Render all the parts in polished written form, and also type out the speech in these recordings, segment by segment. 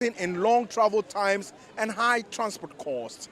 in long travel times and high transport costs.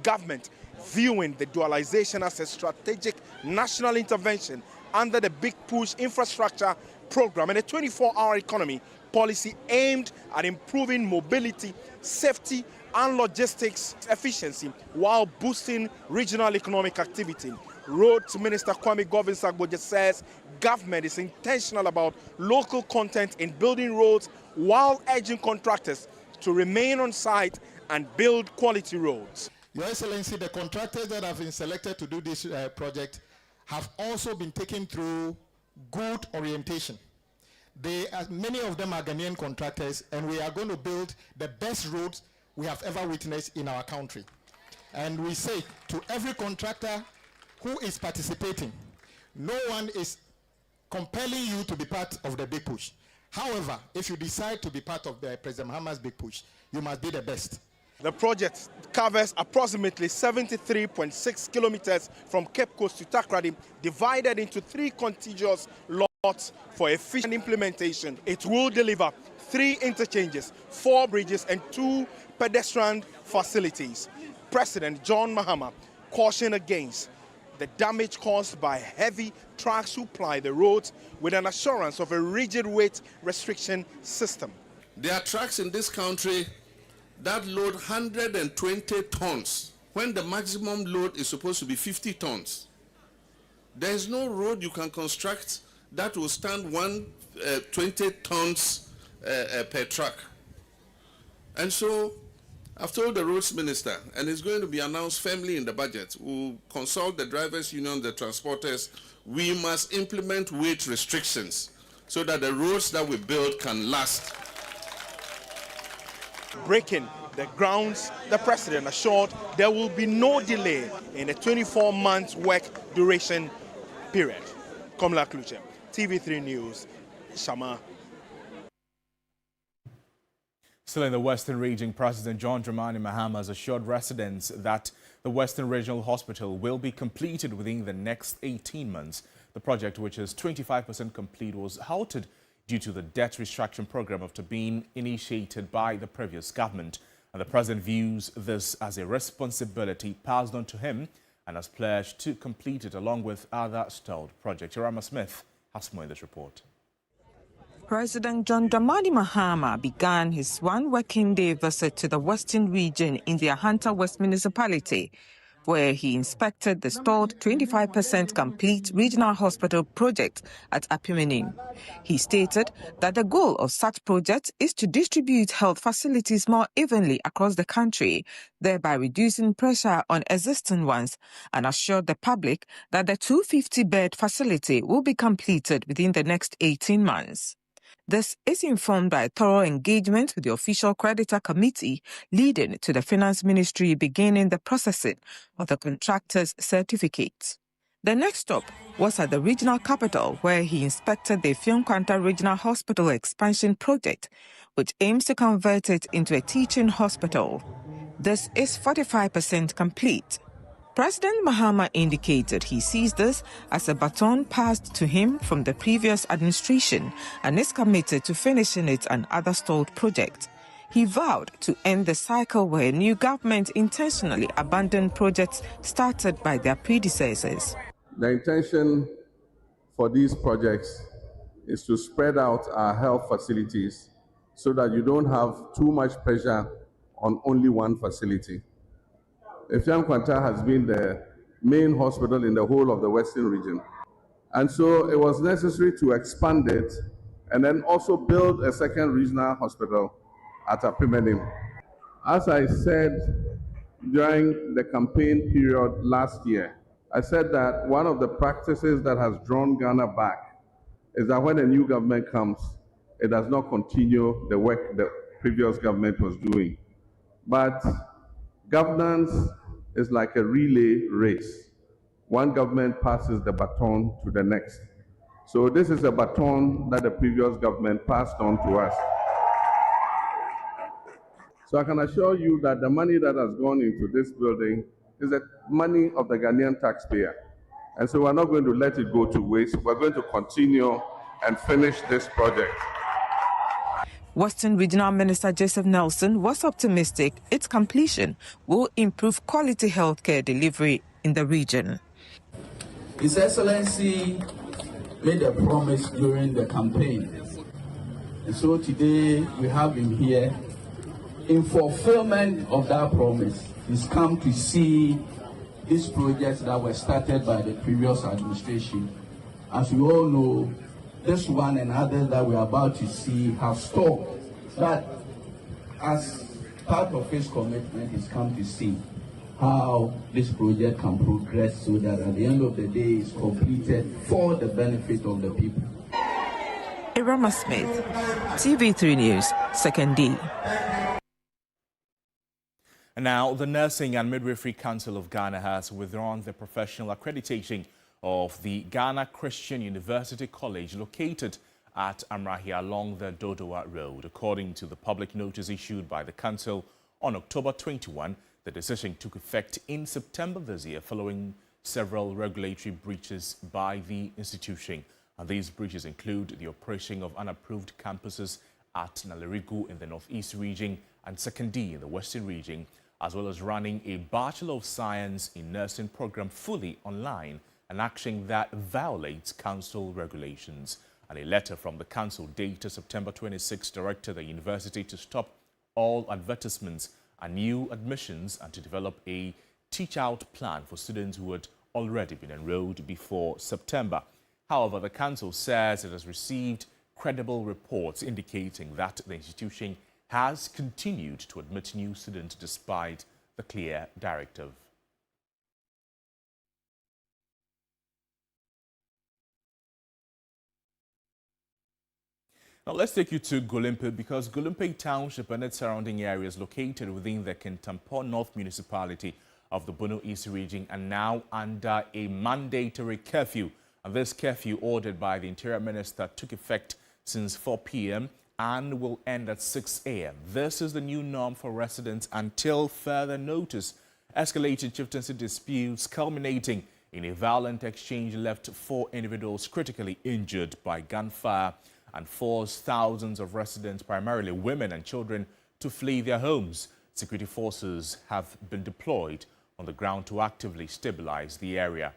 Government viewing the dualization as a strategic national intervention under the Big Push infrastructure program and a 24-hour economy policy aimed at improving mobility, safety and logistics efficiency while boosting regional economic activity. Roads Minister Kwame Govins-Agboje says government is intentional about local content in building roads while urging contractors to remain on site and build quality roads. Your Excellency, the contractors that have been selected to do this project have also been taken through good orientation. Many of them are Ghanaian contractors, and we are going to build the best roads we have ever witnessed in our country. And we say to every contractor who is participating, no one is compelling you to be part of the Big Push. However, if you decide to be part of the President Mahama's Big Push, you must be the best. The project covers approximately 73.6 kilometers from Cape Coast to Takrady, divided into 3 contiguous lots for efficient implementation. It will deliver 3 interchanges, 4 bridges and 2 pedestrian facilities. President John Mahama cautioned against the damage caused by heavy trucks who ply the roads with an assurance of a rigid weight restriction system. There are trucks in this country that load 120 tons when the maximum load is supposed to be 50 tons. There is no road you can construct that will stand 20 tons per truck. And so I've told the roads minister, and it's going to be announced firmly in the budget, we'll consult the drivers union, the transporters, we must implement weight restrictions so that the roads that we build can last. Breaking the grounds, the president assured there will be no delay in the 24-month work duration period. Komla Kluche, TV3 News, Shama. Still in the Western region, President John Dramani Mahama has assured residents that the Western Regional Hospital will be completed within the next 18 months. The project, which is 25% complete, was halted due to the debt restructuring program after being initiated by the previous government. And the president views this as a responsibility passed on to him and has pledged to complete it along with other stalled projects. Rama Smith has more in this report. President John Dramani Mahama began his one working day visit to the Western region in the Ahanta West municipality, where he inspected the stalled 25% complete regional hospital project at Apimenin. He stated that the goal of such projects is to distribute health facilities more evenly across the country, thereby reducing pressure on existing ones, and assured the public that the 250-bed facility will be completed within the next 18 months. This is informed by thorough engagement with the official creditor committee, leading to the finance ministry beginning the processing of the contractor's certificate. The next stop was at the regional capital, where he inspected the Fionkwanta Regional Hospital expansion project, which aims to convert it into a teaching hospital. This is 45% complete. President Mahama indicated he sees this as a baton passed to him from the previous administration and is committed to finishing it and other stalled projects. He vowed to end the cycle where new government intentionally abandoned projects started by their predecessors. The intention for these projects is to spread out our health facilities so that you don't have too much pressure on only one facility. Fionkwanta has been the main hospital in the whole of the Western region. And so it was necessary to expand it and then also build a second regional hospital at Apimenin. As I said during the campaign period last year, I said that one of the practices that has drawn Ghana back is that when a new government comes, it does not continue the work the previous government was doing. But governance is like a relay race. One government passes the baton to the next. So this is a baton that the previous government passed on to us. So I can assure you that the money that has gone into this building is the money of the Ghanaian taxpayer. And so we're not going to let it go to waste. We're going to continue and finish this project. Western Regional Minister Joseph Nelson was optimistic its completion will improve quality healthcare delivery in the region. His Excellency made a promise during the campaign. And so today we have him here. In fulfillment of that promise, he's come to see these projects that were started by the previous administration. As we all know, this one and others that we're about to see have stalled. But as part of his commitment, he's come to see how this project can progress so that at the end of the day it's completed for the benefit of the people. Irama Smith, TV3 News, 2nd D. And now, the Nursing and Midwifery Council of Ghana has withdrawn the professional accreditation of the Ghana Christian University College located at Amrahia along the Dodowa Road. According to the public notice issued by the council on October 21, the decision took effect in September this year following several regulatory breaches by the institution. And these breaches include the operation of unapproved campuses at Nalerigu in the Northeast region and 2nd D in the Western region, as well as running a Bachelor of Science in Nursing program fully online, an action that violates council regulations. And a letter from the council dated September 26 directed the university to stop all advertisements and new admissions and to develop a teach-out plan for students who had already been enrolled before September. However, the council says it has received credible reports indicating that the institution has continued to admit new students despite the clear directive. Now let's take you to Golimpe because Golimpe Township and its surrounding areas located within the Kintampo North Municipality of the Bono East region are now under a mandatory curfew. And this curfew, ordered by the Interior Minister, took effect since 4 p.m. and will end at 6 a.m. This is the new norm for residents until further notice. Escalated chieftaincy disputes culminating in a violent exchange left 4 individuals critically injured by gunfire and forced thousands of residents, primarily women and children, to flee their homes. Security forces have been deployed on the ground to actively stabilize the area.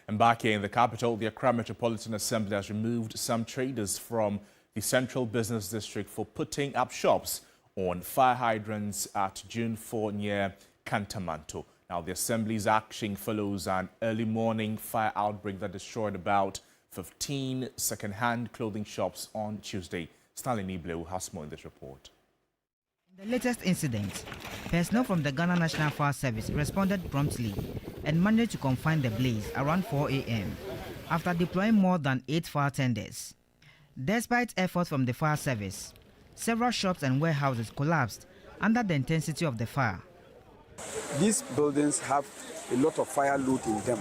And back here in the capital, the Accra Metropolitan Assembly has removed some traders from the Central Business District for putting up shops on fire hydrants at June 4 near Cantamanto. Now, the Assembly's action follows an early morning fire outbreak that destroyed about 15 second-hand clothing shops on Tuesday. Stanley Nibleu has more in this report. In the latest incident, personnel from the Ghana National Fire Service responded promptly and managed to confine the blaze around 4 a.m. after deploying more than 8 fire tenders. Despite efforts from the fire service, several shops and warehouses collapsed under the intensity of the fire. These buildings have a lot of fire load in them.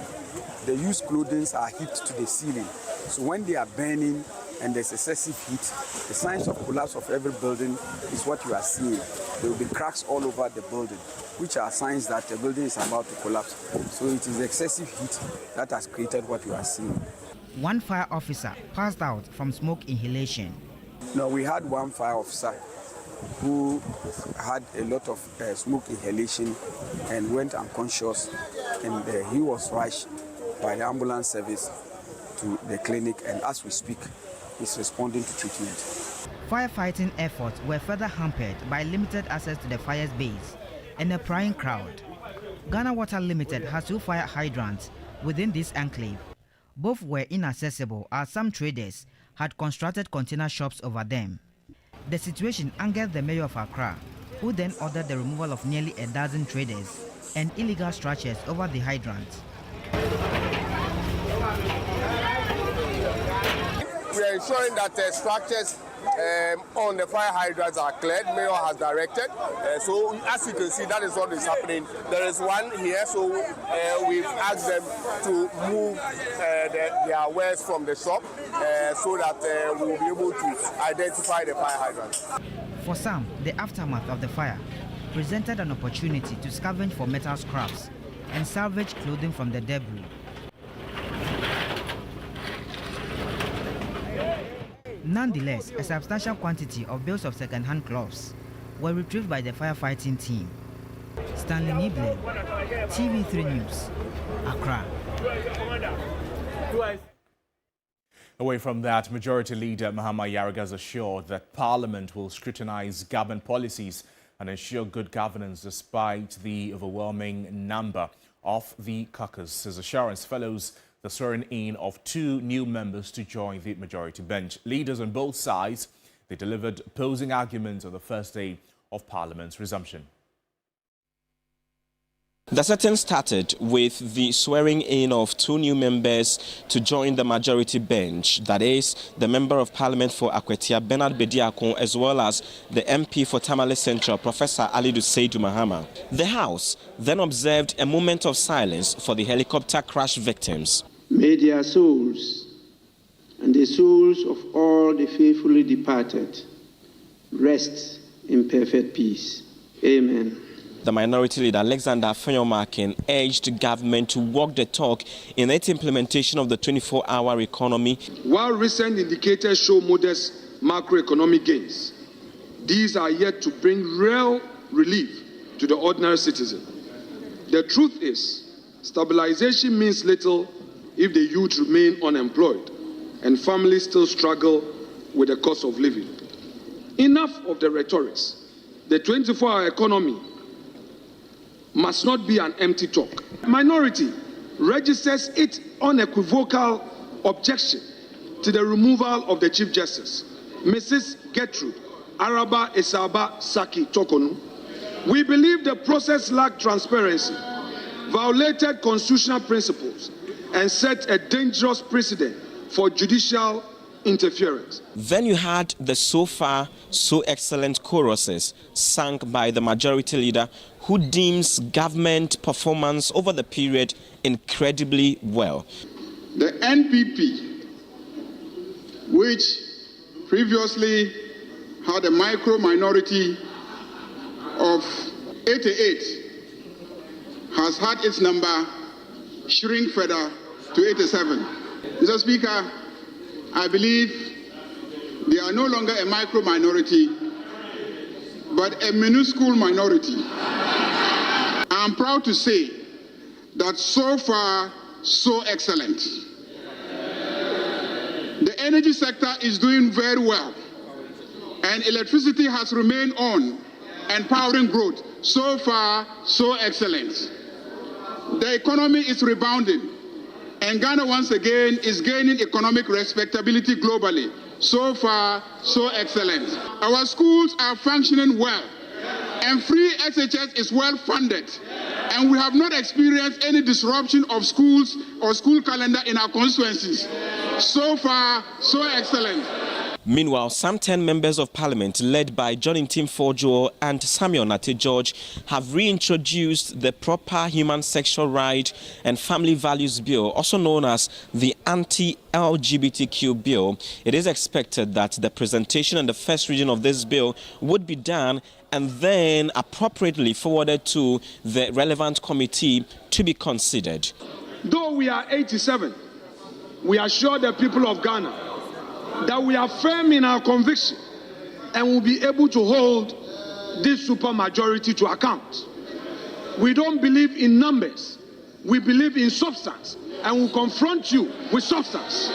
The used clothing are heaped to the ceiling. So when they are burning and there's excessive heat, the signs of collapse of every building is what you are seeing. There will be cracks all over the building, which are signs that the building is about to collapse. So it is excessive heat that has created what you are seeing. One fire officer passed out from smoke inhalation. No, we had one fire officer who had a lot of smoke inhalation and went unconscious, and he was rushed by the ambulance service to the clinic, and as we speak, he's responding to treatment. Firefighting efforts were further hampered by limited access to the fire's base and a prying crowd. Ghana Water Limited has 2 fire hydrants within this enclave. Both were inaccessible as some traders had constructed container shops over them. The situation angered the mayor of Accra, who then ordered the removal of nearly a dozen traders and illegal structures over the hydrants. We are ensuring that structures on the fire hydrants are cleared. Mayor has directed. So as you can see, that is what is happening. There is one here, so we've asked them to move their wares from the shop so that we will be able to identify the fire hydrants. For some, the aftermath of the fire presented an opportunity to scavenge for metal scraps and salvage clothing from the debris. Nonetheless, a substantial quantity of bales of second-hand cloths were retrieved by the firefighting team. Stanley Newday, TV3 News, Accra. Away from that, Majority Leader Mahama Yaraga's assured that Parliament will scrutinize government policies and ensure good governance despite the overwhelming number of the caucus. His assurance follows the swearing-in of 2 new members to join the majority bench. Leaders on both sides, they delivered opposing arguments on the first day of Parliament's resumption. The sitting started with the swearing-in of 2 new members to join the majority bench. That is, the Member of Parliament for Akwetia, Bernard Bediakon, as well as the MP for Tamale Central, Professor Alidu Seidu Mahama. The House then observed a moment of silence for the helicopter crash victims. May their souls and the souls of all the faithfully departed rest in perfect peace. Amen. The Minority Leader Alexander Afenyomakin urged government to walk the talk in its implementation of the 24-hour economy. While recent indicators show modest macroeconomic gains, these are yet to bring real relief to the ordinary citizen. The truth is, stabilization means little if the youth remain unemployed and families still struggle with the cost of living. Enough of the rhetorics. The 24-hour economy must not be an empty talk. Minority registers its unequivocal objection to the removal of the Chief Justice, Mrs. Gertrude Araba Esaba Saki Tokonu. We believe the process lacked transparency, violated constitutional principles, and set a dangerous precedent for judicial interference. Then you had the so far so excellent choruses sung by the Majority Leader, who deems government performance over the period incredibly well. The NPP, which previously had a micro minority of 88, has had its number shrink further to 87. Mr. Speaker, I believe they are no longer a micro minority, but a minuscule minority. I'm proud to say that so far, so excellent. The energy sector is doing very well, and electricity has remained on and powering growth. So far, so excellent. The economy is rebounding, and Ghana once again is gaining economic respectability globally. So far, so excellent. Our schools are functioning well, and free SHS is well funded, and we have not experienced any disruption of schools or school calendar in our constituencies. So far, so excellent. Meanwhile, some 10 members of parliament, led by John Ntim Forjo and Samuel Nate George, have reintroduced the Proper Human Sexual Right and Family Values Bill, also known as the Anti-LGBTQ Bill. It is expected that the presentation and the first reading of this bill would be done and then appropriately forwarded to the relevant committee to be considered. Though we are 87, we assure the people of Ghana that we are firm in our conviction and will be able to hold this supermajority to account. We don't believe in numbers, we believe in substance, and will confront you with substance.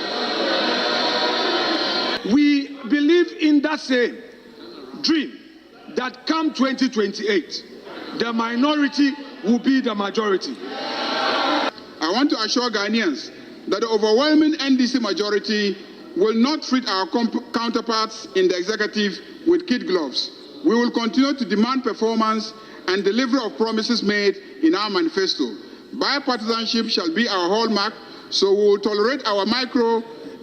We believe in that same dream that come 2028, the minority will be the majority. I want to assure Ghanaians that the overwhelming NDC majority will not treat our counterparts in the executive with kid gloves. We will continue to demand performance and delivery of promises made in our manifesto. Bipartisanship shall be our hallmark, so we will tolerate our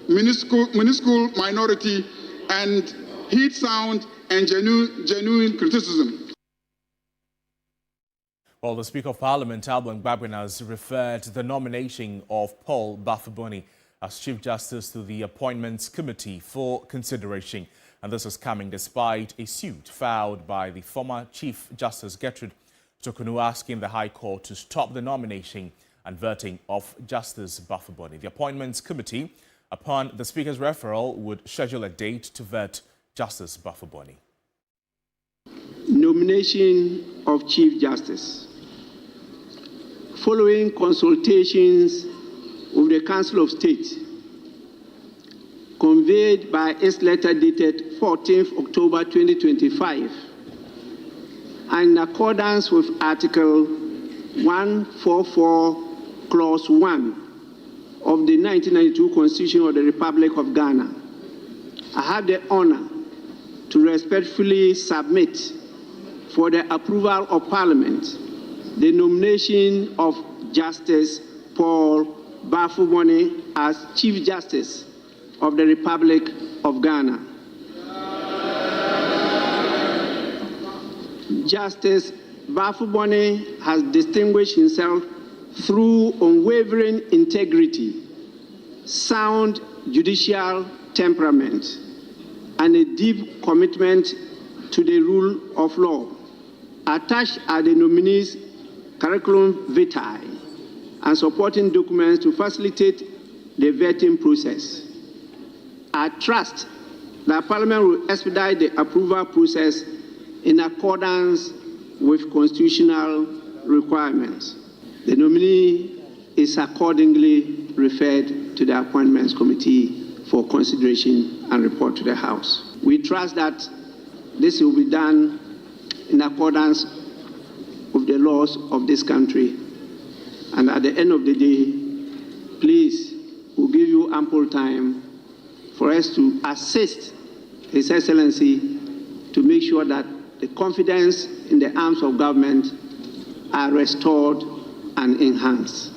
minuscule minority and heed sound and genuine criticism. Well, the Speaker of Parliament, Alban Gbagben, has referred the nomination of Paul Bafuboni as Chief Justice to the Appointments Committee for consideration. And this is coming despite a suit filed by the former Chief Justice Gertrude Tokunu asking the High Court to stop the nomination and vetting of Justice Bafuboni. The Appointments Committee, upon the Speaker's referral, would schedule a date to vet Justice Bafuboni. Nomination of Chief Justice. Following consultations with the Council of State, conveyed by its letter dated 14th October 2025, and in accordance with Article 144, Clause 1 of the 1992 Constitution of the Republic of Ghana, I have the honor to respectfully submit for the approval of Parliament the nomination of Justice Paul Bafuboni as Chief Justice of the Republic of Ghana. Justice Bafuboni has distinguished himself through unwavering integrity, sound judicial temperament, and a deep commitment to the rule of law. Attached are the nominees' curriculum vitae and supporting documents to facilitate the vetting process. I trust that Parliament will expedite the approval process in accordance with constitutional requirements. The nominee is accordingly referred to the Appointments Committee for consideration and report to the House. We trust that this will be done in accordance with the laws of this country. And at the end of the day, please, we'll give you ample time for us to assist His Excellency to make sure that the confidence in the arms of government are restored and enhanced.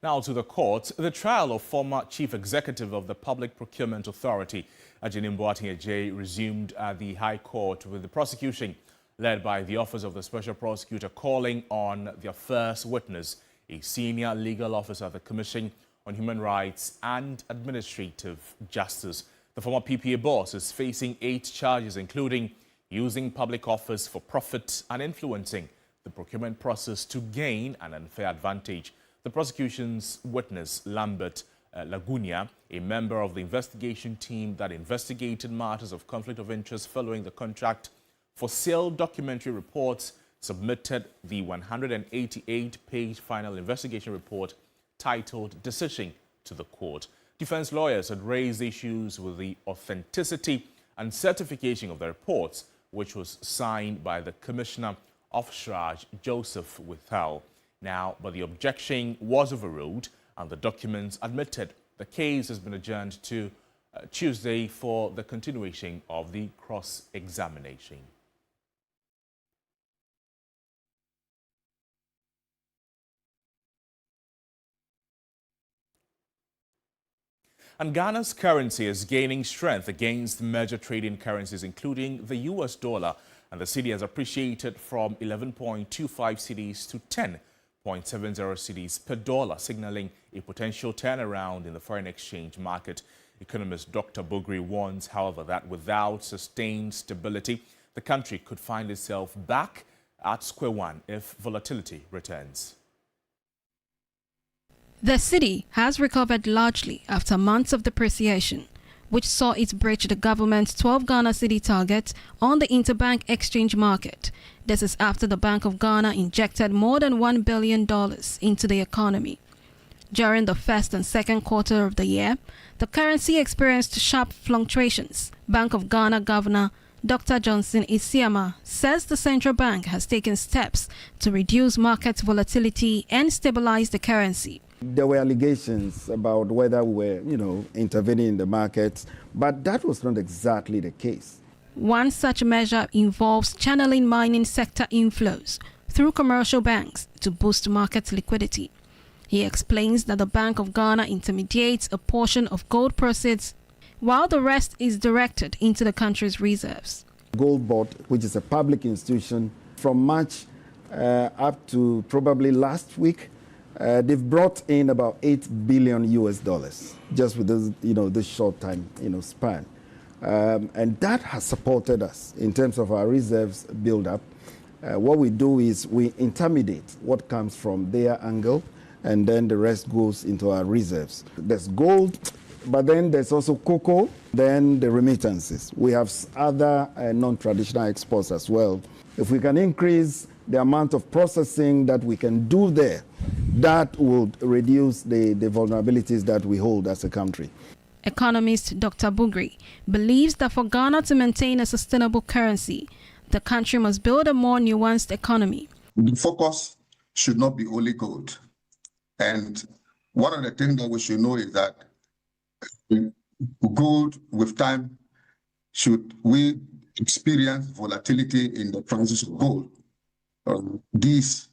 Now to the court. The trial of former Chief Executive of the Public Procurement Authority, Ajanim Boateng-Adjei, resumed at the High Court, with the prosecution led by the Office of the Special Prosecutor calling on their first witness, a senior legal officer at the Commission on Human Rights and Administrative Justice. The former PPA boss is facing 8 charges, including using public office for profit and influencing the procurement process to gain an unfair advantage. The prosecution's witness, Lambert Lagunia, a member of the investigation team that investigated matters of conflict of interest following the contract for sale documentary reports, submitted the 188-page final investigation report titled Decision to the court. Defense lawyers had raised issues with the authenticity and certification of the reports, which was signed by the Commissioner of Shraj, Joseph Withal. Now, but the objection was overruled and the documents admitted. The case has been adjourned to Tuesday for the continuation of the cross-examination. And Ghana's currency is gaining strength against major trading currencies, including the US dollar, and the cedi has appreciated from 11.25 cedis to 10.70 cedis per dollar, signaling a potential turnaround in the foreign exchange market. Economist Dr. Bogri warns, however, that without sustained stability, the country could find itself back at square one if volatility returns. The cedi has recovered largely after months of depreciation, which saw it breach the government's 12 Ghana cedi target on the interbank exchange market. This is after the Bank of Ghana injected more than $1 billion into the economy. During the first and second quarter of the year, the currency experienced sharp fluctuations. Bank of Ghana Governor Dr. Johnson Isiama says the central bank has taken steps to reduce market volatility and stabilize the currency. There were allegations about whether we were, intervening in the markets, but that was not exactly the case. One such measure involves channeling mining sector inflows through commercial banks to boost market liquidity. He explains that the Bank of Ghana intermediates a portion of gold proceeds, while the rest is directed into the country's reserves. Gold Board, which is a public institution, from March up to probably last week, They've brought in about $8 billion just with this, this short time, span. And that has supported us in terms of our reserves build-up. What we do is we intermediate what comes from their angle, and then the rest goes into our reserves. There's gold, but then there's also cocoa, then the remittances. We have other non-traditional exports as well. If we can increase the amount of processing that we can do there, that will reduce the vulnerabilities that we hold as a country. Economist Dr. Bugri believes that for Ghana to maintain a sustainable currency, the country must build a more nuanced economy. The focus should not be only gold. And one of the things that we should know is that gold, with time, should we experience volatility in the prices of gold, these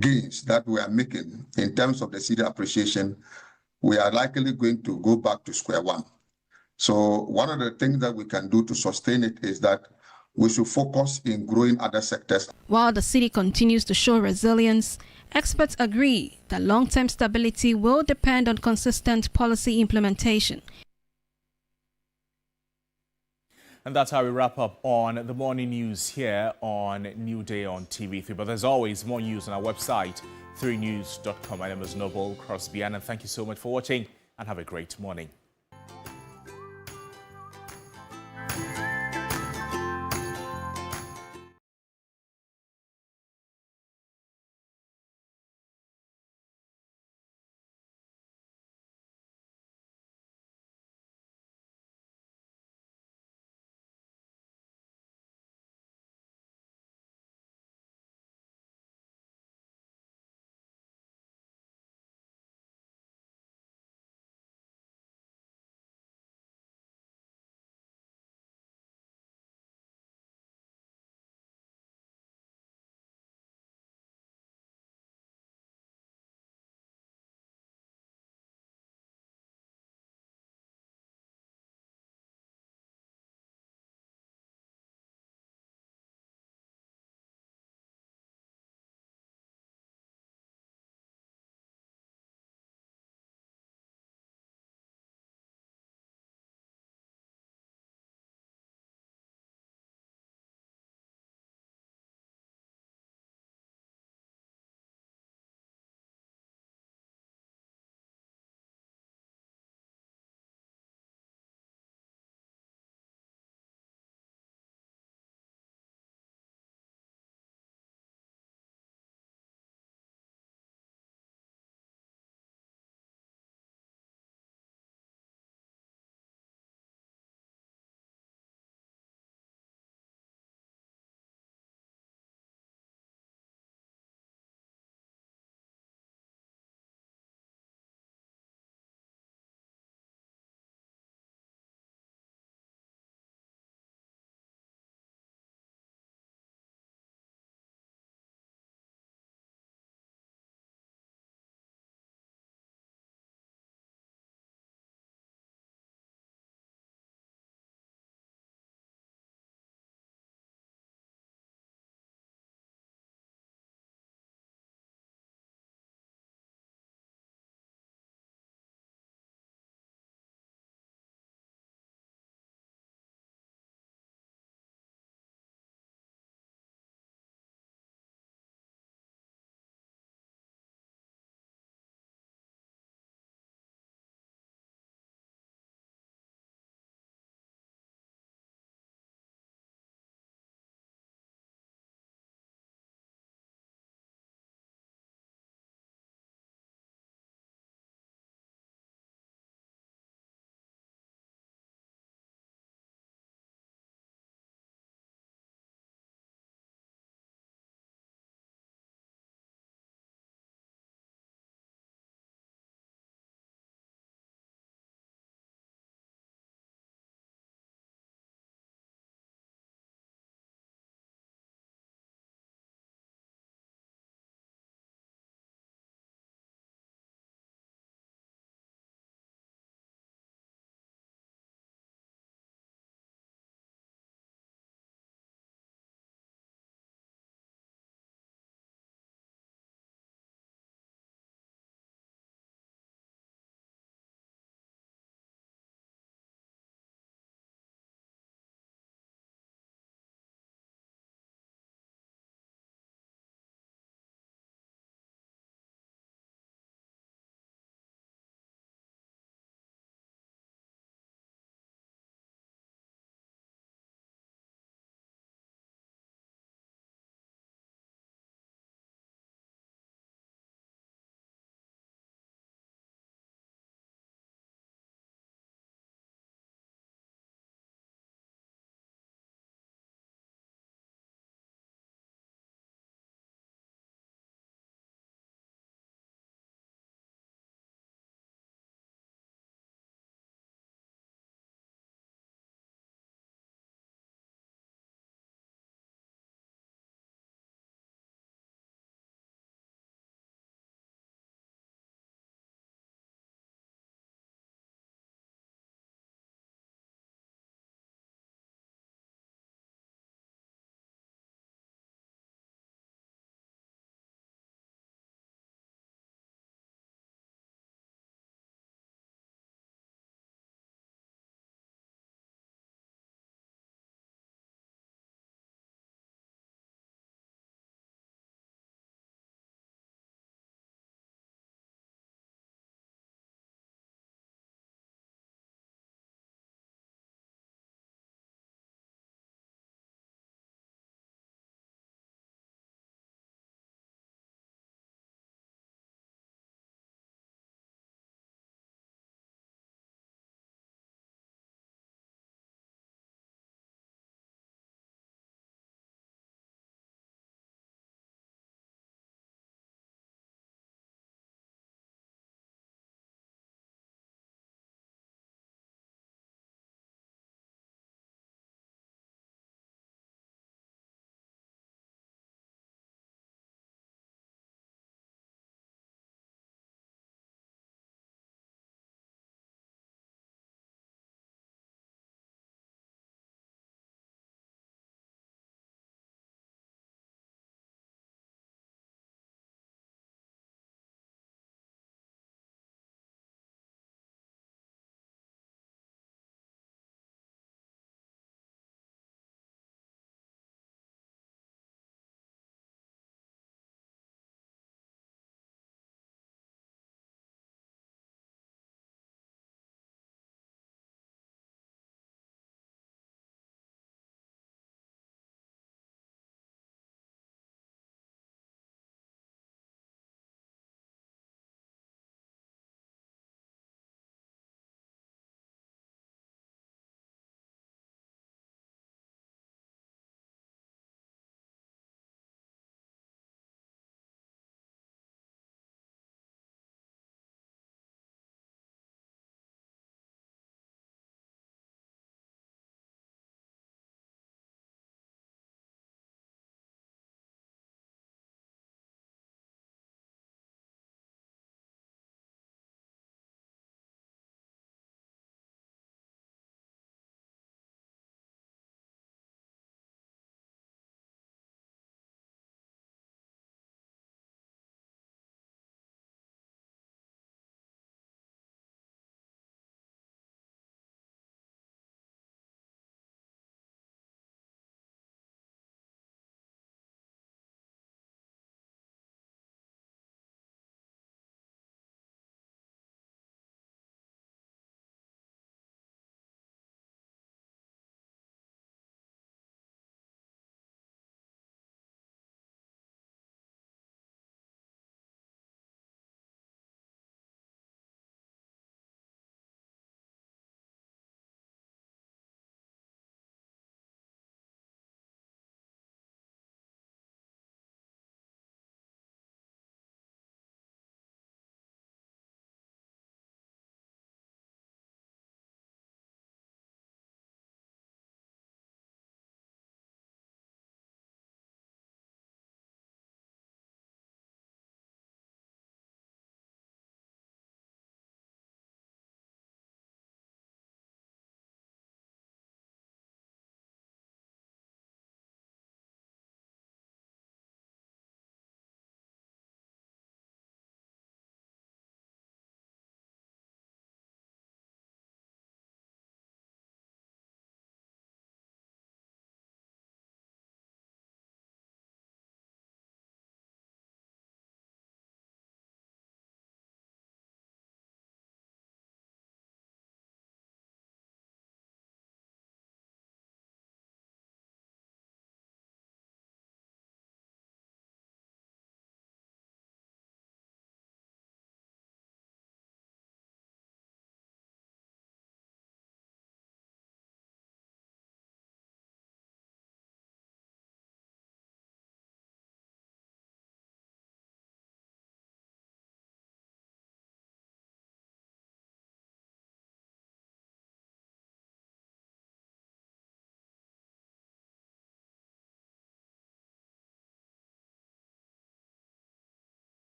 gains that we are making in terms of the cedi appreciation, we are likely going to go back to square one. So one of the things that we can do to sustain it is that we should focus in growing other sectors. While the city continues to show resilience, experts agree that long-term stability will depend on consistent policy implementation. And that's how we wrap up on the morning news here on New Day on TV3. But there's always more news on our website, 3news.com. My name is Noble Crosby, and thank you so much for watching, and have a great morning.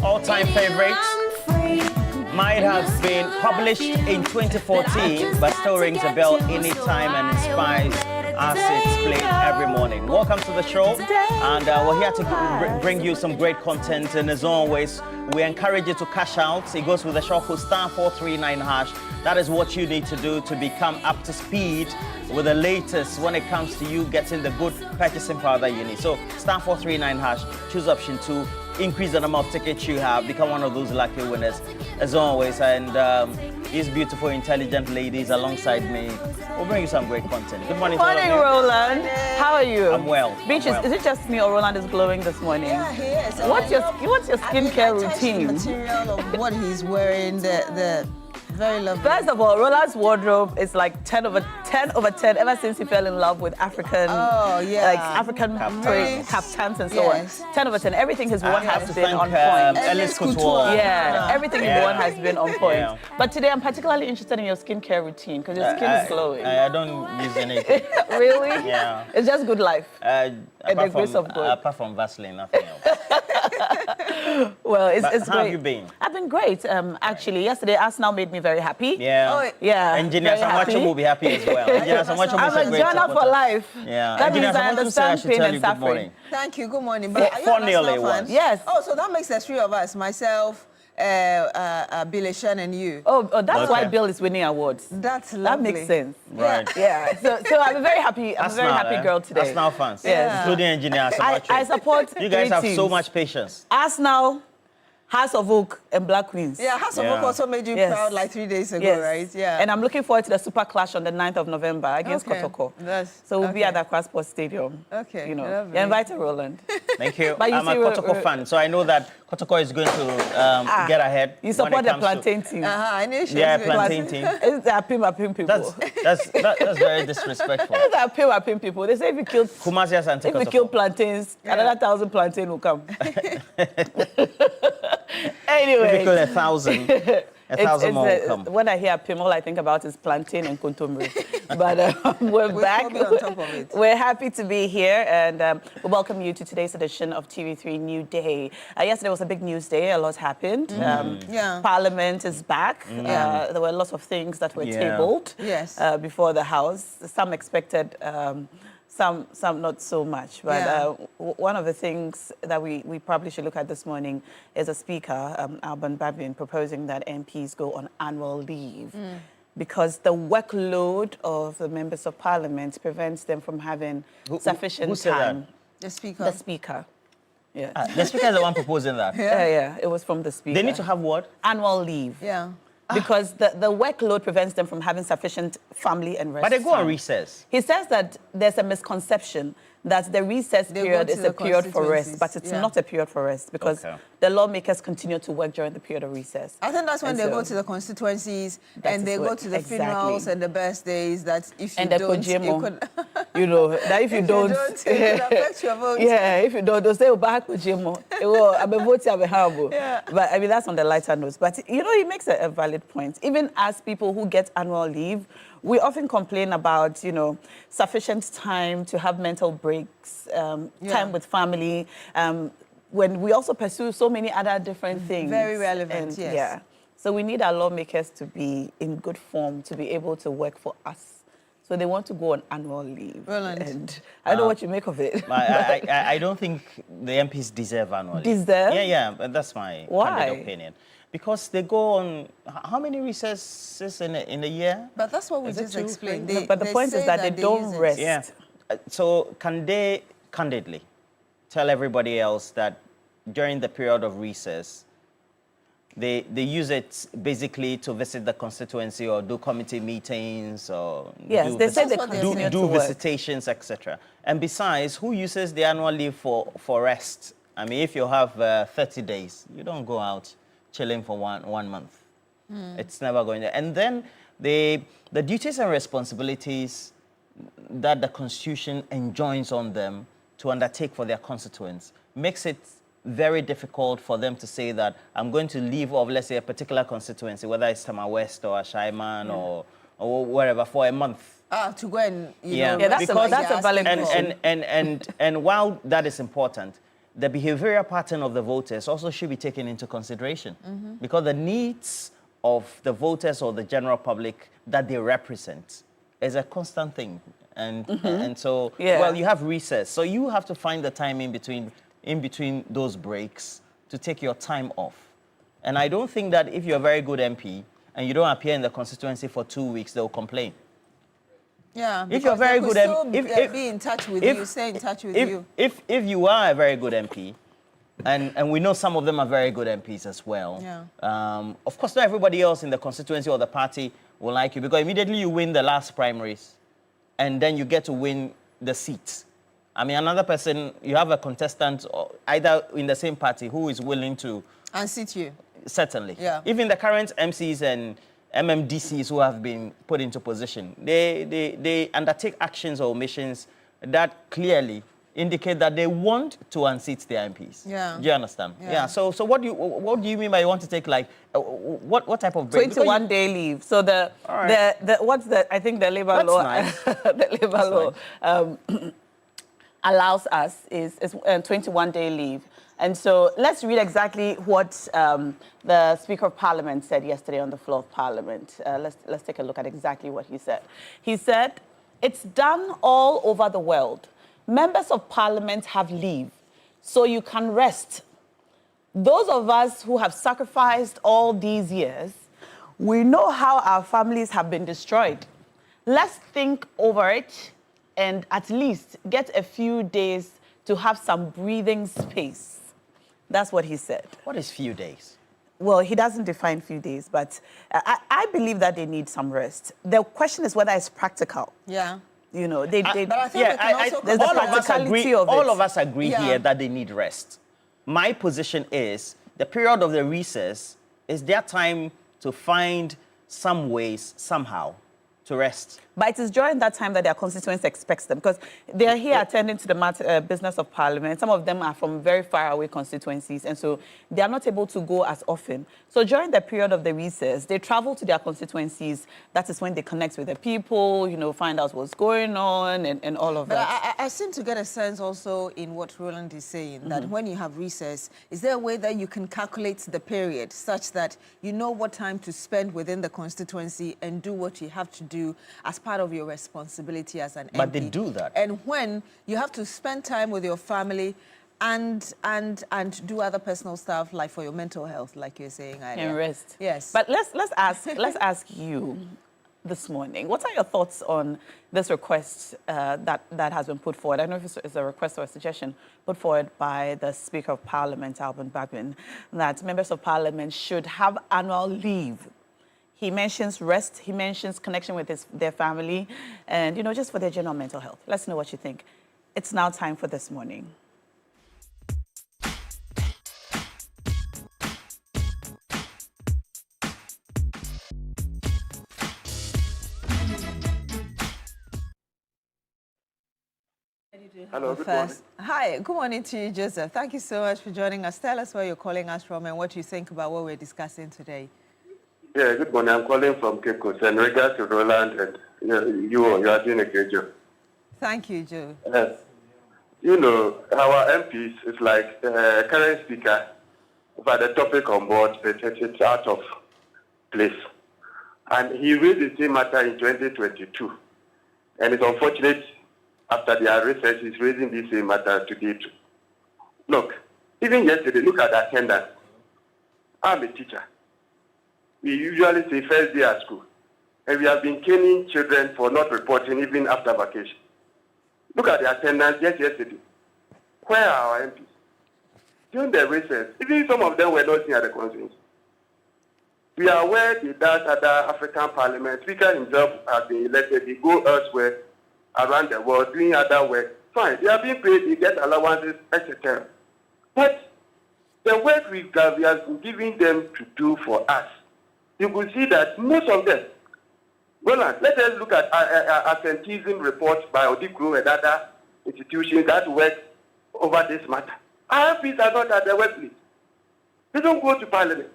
all-time favorite might have been published in 2014, but still rings a bell anytime and inspires as it's played every morning. Welcome to the show, and we're here to bring you some great content. And as always, we encourage you to cash out. It goes with the short code *439#. That is what you need to do to become up to speed with the latest when it comes to you getting the good purchasing power that you need. So *439#, choose option 2, increase the number of tickets you have, become one of those lucky winners as always. And these beautiful, intelligent ladies alongside me will bring you some great content. Good morning, Morning, Roland. How are you? I'm well. Beaches, well. Is it just me or Roland is glowing this morning? Yeah, he is. What's your skincare routine? The material of what he's wearing, the very lovely. First of all, Roland's wardrobe is like 10 over 10 ever since he fell in love with African, African kaftans and so on. 10 over 10. Everything he's worn has been on point. Ellis Couture. Yeah, everything he's worn has been on point. Yeah. But today I'm particularly interested in your skincare routine because your skin is glowing. I don't use anything. Really? Yeah. It's just good life. And the grace of God. Apart from Vaseline, nothing else. Well, it's how great. How have you been? I've been great. Actually, yesterday Arsenal made me very happy. Yeah. Oh, yeah. Engineer Samacho will be happy as well. Engineer Samacho I'm a journal for life. Yeah. That means I understand pain and suffering. Thank you. Good morning. But are you an Arsenal fan? Yes. Oh, so that makes the three of us. Myself, Billy, Shen, and you. Oh, that's why Bill is winning awards. That's lovely. That makes sense. Right. Yeah. So I'm a very happy. I'm a very happy girl today. Arsenal fans. Yes. Including Engineer Samacho. I support. You guys have teams. so much patience. Arsenal, House of Oak, and Black Queens. Yeah, House of Oak also made you proud like 3 days ago, right? Yeah. And I'm looking forward to the super clash on the 9th of November against Kotoko. So we'll be at the Accra Sports Stadium. Okay. You know, you're invited, Roland. Thank you. But I'm a Kotoko fan, so I know that Kotoko is going to get ahead. You support the plantain team. I knew she was plantain team. It's the Apim people. That's very disrespectful. It's the Apim people. They say if you kill Kumasi and if we kill plantains, another 1,000 plantain will come. Anyway. If we kill 1,000, 1,000 more will come. When I hear Apim, all I think about is plantain and kontomire. But we're back. On top of it. We're happy to be here, and we welcome you to today's edition of TV3 Newday. Yesterday was a big news day. A lot happened. Parliament is back. There were lots of things that were tabled before the House. Some expected, some not so much. But one of the things that we probably should look at this morning is a speaker, Alban Babin, proposing that MPs go on annual leave. Because the workload of the members of Parliament prevents them from having sufficient time. The Speaker. The Speaker. Yeah. The Speaker is the one proposing that? Yeah, it was from the Speaker. They need to have what? Annual leave. Yeah. Because the workload prevents them from having sufficient family and rest. But they go on recess. He says that there's a misconception that the recess period is a period for rest, but it's not a period for rest because the lawmakers continue to work during the period of recess. I think that's when they go to the constituencies and they go to the funerals and the birthdays. That if you don't, you could, you know, that if you don't, it could affect your vote. Yeah, if you don't, they'll say back with Jimo. I'm a vote, I'm a humble. But I mean that's on the lighter notes. But you know, he makes a valid point. Even as people who get annual leave, we often complain about, you know, sufficient time to have mental breaks, time with family, when we also pursue so many other different things. Very relevant, yes. Yeah. So we need our lawmakers to be in good form, to be able to work for us. So they want to go on annual leave. Brilliant. And I don't know what you make of it. I don't think the MPs deserve annual leave. Deserve? Yeah, but that's my candid opinion. Because they go on, how many recesses in a year? But that's what we just explained. But the point is that they don't rest. Yeah. So can they candidly tell everybody else that during the period of recess, they use it basically to visit the constituency or do committee meetings or do visitations, etc. And besides, who uses the annual leave for rest? I mean, if you have 30 days, you don't go out chilling for one month. It's never going to. And then the duties and responsibilities that the Constitution enjoins on them to undertake for their constituents makes it very difficult for them to say that I'm going to leave of, let's say, a particular constituency, whether it's Tama West or Ashaiman or wherever, for a month. To go and, that's a valid point. And while that is important, the behavioral pattern of the voters also should be taken into consideration, because the needs of the voters or the general public that they represent is a constant thing. And so, well, you have recess. So you have to find the time in between those breaks to take your time off. And I don't think that if you're a very good MP and you don't appear in the constituency for 2 weeks, they'll complain. Yeah, if you're very good, if be in touch with you, stay in touch with you. If you are a very good MP, and we know some of them are very good MPs as well. Yeah. Of course, not everybody else in the constituency or the party will like you, because immediately you win the last primaries, and then you get to win the seat. I mean, another person, you have a contestant either in the same party who is willing to unseat you. Certainly. Yeah. Even the current MCs and MMDCs who have been put into position, they undertake actions or omissions that clearly indicate that they want to unseat their MPs. Yeah. Do you understand? Yeah. So what do you mean by you want to take, like, what type of break? 21-day leave. So I think the labor That's law, nice. the labor law allows us is 21-day leave. And so let's read exactly what the Speaker of Parliament said yesterday on the floor of Parliament. Let's take a look at exactly what he said. He said, "It's done all over the world. Members of Parliament have leave, so you can rest. Those of us who have sacrificed all these years, we know how our families have been destroyed. Let's think over it and at least get a few days to have some breathing space." That's what he said. What is few days? Well, he doesn't define few days, but I believe that they need some rest. The question is whether it's practical. Yeah. You know, but I think we can also there's the practicality of it. All of us agree here that they need rest. My position is the period of the recess is their time to find some ways, somehow, to rest. But it is during that time that their constituents expects them, because they are here attending to the business of Parliament. Some of them are from very far away constituencies, and so they are not able to go as often. So during the period of the recess, they travel to their constituencies. That is when they connect with the people, you know, find out what's going on and all of that. But I seem to get a sense also in what Roland is saying, that when you have recess, is there a way that you can calculate the period such that you know what time to spend within the constituency and do what you have to do as part of your responsibility as an MP? But they do that. And when you have to spend time with your family and do other personal stuff, like for your mental health, like you're saying earlier. And rest. Yes. But let's ask you this morning, what are your thoughts on this request that has been put forward? I don't know if it's a request or a suggestion put forward by the Speaker of Parliament, Alban Babin, that members of Parliament should have annual leave. He mentions rest, he mentions connection with their family, and, you know, just for their general mental health. Let's know what you think. It's now time for This Morning. Hello, good morning. Hi, good morning to you, Joseph. Thank you so much for joining us. Tell us where you're calling us from and what you think about what we're discussing today. Yeah, good morning. I'm calling from Cape Coast. And regards to Roland, and you are doing a great job. Thank you, Joe. You know, our MPs is like the current speaker, but the topic on board, it's out of place. And he raised the same matter in 2022. And it's unfortunate after their research, he's raising the same matter today too. Look, even yesterday, look at the attendance. I'm a teacher. We usually say first day at school. And we have been caning children for not reporting even after vacation. Look at the attendance just yesterday. Where are our MPs? During the recess, even some of them were not seen at the conference. We are aware that other African parliament, Speaker himself has been elected, they go elsewhere around the world doing other work. Fine, they are being paid, they get allowances, etc. But the work we have been giving them to do for us, you could see that most of them, Roland, let us look at absenteeism reports by Odikru and other institutions that work over this matter. Our MPs are not at the workplace. They don't go to parliament.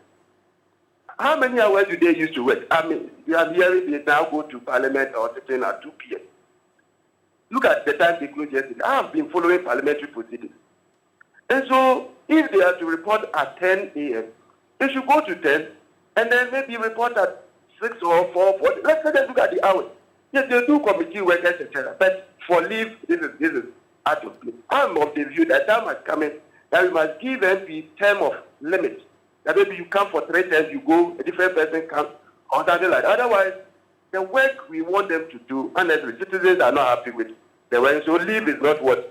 How many hours do they used to work? I mean, we are hearing they now go to parliament or sitting at 2 p.m. Look at the time they closed yesterday. I have been following parliamentary proceedings. And so if they are to report at 10 a.m., they should go to 10 and then maybe report at 6 or 4. Let's let them look at the hours. Yes, they do committee workers, etc. But for leave, this is out of place. I'm of the view that time has come in that we must give MP term of limit. That maybe you come for 3 times, you go, a different person comes, or something like that. Otherwise, the work we want them to do, honestly, citizens are not happy with the work. So leave is not what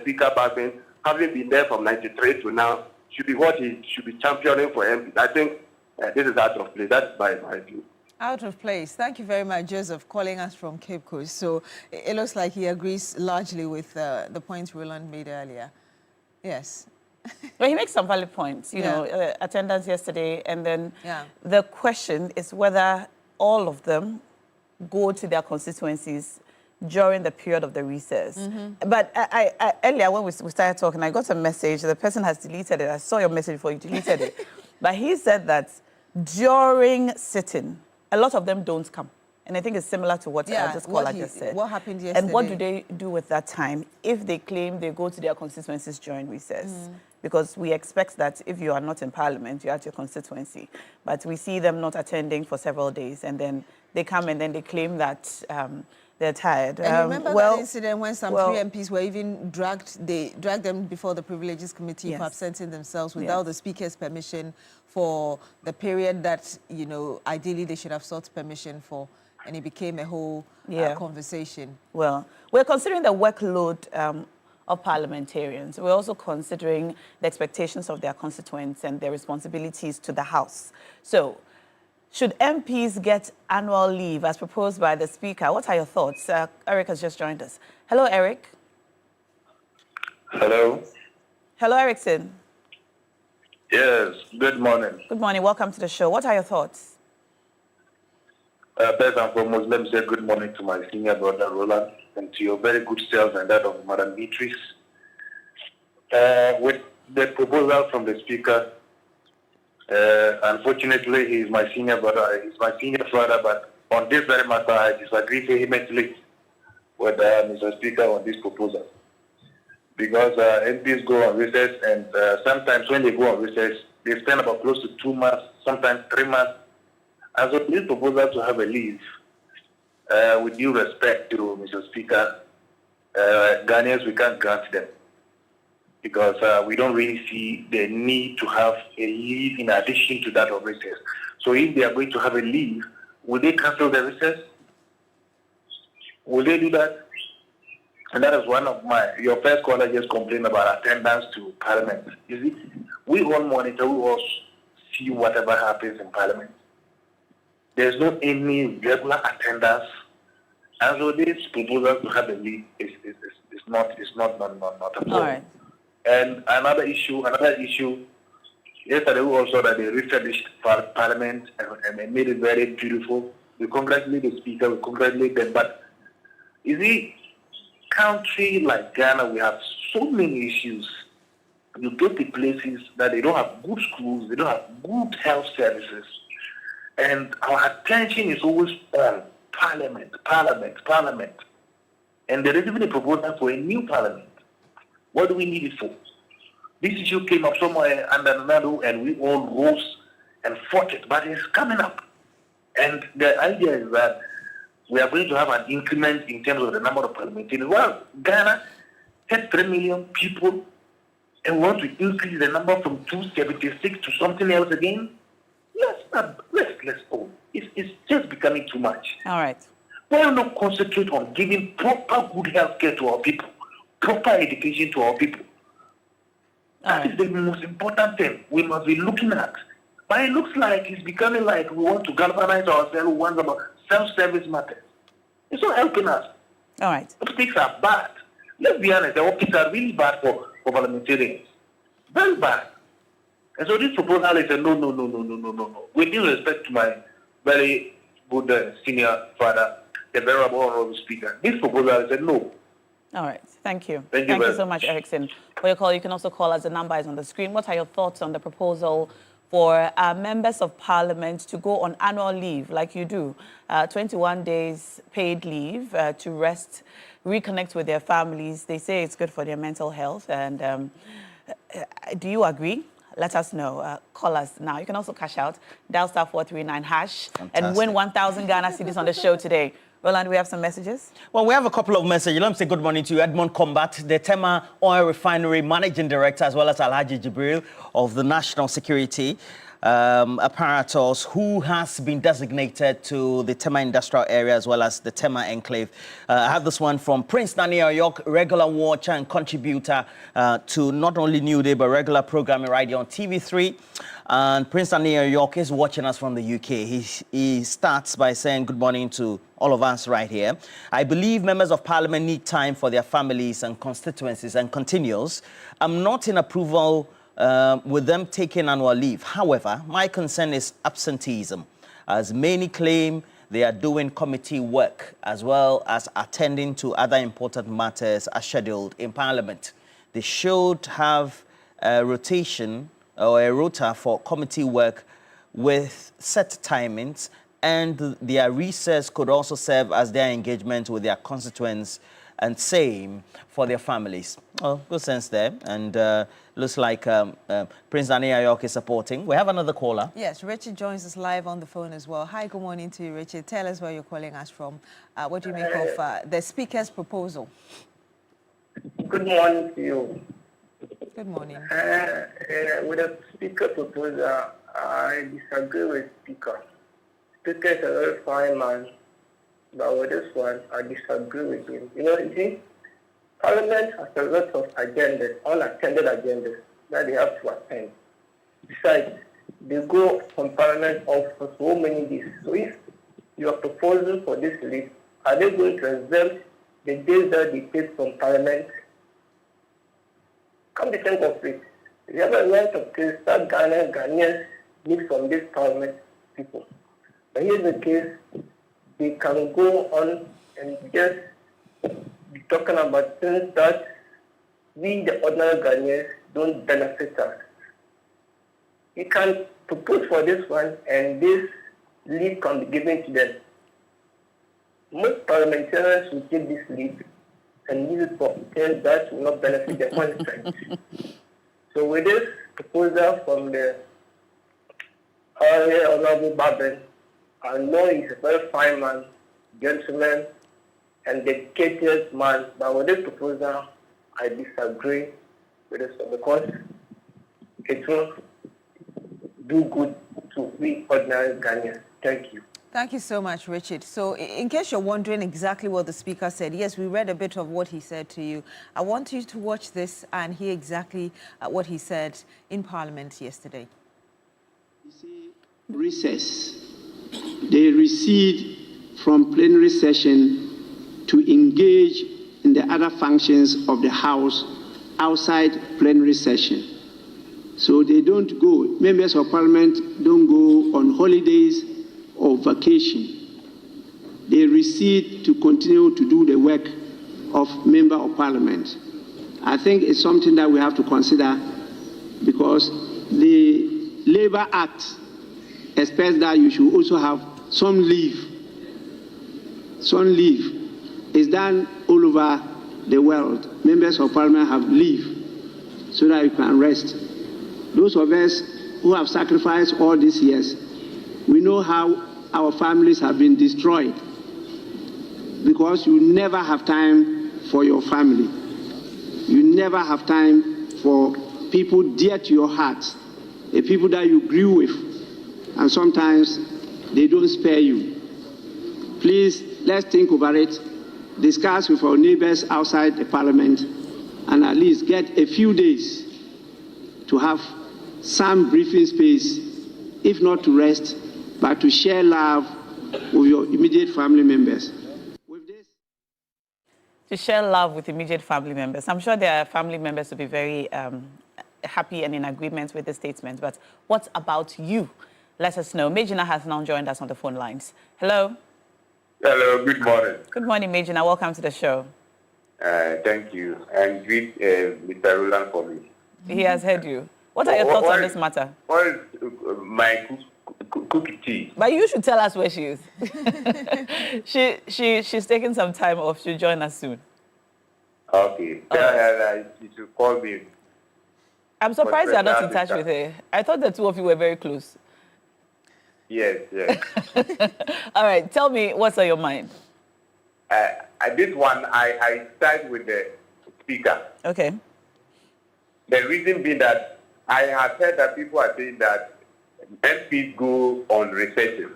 Speaker Bagbin, having been there from 93 to now, should be what he should be championing for MP. I think this is out of place. That's my view. Out of place. Thank you very much, Joseph, calling us from Cape Coast. So it looks like he agrees largely with the points Roland made earlier. Yes. Well, he makes some valid points, you know, attendance yesterday, and then the question is whether all of them go to their constituencies during the period of the recess. But I earlier when we started talking, I got a message. The person has deleted it. I saw your message before you deleted it. But he said that during sitting, a lot of them don't come. And I think it's similar to what this caller just said. What happened yesterday? And what do they do with that time if they claim they go to their constituencies during recess? Because we expect that if you are not in parliament, you're at your constituency. But we see them not attending for several days, and then they come and then they claim that they're tired. And remember that incident when some 3 MPs were even they dragged them before the Privileges Committee for absenting themselves without the Speaker's permission for the period that, you know, ideally they should have sought permission for, and it became a whole conversation. Well, we're considering the workload of parliamentarians. We're also considering the expectations of their constituents and their responsibilities to the House. So, should MPs get annual leave as proposed by the Speaker? What are your thoughts? Eric has just joined us. Hello, Eric. Hello. Hello, Erickson. Yes, good morning. Good morning. Welcome to the show. What are your thoughts? First and foremost, let me say good morning to my senior brother, Roland, and to your very good self and that of Madam Beatrice. With the proposal from the Speaker, unfortunately, he is my senior brother, he's my senior father, but on this very matter, I disagree vehemently with Mr. Speaker on this proposal. Because MPs go on recess, and sometimes when they go on recess, they spend about close to 2 months, sometimes 3 months. And so this proposal to have a leave, with due respect to Mr. Speaker, Ghanaians, we can't grant them. Because we don't really see the need to have a leave in addition to that of recess. So if they are going to have a leave, will they cancel the recess? Will they do that? And that is one of your first caller just complained about attendance to Parliament. You see, we all monitor, we all see whatever happens in Parliament. There's not any regular attendance. And so this proposal to have a leave is not at all. All right. And another issue, yesterday we also saw that they refurbished Parliament and they made it very beautiful. We congratulate the Speaker, we congratulate them. But you see, country like Ghana, we have so many issues. You go to places that they don't have good schools, they don't have good health services. And our attention is always on Parliament. And there is even a proposal for a new Parliament. What do we need it for? This issue came up somewhere under Nadu, and we all rose and fought it, but it's coming up. And the idea is that we are going to have an increment in terms of the number of parliamentarians. Well, Ghana had 3 million people, and we want to increase the number from 276 to something else again. Let's go. It's just becoming too much. All right. Why not concentrate on giving proper good health care to our people, proper education to our people? That is the most important thing we must be looking at. But it looks like it's becoming like we want to galvanize ourselves once about self-service matters. It's not helping us. All right. Optics are bad. Let's be honest, the optics are really bad for parliamentarians. Very bad. And so this proposal is a no. With due respect to my very good senior father, the venerable honorable speaker, this proposal is a no. All right. Thank you. Thank you so much, Erickson. For your call, you can also call us. The number is on the screen. What are your thoughts on the proposal for members of Parliament to go on annual leave, like you do, 21 days paid leave to rest, reconnect with their families? They say it's good for their mental health, and Do you agree? Let us know. Call us now. You can also cash out. Dial star 439 hash and win 1,000 Ghana cedis on the show today. Roland, we have some messages? Well, we have a couple of messages. Let me say good morning to you, Edmond Combat, the Tema Oil Refinery Managing Director, as well as Alhaji Jibril of the National Security Apparatus, who has been designated to the Tema Industrial Area as well as the Tema Enclave. I have this one from Prince Daniel York, regular watcher and contributor to not only Newday, but regular programming right here on TV3. And Prince Daniel York is watching us from the UK. He starts by saying good morning to all of us right here. I believe members of parliament need time for their families and constituencies, and continues. I'm not in approval with them taking annual leave. However, my concern is absenteeism, as many claim they are doing committee work as well as attending to other important matters as scheduled in Parliament. They should have a rotation or a rota for committee work with set timings, and their recess could also serve as their engagement with their constituents, and same for their families. Oh, good sense there. And looks like Prince Daniel York is supporting. We have another caller. Yes, Richard joins us live on the phone as well. Hi, good morning to you, Richard. Tell us where you're calling us from. What do you make of the Speaker's proposal? Good morning to you. Good morning. With the Speaker proposal, I disagree with Speaker. Speaker is a very fine man, but with this one, I disagree with him. You see, Parliament has a lot of agendas, unattended agendas that they have to attend. Besides, they go from Parliament off for so many days. So if you are proposing for this leave, are they going to exempt the days that they take from Parliament? Come to think of it, we have a lot of cases that Ghanaians need from this Parliament people. But here's the case, they can go on and just be talking about things that we, the ordinary Ghanaians, don't benefit us. You can propose for this one, and this leave can be given to them. Most parliamentarians will take this leave and use it for things that will not benefit their constituents. So with this proposal from the Honorable Babin, I know he's a very fine man, gentleman, and dedicated man, but with this proposal, I disagree with this because it will do good to we ordinary Ghanaians. Thank you. Thank you so much, Richard. So in case you're wondering exactly what the Speaker said, yes, we read a bit of what he said to you. I want you to watch this and hear exactly what he said in Parliament yesterday. You see, recess, they recede from plenary session to engage in the other functions of the House outside plenary session. So they don't go, members of Parliament don't go on holidays or vacation. They recede to continue to do the work of Member of Parliament. I think it's something that we have to consider because the Labour Act expects that you should also have some leave. Some leave is done all over the world. Members of Parliament have leave so that you can rest. Those of us who have sacrificed all these years, we know how our families have been destroyed because you never have time for your family. You never have time for people dear to your heart, the people that you grew with, and sometimes they don't spare you. Please, let's think over it, discuss with our neighbors outside the Parliament, and at least get a few days to have some breathing space, if not to rest, but to share love with your immediate family members. With this, to share love with immediate family members. I'm sure their family members will be very happy and in agreement with the statement. But what about you? Let us know. Majina has now joined us on the phone lines. Hello. Hello, good morning. Good morning, Majina. Welcome to the show. Thank you. And greet Mr. Roland for me. He has heard you. What are your thoughts on this matter? What is my cookie tea? But you should tell us where she is. She's taking some time off. She'll join us soon. Okay. Tell her that she should call me. I'm surprised you're not in touch with her. I thought the two of you were very close. Yes. All right, tell me what's on your mind. This one, I start with the speaker. Okay. The reason being that I have heard that people are saying that MPs go on researching.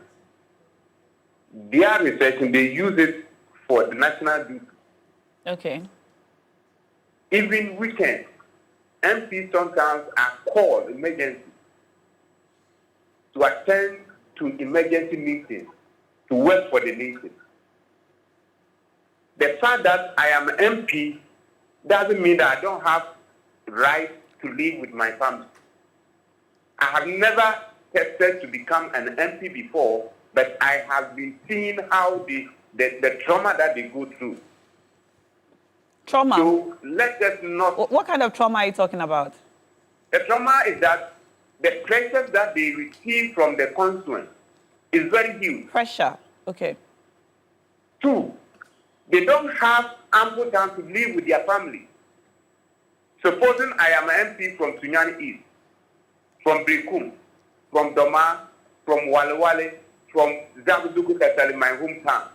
They are researching, they use it for the national duty. Okay. Even weekends, MPs sometimes are called emergency to attend to emergency meetings, to work for the nation. The fact that I am MP doesn't mean that I don't have right to live with my family. I have never tested to become an MP before, but I have been seeing how the trauma that they go through. Trauma? So let us not... What kind of trauma are you talking about? The trauma is that the pressure that they receive from the constituents is very huge. Pressure, okay. 2, they don't have ample time to live with their family. Supposing I am an MP from Sunyani East, from Brikum, from Doma, from Walewale, from Zabuduku Kasali, my hometown.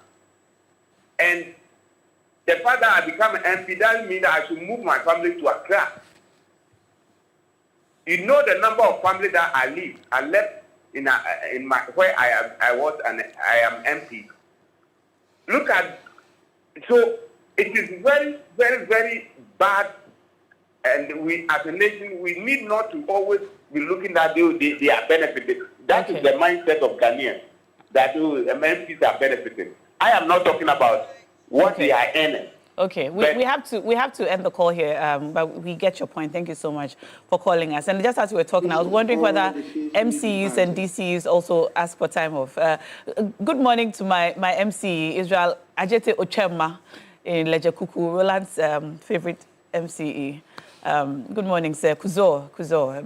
And the fact that I become an MP doesn't mean that I should move my family to Accra. You know the number of families that I left in my where I was and I am MP. Look at, so it is very, very, very bad, and we as a nation we need not to always be looking at they are benefited. That is the mindset of Ghanaians, that MPs are benefiting. I am not talking about what they are earning. Okay, we have to end the call here, but we get your point. Thank you so much for calling us. And just as we were talking, I was wondering whether MCs and DCs also ask for time off. Good morning to my MC, Israel Ajete Ochema in Lejekuku, Roland's favorite MCE. Good morning, sir. Kuzo,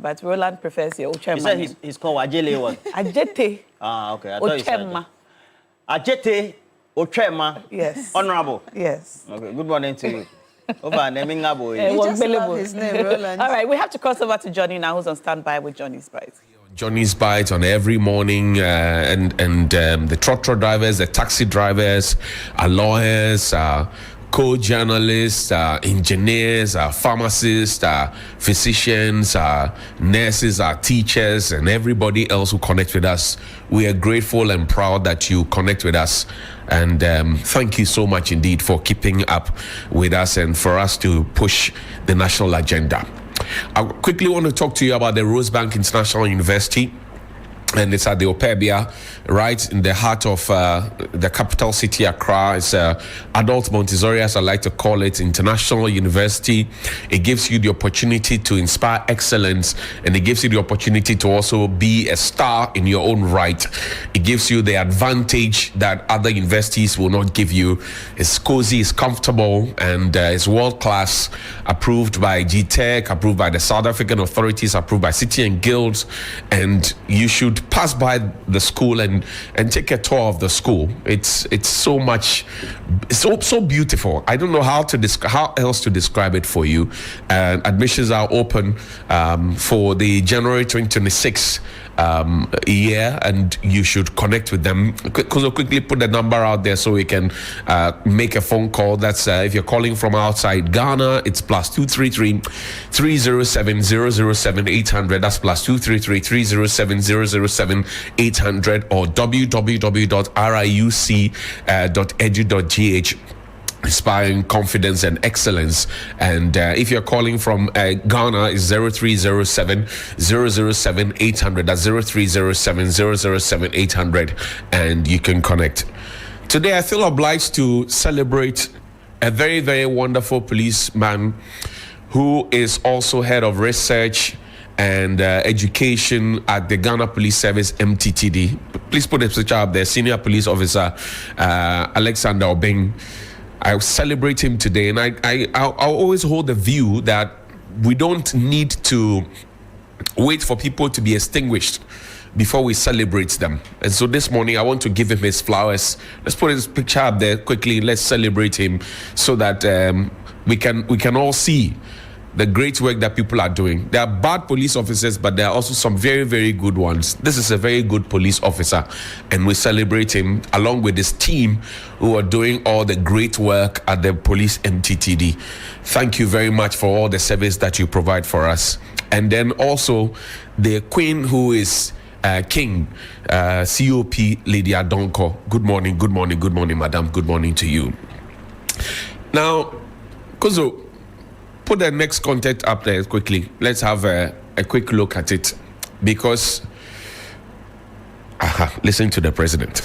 but Roland prefers your Ochema. He said he's called Ajele what? Ajete. Okay. Ochema. Ajete Ochema. Yes. Honorable. Yes. Okay. Good morning to you. Over naming Abo. His name, Roland. All right, we have to cross over to Johnny now, who's on standby with Johnny's Bites. Johnny's Bites on every morning, and the truck drivers, the taxi drivers, our lawyers, co-journalists, engineers, pharmacists, physicians, nurses, teachers, and everybody else who connect with us. We are grateful and proud that you connect with us. And thank you so much indeed for keeping up with us and for us to push the national agenda. I quickly want to talk to you about the Rosebank International University. And it's at the Opebia, right in the heart of the capital city, Accra. It's adult Montessori, as I like to call it, international university. It gives you the opportunity to inspire excellence, and it gives you the opportunity to also be a star in your own right. It gives you the advantage that other universities will not give you. It's cozy, it's comfortable, and it's world-class, approved by GTEC, approved by the South African authorities, approved by City and Guilds, and you should pass by the school and take a tour of the school. It's so much, so beautiful. I don't know how else to describe it for you. Admissions are open for the January 2026 year, and you should connect with them. Quickly put the number out there so we can make a phone call. That's if you're calling from outside Ghana, it's +233 307 007 800. That's +233 307 007 800 or www.riuc.edu.gh. Inspiring confidence and excellence. And if you're calling from Ghana, it's 0307 007 800. That's 0307 007 800, and you can connect. Today I feel obliged to celebrate a very, very wonderful policeman who is also head of research and education at the Ghana Police Service, MTTD. Please put a picture up there. Senior Police Officer Alexander Obeng. I celebrate him today, and I'll always hold the view that we don't need to wait for people to be extinguished before we celebrate them. And so this morning I want to give him his flowers. Let's put his picture up there quickly. Let's celebrate him so that we can all see the great work that people are doing. There are bad police officers, but there are also some very, very good ones. This is a very good police officer, and we celebrate him along with his team who are doing all the great work at the police MTTD. Thank you very much for all the service that you provide for us. And then also the Queen who is King, COP Lady Adonko. Good morning, madam. Good morning to you. Now, Kozo, put the next content up there quickly. Let's have a quick look at it, because listen to the president.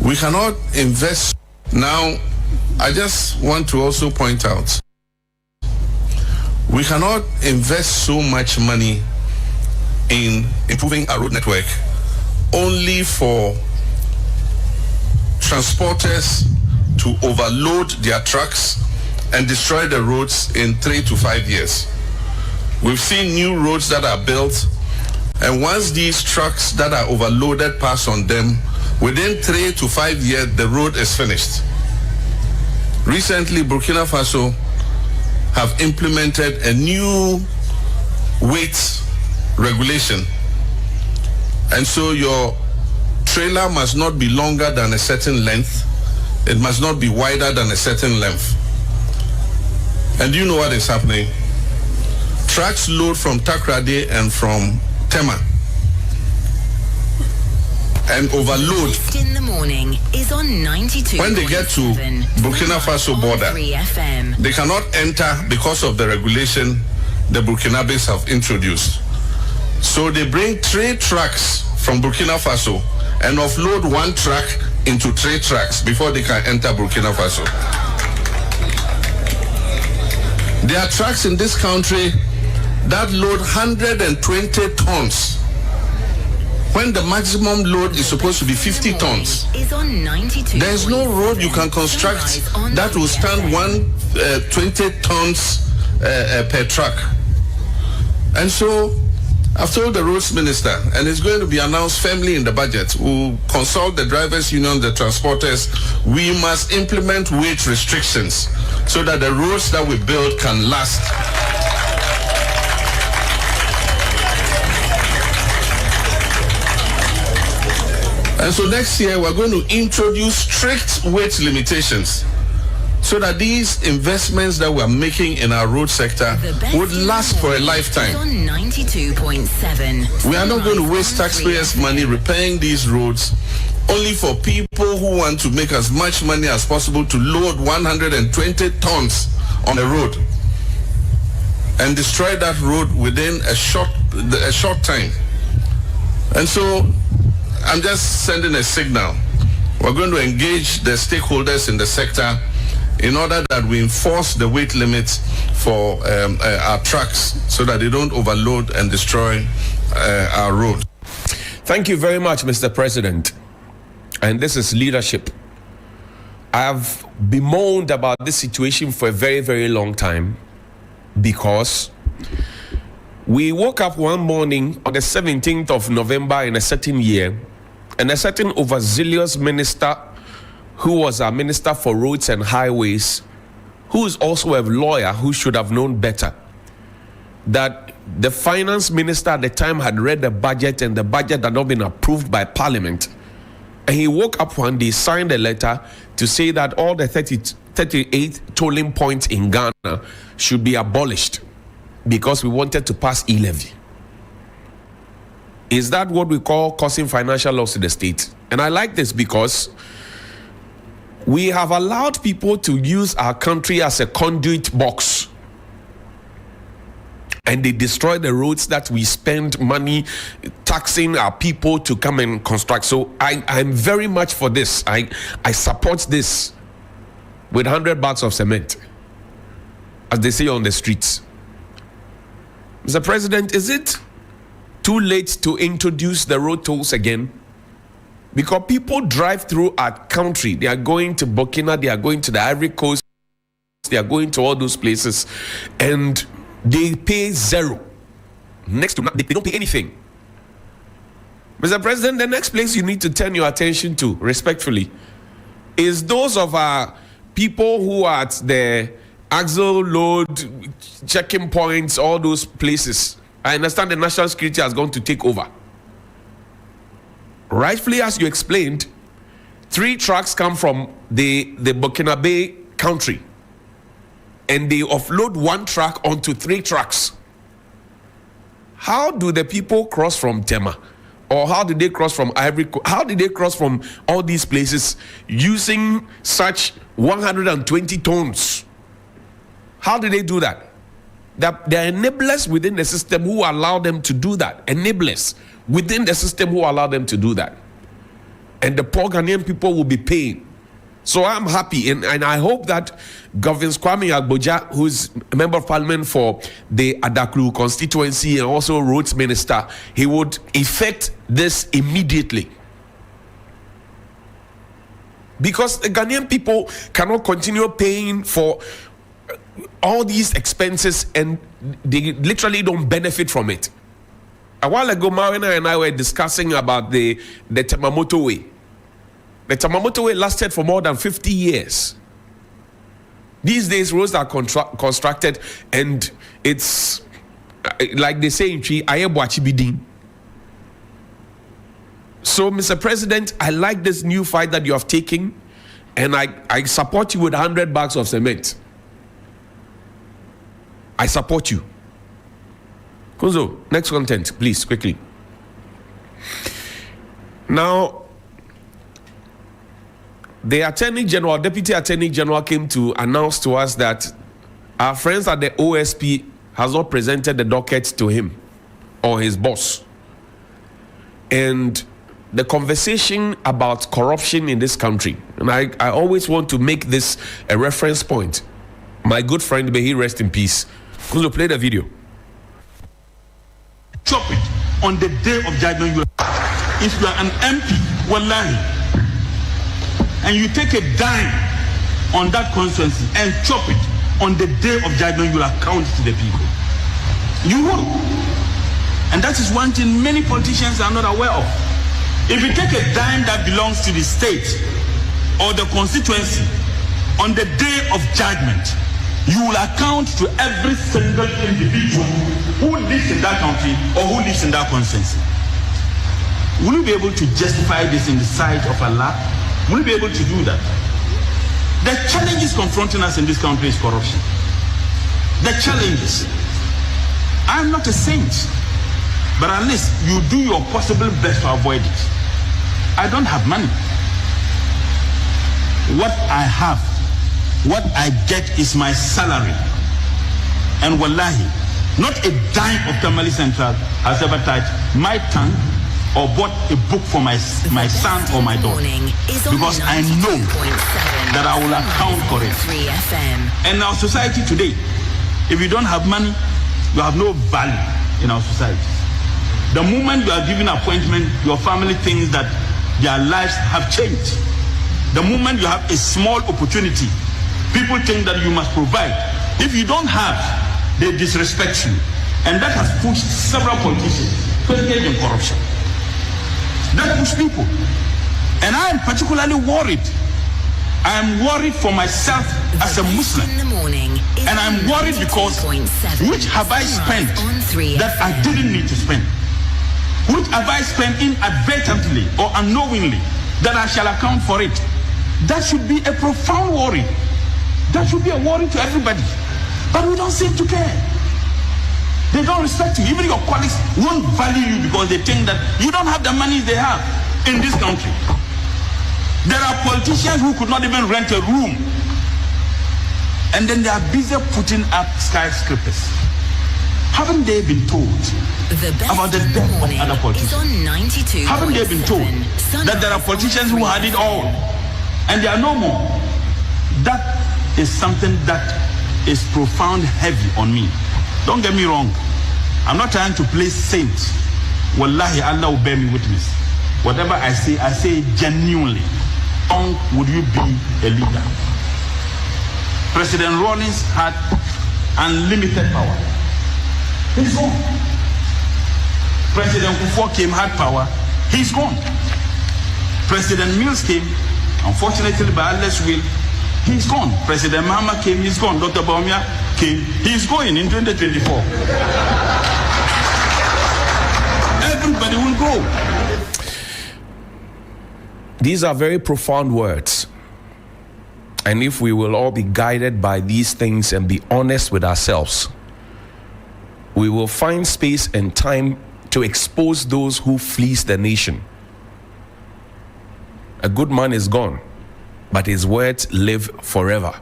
We cannot invest. Now, I just want to also point out, we cannot invest so much money in improving our road network only for transporters to overload their trucks and destroy the roads in 3 to 5 years. We've seen new roads that are built, and once these trucks that are overloaded pass on them, within 3 to 5 years, the road is finished. Recently, Burkina Faso have implemented a new weight regulation. And so your trailer must not be longer than a certain length. It must not be wider than a certain length. And you know what is happening? Trucks load from Takrady and from Tema and overload. In the morning is on 92. When they get to Burkina Faso border, they cannot enter because of the regulation the Burkinabes have introduced. So they bring 3 trucks from Burkina Faso and offload 1 truck into 3 trucks before they can enter Burkina Faso. There are trucks in this country that load 120 tons when the maximum load is supposed to be 50 tons. There is no road you can construct that will stand 20 tons per truck. And so I've told the roads minister, and it's going to be announced firmly in the budget, we'll consult the drivers union, the transporters. We must implement weight restrictions so that the roads that we build can last. And so next year we're going to introduce strict weight limitations so that these investments that we're making in our road sector would last for a lifetime. 92.7. We are not going to waste taxpayers' money repairing these roads only for people who want to make as much money as possible to load 120 tons on a road and destroy that road within a short time. And so I'm just sending a signal. We're going to engage the stakeholders in the sector in order that we enforce the weight limits for our trucks so that they don't overload and destroy our road. Thank you very much, Mr. President. And this is leadership. I have bemoaned about this situation for a very, very long time because we woke up one morning on the 17th of November in a certain year, and a certain overzealous minister who was our minister for roads and highways, who is also a lawyer who should have known better, that the finance minister at the time had read the budget and the budget had not been approved by parliament. And he woke up one day, signed a letter to say that all the 38 tolling points in Ghana should be abolished because we wanted to pass e-levy. Is that what we call causing financial loss to the state? And I like this because we have allowed people to use our country as a conduit box. And they destroy the roads that we spend money taxing our people to come and construct. So I'm very much for this. I support this with 100 bags of cement, as they say on the streets. Mr. President, is it too late to introduce the road tolls again? Because people drive through our country. They are going to Burkina, they are going to the Ivory Coast, they are going to all those places, and they pay zero. Next to nothing, they don't pay anything. Mr. President, the next place you need to turn your attention to, respectfully, is those of our people who are at the Axle load, checking points, all those places. I understand the national security has gone to take over. Rightfully, as you explained, 3 trucks come from the Burkinabe country, and they offload 1 truck onto 3 trucks. How do the people cross from Tema? Or how did they cross from Ivory Coast? How did they cross from all these places using such 120 tons? How did they do that? There are enablers within the system who allow them to do that. Enablers within the system who allow them to do that. And the poor Ghanaian people will be paying. So I'm happy, and I hope that Governor Kwame Agboja, who's a member of parliament for the Adaklu constituency and also roads minister, he would effect this immediately. Because the Ghanaian people cannot continue paying for all these expenses and they literally don't benefit from it. A while ago, Marina and I were discussing about the Temamoto Way. The Temamoto Way lasted for more than 50 years. These days, roads are constructed and it's like they say in Chi, Ayebwachibidin. So, Mr. President, I like this new fight that you have taken, and I support you with 100 bags of cement. I support you. Kunzo, next content, please, quickly. Now, the Attorney General, Deputy Attorney General came to announce to us that our friends at the OSP has not presented the docket to him or his boss. And the conversation about corruption in this country, and I always want to make this a reference point. My good friend, may he rest in peace. Kunzo, play the video. Chop it on the day of judgment. If you are an MP, wallahi, and you take a dime on that constituency and chop it on the day of judgment, you will account to the people. You will. And that is one thing many politicians are not aware of. If you take a dime that belongs to the state or the constituency on the day of judgment, you will account to every single individual who lives in that country or who lives in that constituency. Will you be able to justify this in the sight of Allah? Will you be able to do that? The challenges confronting us in this country is corruption. The challenges. I'm not a saint, but at least you do your possible best to avoid it. I don't have money. What I have, what I get is my salary. And wallahi, not a dime of Tamale Central has ever touched my tongue or bought a book for my son or my daughter, because I know that I will account for it. And our society today, if you don't have money, you have no value in our society. The moment you are given appointment, your family thinks that their lives have changed. The moment you have a small opportunity, people think that you must provide. If you don't have, they disrespect you. And that has pushed several politicians to engage in corruption. That pushes people. And I am particularly worried. I am worried for myself as a Muslim. And I'm worried because which have I spent that I didn't need to spend? Which have I spent inadvertently or unknowingly that I shall account for it? That should be a profound worry. That should be a worry to everybody. But we don't seem to care. They don't respect you. Even your colleagues won't value you because they think that you don't have the money they have in this country. There are politicians who could not even rent a room. And then they are busy putting up skyscrapers. Haven't they been told about the death of other politicians? Haven't they been told that there are politicians who had it all and they are no more? That is something that is profound heavy on me. Don't get me wrong. I'm not trying to play saint. Wallahi, Allah will bear me witness. Whatever I say genuinely. How would you be a leader? President Rawlings had unlimited power. He's gone. President Kufuor came, had power. He's gone. President Mills came, unfortunately by Allah's will, He's gone. President Mahama came, he's gone. Dr. Baumia came, he's going in 2024. Everybody will go. These are very profound words. And if we will all be guided by these things and be honest with ourselves, we will find space and time to expose those who fleece the nation. A good man is gone, but his words live forever.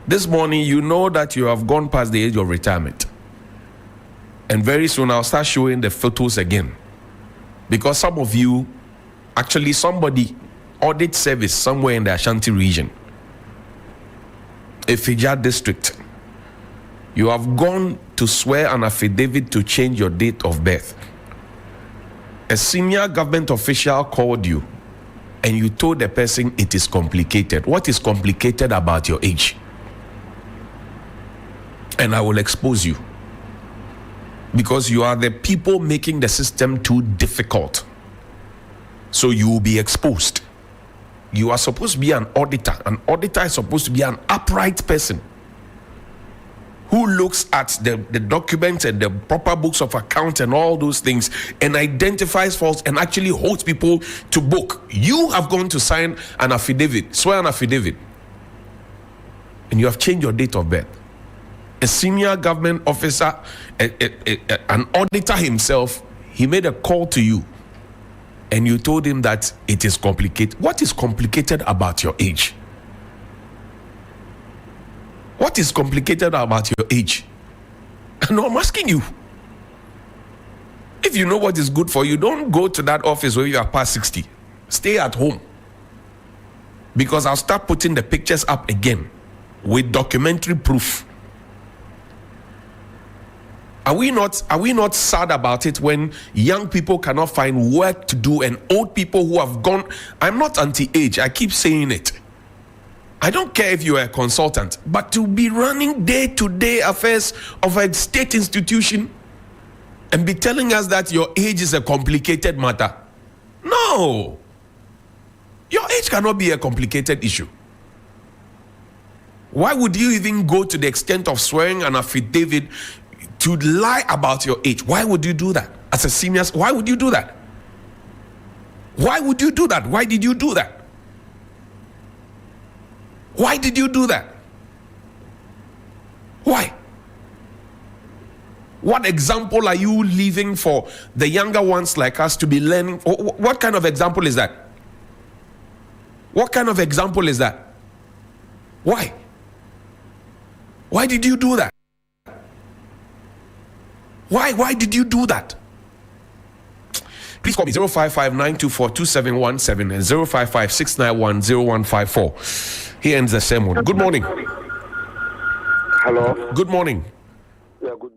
This morning, you know that you have gone past the age of retirement. And very soon, I'll start showing the photos again. Because some of you, actually somebody, audit service somewhere in the Ashanti region, a Fija district, you have gone to swear an affidavit to change your date of birth. A senior government official called you and you told the person it is complicated. What is complicated about your age? And I will expose you. Because you are the people making the system too difficult. So you will be exposed. You are supposed to be an auditor. An auditor is supposed to be an upright person who looks at the documents and the proper books of account and all those things and identifies faults and actually holds people to book. You have gone to sign an affidavit, swear an affidavit, and you have changed your date of birth. A senior government officer, an auditor himself, he made a call to you and you told him that it is complicated. What is complicated about your age? What is complicated about your age? No, I'm asking you. If you know what is good for you, don't go to that office where you are past 60. Stay at home. Because I'll start putting the pictures up again with documentary proof. Are we not sad about it when young people cannot find work to do and old people who have gone? I'm not anti-age, I keep saying it. I don't care if you are a consultant, but to be running day-to-day affairs of a state institution and be telling us that your age is a complicated matter. No. Your age cannot be a complicated issue. Why would you even go to the extent of swearing an affidavit to lie about your age? Why would you do that? As a senior, why would you do that? Why would you do that? Why did you do that? Why did you do that? Why? What example are you leaving for the younger ones like us to be learning? What kind of example is that? What kind of example is that? Why? Why did you do that? Why did you do that? Please call me 055-924-2717 and 055-691-0154. He ends the sermon. Good morning. Hello. Good morning. Yeah, good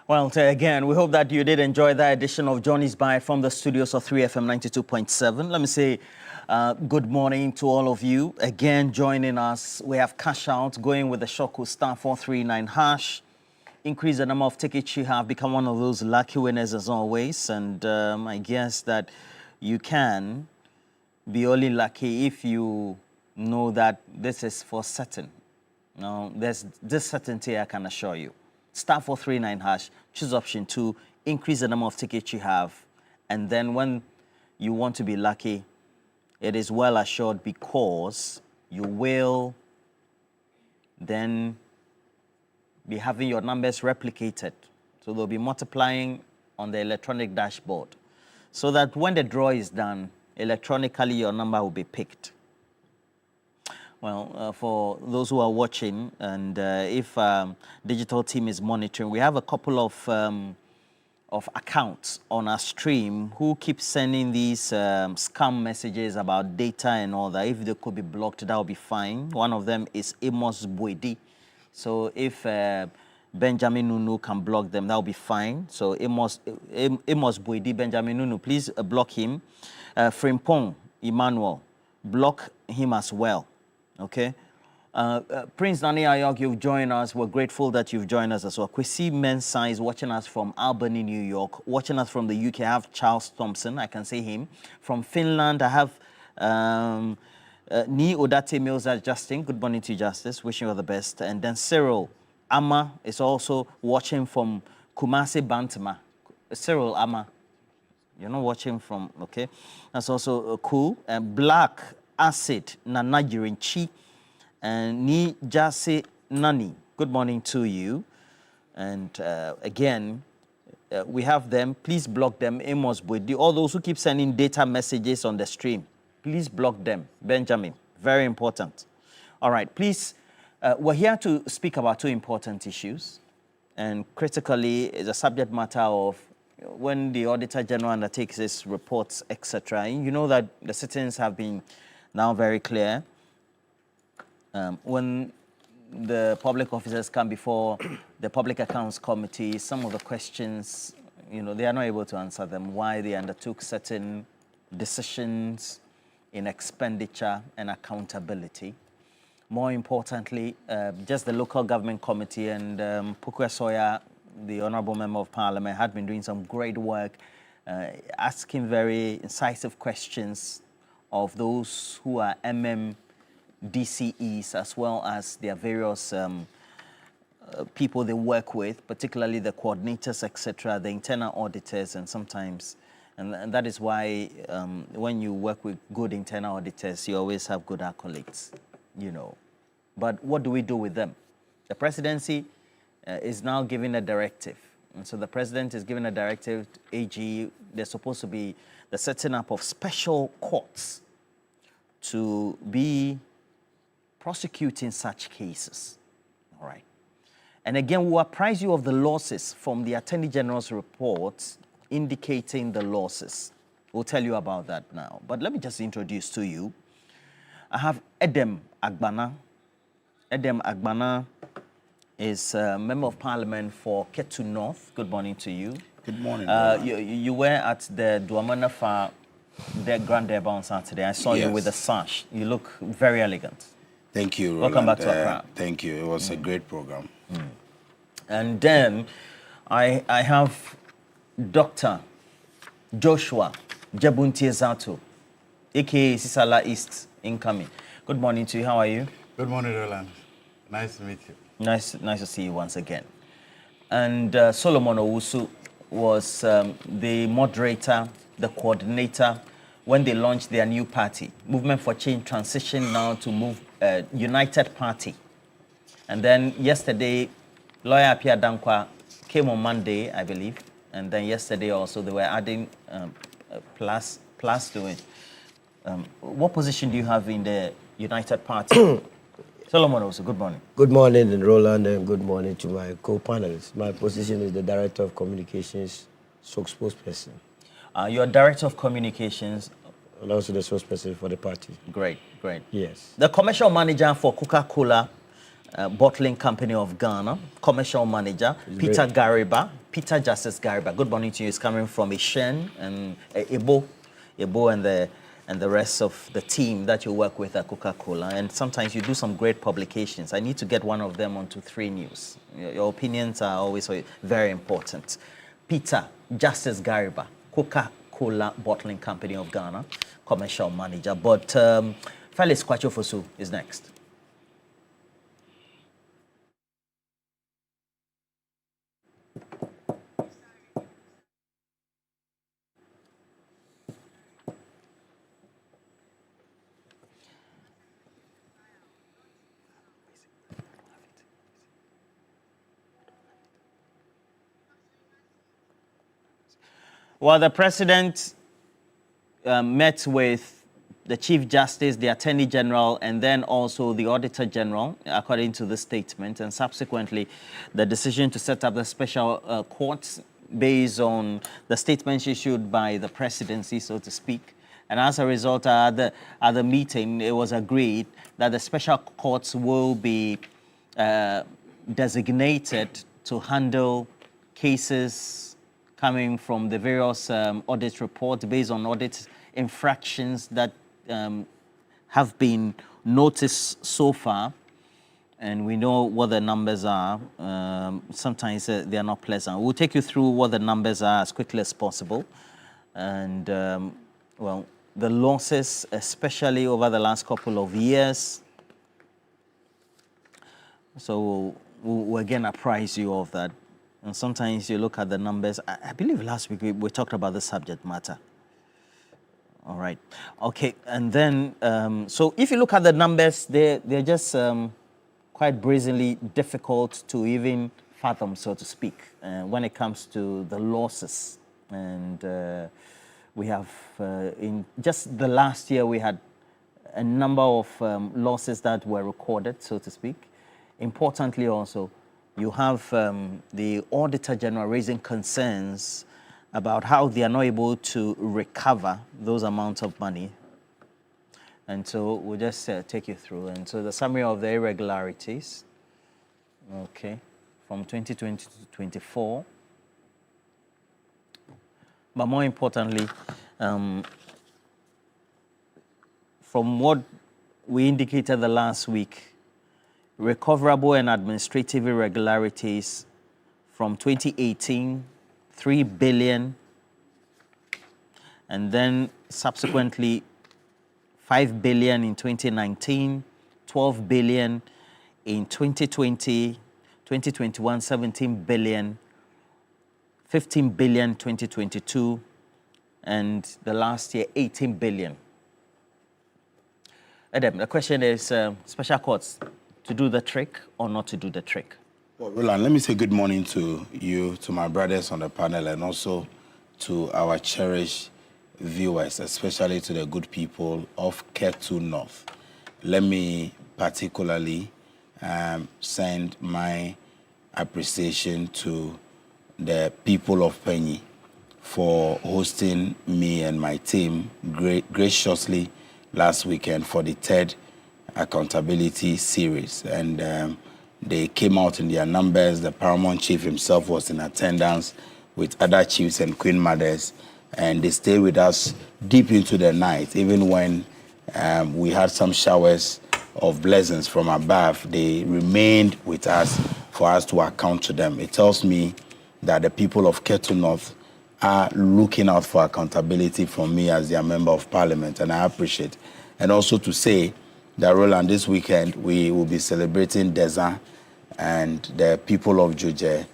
Well, again, we hope that you did enjoy that edition of Johnny's Bite from the studios of 3FM 92.7. Let me say good morning to all of you. Again, joining us, we have cash out going with the Shoko star 439 hash. Increase the number of tickets you have, become one of those lucky winners as always. And I guess that you can be only lucky if you know that this is for certain. No, there's this certainty I can assure you. Star 439 hash, choose option 2, increase the number of tickets you have, and then when you want to be lucky, it is well assured because you will then be having your numbers replicated. So they'll be multiplying on the electronic dashboard so that when the draw is done, electronically your number will be picked. Well, for those who are watching, and if digital team is monitoring, we have a couple of accounts on our stream who keep sending these scam messages about data and all that. If they could be blocked, that would be fine. One of them is Amos Buedi. So if Benjamin Nunu can block them, that will be fine. So Amos Buedi, Benjamin Nunu, please block him. Frimpong Emmanuel, block him as well. Okay. Prince Nani Ayok, you've joined us. We're grateful that you've joined us as well. Kwesi Mensah is watching us from Albany, New York. Watching us from the UK, I have Charles Thompson. I can see him. From Finland, I have Ni Odate Mills Justin. Good morning to you, Justice. Wishing you all the best. And then Cyril Ama is also watching from Kumasi, Bantama. Cyril Ama, you're not watching from, okay. That's also cool. And Black Acid Nana Yurinchi and Ni Jase Nani. Good morning to you. And again, we have them. Please block them. Amos Buedi. All those who keep sending data messages on the stream, please block them. Benjamin, very important. All right, please. We're here to speak about two important issues. And critically, is a subject matter of when the Auditor General undertakes his reports, etc. You know that the citizens have been now very clear. When the public officers come before the Public Accounts Committee, some of the questions, they are not able to answer them, why they undertook certain decisions in expenditure and accountability. More importantly, just the local government committee and Pukwe Soya, the Honorable Member of Parliament, had been doing some great work, asking very incisive questions of those who are DCEs as well as their various people they work with, particularly the coordinators, etc., the internal auditors, and sometimes, and that is why when you work with good internal auditors, you always have good accolades, But what do we do with them? The presidency is now giving a directive. And so the president is giving a directive to AG. There's supposed to be the setting up of special courts to be prosecuting such cases. All right. And again, we apprise you of the losses from the Attorney General's report indicating the losses. We'll tell you about that now. But let me just introduce to you. I have Edem Agbana. Edem Agbana is a Member of Parliament for Ketu North. Good morning to you. Good morning. You were at the Duamanafa Grand Derby on Saturday. I saw you with a sash. You look very elegant. Thank you, Roland. Welcome back to Accra. Thank you. It was a great program. And then I have Dr. Joshua Jabunti Zato, a.k.a. Sisala East, incoming. Good morning to you. How are you? Good morning, Roland. Nice to meet you. Nice to see you once again. And Solomon Owusu was the moderator, the coordinator, when they launched their new party, Movement for Change Transition now to United Party. And then yesterday, Lawyer Apia Dankwa came on Monday, I believe. And then yesterday also, they were adding plus to it. What position do you have in the United Party? Solomon also, good morning. Good morning, Roland, and good morning to my co-panelists. My position is the Director of Communications, spokesperson. You're Director of Communications. And also the spokesperson for the party. Great. Yes. The commercial manager for Coca-Cola Bottling Company of Ghana, commercial manager, Peter Justice Gariba. Good morning to you. He's coming from Ishen and Ebo and the rest of the team that you work with at Coca-Cola. And sometimes you do some great publications. I need to get one of them onto 3 News. Your opinions are always very important. Peter Justice Gariba, Coca-Cola Bottling Company of Ghana, commercial manager. But Felix Kwachofosu is next. Well, the president met with the Chief Justice, the Attorney General, and then also the Auditor General, according to the statement, and subsequently the decision to set up the special courts based on the statements issued by the presidency, so to speak. And as a result, at the meeting, it was agreed that the special courts will be designated to handle cases coming from the various audit reports based on audit infractions that have been noticed so far. And we know what the numbers are. Sometimes they are not pleasant. We'll take you through what the numbers are as quickly as possible. And, well, the losses, especially over the last couple of years. So we'll again apprise you of that. And sometimes you look at the numbers. I believe last week we talked about the subject matter. All right. Okay. And then, so if you look at the numbers, they're just quite brazenly difficult to even fathom, so to speak, when it comes to the losses. And we have, in just the last year, we had a number of losses that were recorded, so to speak. Importantly also, you have the Auditor General raising concerns about how they are not able to recover those amounts of money. And so we'll just take you through. And so the summary of the irregularities, okay, from 2020 to 24. But more importantly, from what we indicated the last week, recoverable and administrative irregularities from 2018, 3 billion, and then subsequently 5 billion in 2019, 12 billion in 2020, 2021, 17 billion, 15 billion 2022, and the last year 18 billion. Adam, the question is special courts to do the trick or not to do the trick? Well, Roland, let me say good morning to you, to my brothers on the panel, and also to our cherished viewers, especially to the good people of Ketu North. Let me particularly send my appreciation to the people of Penyi for hosting me and my team graciously last weekend for the 3rd accountability series. And they came out in their numbers. The Paramount Chief himself was in attendance with other chiefs and queen mothers, and they stayed with us deep into the night. Even when we had some showers of blessings from above, they remained with us for us to account to them. It tells me that the people of Ketu North are looking out for accountability from me as their member of parliament, and I appreciate. And also to say that, Roland, this weekend we will be celebrating Deza, and the people of Joje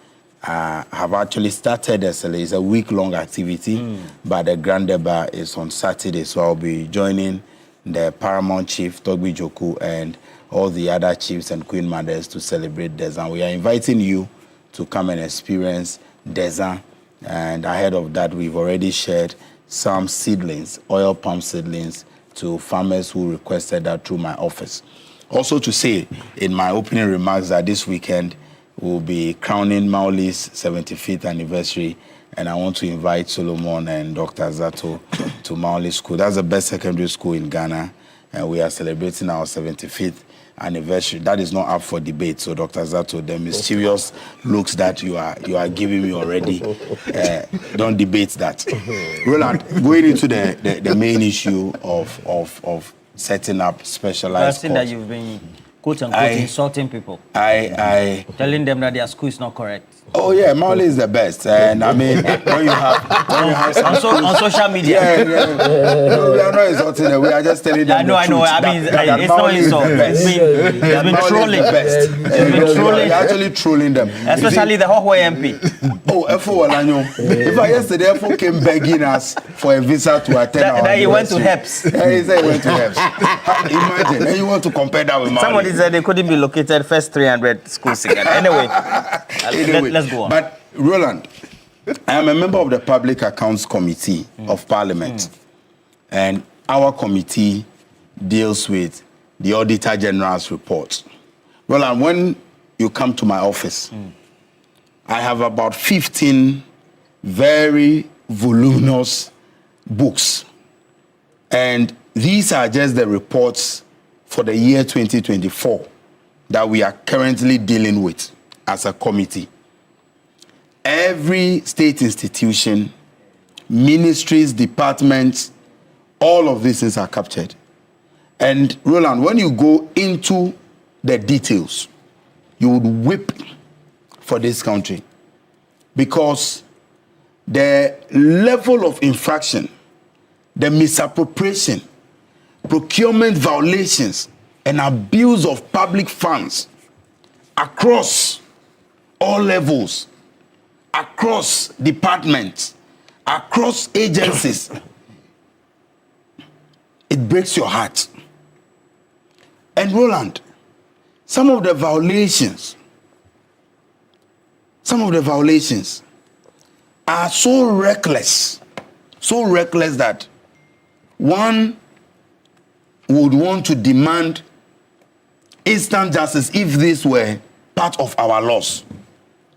have actually started it's a week-long activity, but the Grand Deba is on Saturday, so I'll be joining the Paramount Chief, Togbi Joku, and all the other chiefs and queen mothers to celebrate Deza. We are inviting you to come and experience Deza, and ahead of that, we've already shared some seedlings, oil palm seedlings, to farmers who requested that through my office. Also to say in my opening remarks that this weekend we'll be crowning Mauli's 75th anniversary, and I want to invite Solomon and Dr. Zato to Mauli School. That's the best secondary school in Ghana, and we are celebrating our 75th anniversary. That is not up for debate. So, Dr. Zato, the mysterious looks that you are giving me already, don't debate that. Roland, going into the main issue of setting up specialized that you've been quote unquote insulting people. Telling them that their school is not correct. Oh yeah, Mali is the best, and I mean when you have on social media. No, we are not insulting them. We are just telling them. I know. I mean, it's not insult. It's been trolling. It's been trolling. You're actually trolling them, especially the Hohwe MP. Oh, Efo Walanyo. In fact, yesterday Efo came begging us for a visa to attend our. That he went to HEPS. He said he went to HEPS. Imagine, and you want to compare that with Mali. Somebody said they couldn't be located first 300 schools again. Anyway. Let's go on. But Roland, I am a member of the Public Accounts Committee of Parliament, and our committee deals with the Auditor General's report. Roland, when you come to my office, I have about 15 very voluminous books, and these are just the reports for the year 2024 that we are currently dealing with as a committee. Every state institution, ministries, departments, all of these things are captured. And Roland, when you go into the details, you would weep for this country, because the level of infraction, the misappropriation, procurement violations, and abuse of public funds across all levels, across departments, across agencies, it breaks your heart. And Roland, some of the violations are so reckless that one would want to demand instant justice if this were part of our laws.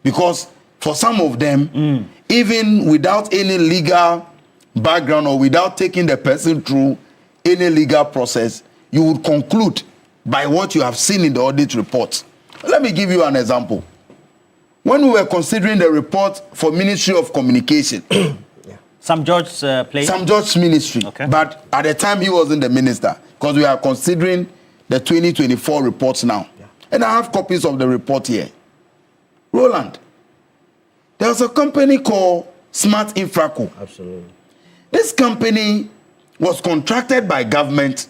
Because for some of them, even without any legal background or without taking the person through any legal process, you would conclude by what you have seen in the audit report. Let me give you an example. When we were considering the report for Ministry of Communication, Sam George's place? Sam George's ministry, okay. But at the time he wasn't the minister, because we are considering the 2024 reports now. Yeah. And I have copies of the report here. Roland, there was a company called Smart Infraco. Absolutely. This company was contracted by government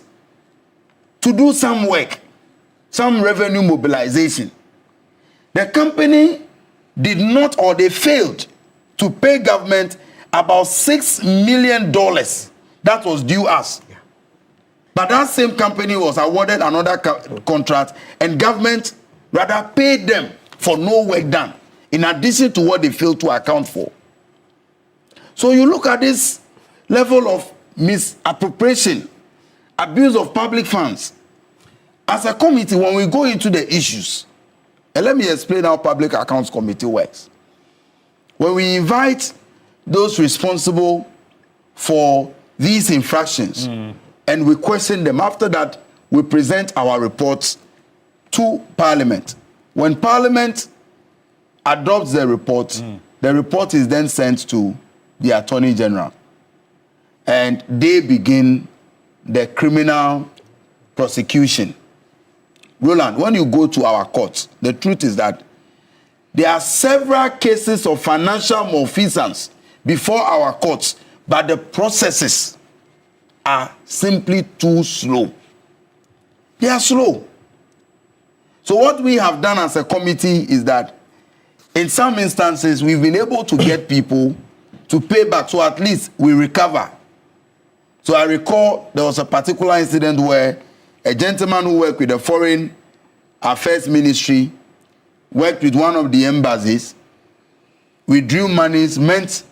to do some work, some revenue mobilization. The company did not, or they failed to pay government about $6 million that was due us. Yeah. But that same company was awarded another contract, and government rather paid them for no work done, in addition to what they failed to account for. So you look at this level of misappropriation, abuse of public funds. As a committee, when we go into the issues, and let me explain how Public Accounts Committee works. When we invite those responsible for these infractions and we question them, after that, we present our reports to Parliament. When Parliament adopts the report is then sent to the Attorney General, and they begin the criminal prosecution. Roland, when you go to our courts, the truth is that there are several cases of financial malfeasance before our courts, but the processes are simply too slow. They are slow. So what we have done as a committee is that in some instances, we've been able to get people to pay back, so at least we recover. So I recall there was a particular incident where a gentleman who worked with the Foreign Affairs Ministry worked with one of the embassies, withdrew monies meant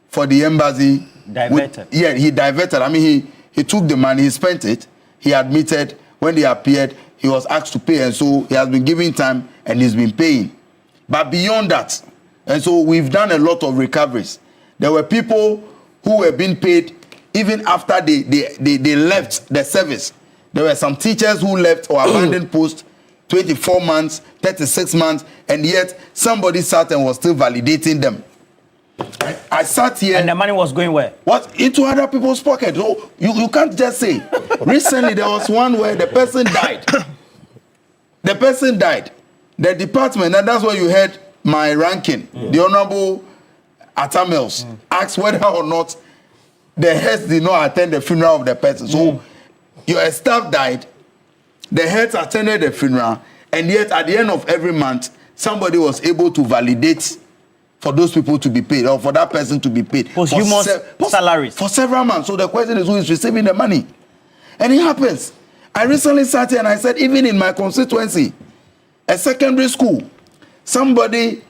for the embassy. Diverted. He diverted. I mean, he took the money, he spent it, he admitted, when they appeared, he was asked to pay, and so he has been giving time and he's been paying. But beyond that, and so we've done a lot of recoveries. There were people who were being paid even after they left the service. There were some teachers who left or abandoned posts 24 months, 36 months, and yet somebody sat and was still validating them. I sat here. And the money was going where? What? Into other people's pockets. So you can't just say. Recently, there was one where the person died. The person died. The department, and that's where you heard my ranking, the Honorable Atamils, asked whether or not the heads did not attend the funeral of the person. So your staff died, the heads attended the funeral, and yet at the end of every month, somebody was able to validate for those people to be paid, or for that person to be paid. Posthumous salaries. For several months. So the question is, who is receiving the money? And it happens. I recently sat here and I said, even in my constituency, a secondary school, somebody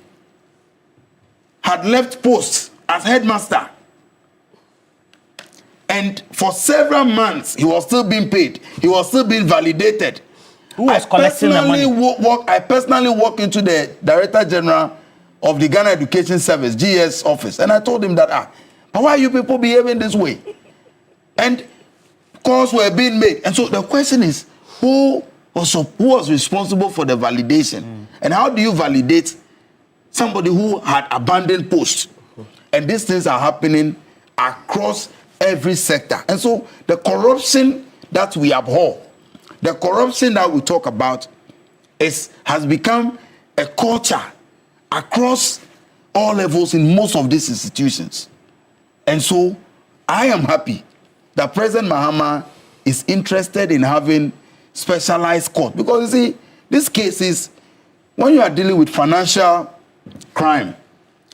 had left post as headmaster. And for several months, he was still being paid. He was still being validated. Who was collecting the money? I personally walked into the Director General of the Ghana Education Service, GS office, and I told him that, but why are you people behaving this way? And calls were being made. And so the question is, who was responsible for the validation? And how do you validate somebody who had abandoned posts? And these things are happening across every sector. And so the corruption that we abhor, the corruption that we talk about, has become a culture across all levels in most of these institutions. And so I am happy that President Mahama is interested in having specialized court. Because you see, this case is, when you are dealing with financial crime,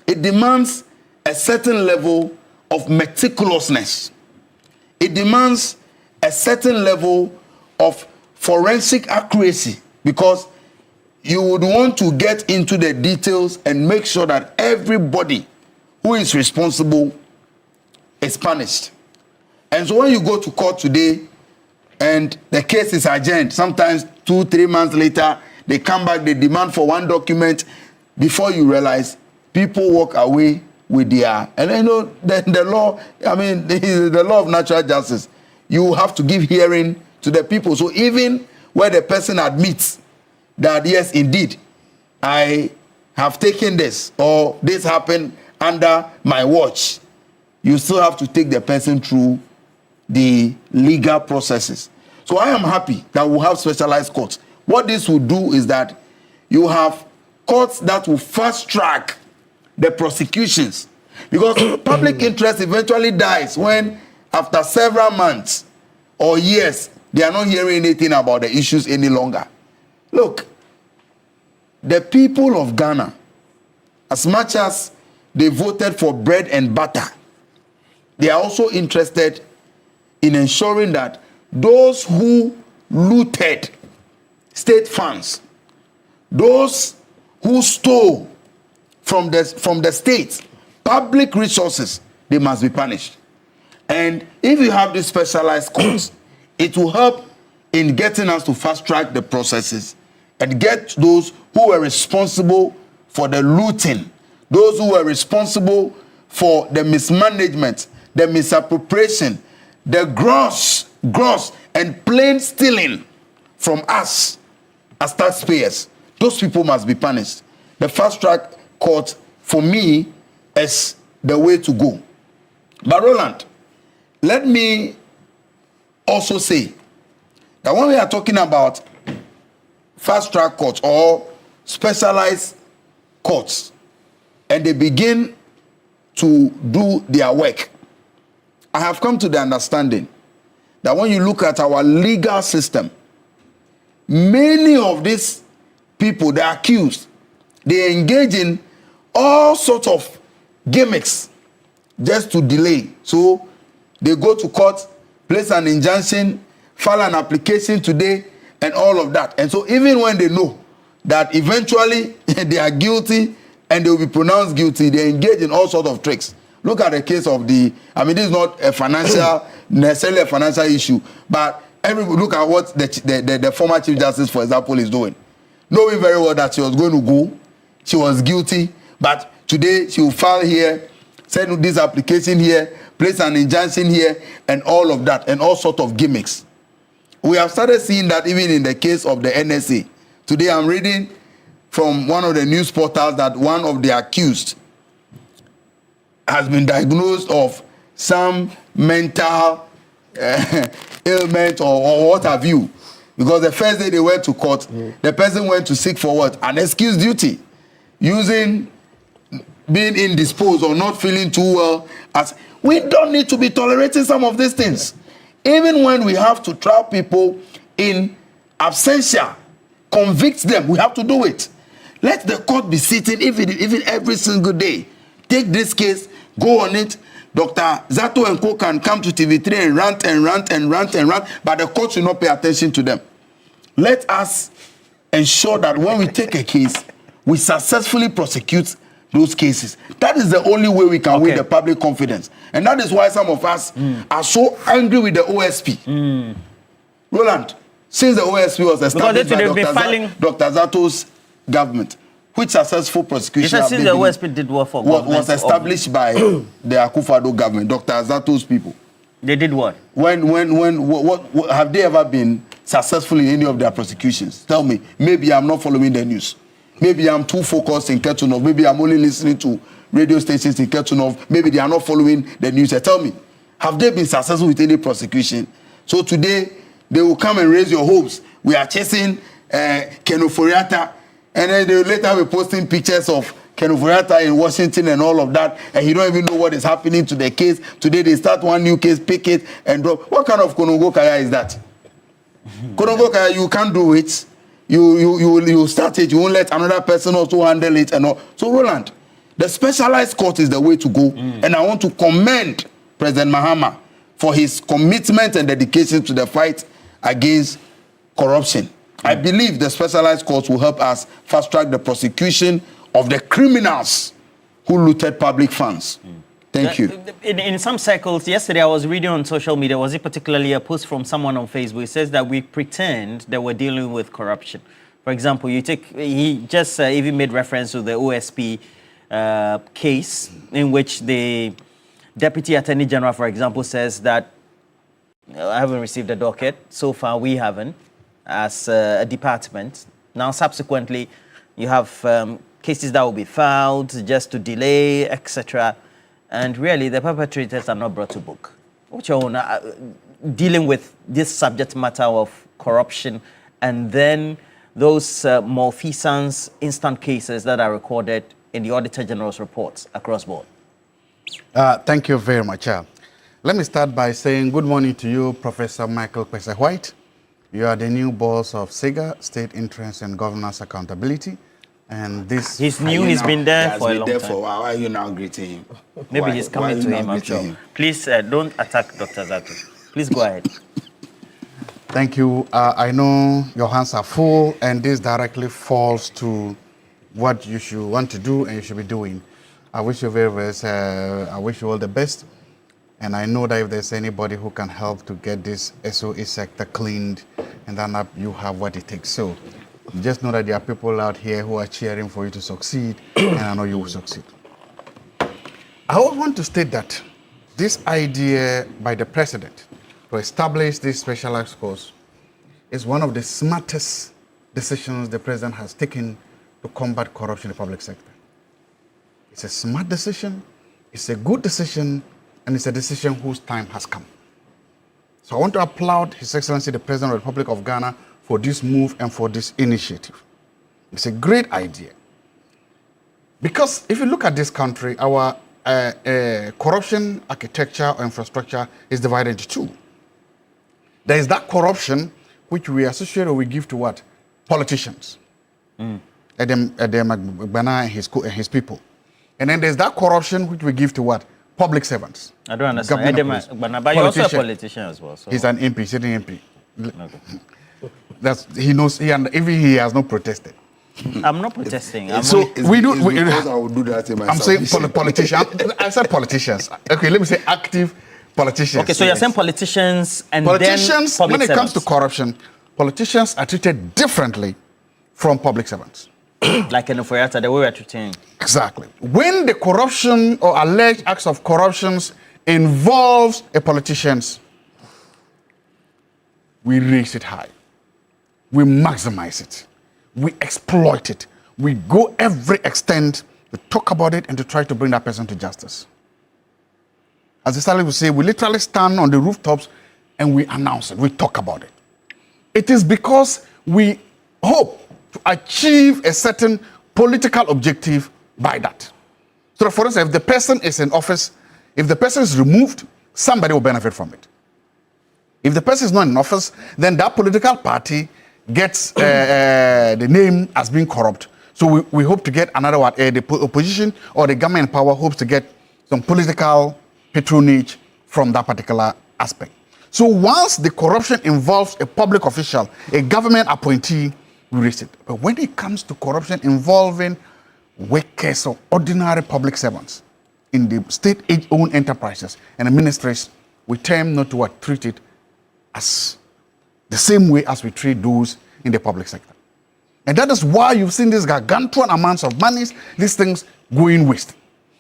it demands a certain level of meticulousness. It demands a certain level of forensic accuracy, because you would want to get into the details and make sure that everybody who is responsible is punished. And so when you go to court today and the case is adjourned, sometimes 2-3 months later, they come back, they demand for one document. Before you realize, people walk away with their, and you know, the law, I mean, the law of natural justice, you have to give hearing to the people. So even where the person admits that, yes, indeed, I have taken this, or this happened under my watch, you still have to take the person through the legal processes. So I am happy that we'll have specialized courts. What this will do is that you have courts that will fast track the prosecutions, because public interest eventually dies when, after several months or years, they are not hearing anything about the issues any longer. Look, the people of Ghana, as much as they voted for bread and butter, they are also interested in ensuring that those who looted state funds, those who stole from the state public resources, they must be punished. And if you have these specialized courts, it will help in getting us to fast track the processes and get those who were responsible for the looting, those who were responsible for the mismanagement, the misappropriation, the gross and plain stealing from us as taxpayers. Those people must be punished. The fast track court, for me, is the way to go. But Roland, let me also say that when we are talking about fast track courts or specialized courts, and they begin to do their work, I have come to the understanding that when you look at our legal system, many of these people, the accused, they engage in all sorts of gimmicks just to delay. So they go to court, place an injunction, file an application today, and all of that. And so even when they know that eventually they are guilty and they will be pronounced guilty, they engage in all sorts of tricks. Look at the case of this is not a financial, necessarily a financial issue, but everybody look at what the former Chief Justice, for example, is doing. Knowing very well that she was going to go, she was guilty, but today she will file here, send this application here, place an injunction here, and all of that, and all sorts of gimmicks. We have started seeing that even in the case of the NSA. Today I'm reading from one of the news portals that one of the accused has been diagnosed of some mental ailment or what have you. Because the first day they went to court, the person went to seek for what? An excuse duty. Using being indisposed or not feeling too well. As we don't need to be tolerating some of these things. Even when we have to trial people in absentia, convict them, we have to do it. Let the court be sitting even every single day. Take this case, go on it. Dr. Zato and Co can come to TV3 and rant and rant and rant and rant, but the court should not pay attention to them. Let us ensure that when we take a case, we successfully prosecute those cases. That is the only way we can win the public confidence. And that is why some of us are so angry with the OSP. Roland, since the OSP was established by Dr. Zato's government, which successful prosecution since the OSP did what for was established by the Akufo-Addo government, Dr. Zato's people. They did what? What have they ever been successful in any of their prosecutions? Tell me. Maybe I'm not following the news. Maybe I'm too focused in Ketu North. Maybe I'm only listening to radio stations in Ketu North. Maybe they are not following the news. Tell me, have they been successful with any prosecution? So today, they will come and raise your hopes. We are chasing Ken Ofori-Atta, and then they will later be posting pictures of Ken Ofori-Atta in Washington and all of that, and you don't even know what is happening to the case. Today, they start one new case, pick it, and drop. What kind of Konongo Kaya is that? Konongo Kaya, you can't do it. You start it, you won't let another person also handle it and all. So Roland, the specialized court is the way to go. And I want to commend President Mahama for his commitment and dedication to the fight against corruption. I believe the specialized courts will help us fast track the prosecution of the criminals who looted public funds. Thank you. In some circles, yesterday I was reading on social media, was it particularly a post from someone on Facebook? It says that we pretend that we're dealing with corruption. For example, he just even made reference to the OSP case in which the Deputy Attorney General, for example, says that I haven't received a docket. So far, we haven't as a department. Now, subsequently, you have cases that will be filed just to delay, etc. And really, the perpetrators are not brought to book. What's your own dealing with this subject matter of corruption and then those malfeasance instant cases that are recorded in the Auditor General's reports across board? Thank you very much. Let me start by saying good morning to you, Professor Michael Kwesi-White. You are the new boss of SIGA, State Interest and Governance Accountability. And this he's new, he's been there for a long time. For a while. Why are you now greeting him? Maybe he's coming to him, I'm sure. Please don't attack Dr. Zato. Please go ahead. Thank you. I know your hands are full, and this directly falls to what you should want to do and you should be doing. I wish you I wish you all the best. And I know that if there's anybody who can help to get this SOE sector cleaned, and then you have what it takes. So just know that there are people out here who are cheering for you to succeed, and I know you will succeed. I also want to state that this idea by the president to establish this specialized course is one of the smartest decisions the president has taken to combat corruption in the public sector. It's a smart decision, it's a good decision, and it's a decision whose time has come. So I want to applaud His Excellency the President of the Republic of Ghana for this move and for this initiative. It's a great idea. Because if you look at this country, our corruption architecture or infrastructure is divided into two. There is that corruption which we associate or we give to what? Politicians. Edem Gbana and his people. And then there's that corruption which we give to what? Public servants. I don't understand. Edem Gbana, but you're also a politician as well. So. He's an MP, sitting MP. Okay. He knows, even he has not protested. I'm not protesting. Because I will do that in myself. I'm saying politicians. I said politicians. Okay, let me say active politicians. Okay, so you're saying politicians and politicians, then public when it servants. comes to corruption, politicians are treated differently from public servants. Like in Ofori-Atta, the way we're treating. Exactly. When the corruption or alleged acts of corruptions involves a politician's we raise it high. We maximize it. We exploit it. We go every extent to talk about it and to try to bring that person to justice. As the Salih would say, we literally stand on the rooftops and we announce it. We talk about it. It is because we hope to achieve a certain political objective by that. So for instance, if the person is in office, if the person is removed, somebody will benefit from it. If the person is not in office, then that political party gets the name as being corrupt. So we hope to get another one. The opposition or the government in power hopes to get some political patronage from that particular aspect. So once the corruption involves a public official, a government appointee, we raise it. But when it comes to corruption involving workers or ordinary public servants in the state-owned enterprises and the ministries, we tend not to treat it as the same way as we treat those in the public sector. And that is why you've seen these gargantuan amounts of money, these things going waste.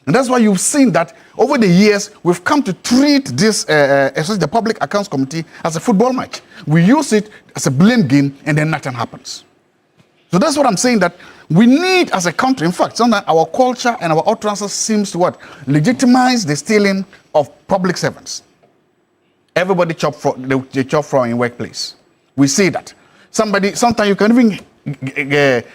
And that's why you've seen that over the years, we've come to treat this, especially the Public Accounts Committee, as a football match. We use it as a blame game, and then nothing happens. So that's what I'm saying, that we need as a country, in fact, sometimes our culture and our utterances seems to what? Legitimize the stealing of public servants. Everybody they chop from in workplace. We see that. Sometimes you can even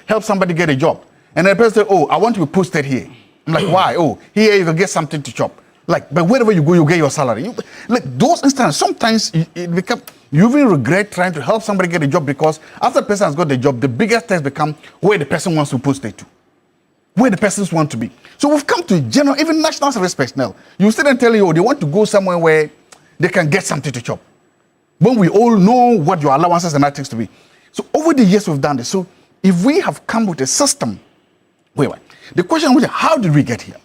help somebody get a job. And the person says, oh, I want to be posted here. I'm like, why? Oh, here you can get something to chop. Like, but wherever you go, you get your salary. Like those instances, sometimes you even regret trying to help somebody get a job because after the person has got the job, the biggest test becomes where the person wants to post it to, where the persons want to be. So we've come to general, even national service personnel. You still tell you, oh, they want to go somewhere where they can get something to chop. When we all know what your allowances and that things to be. So over the years we've done this. So if we have come with a system, the question is, how did we get here?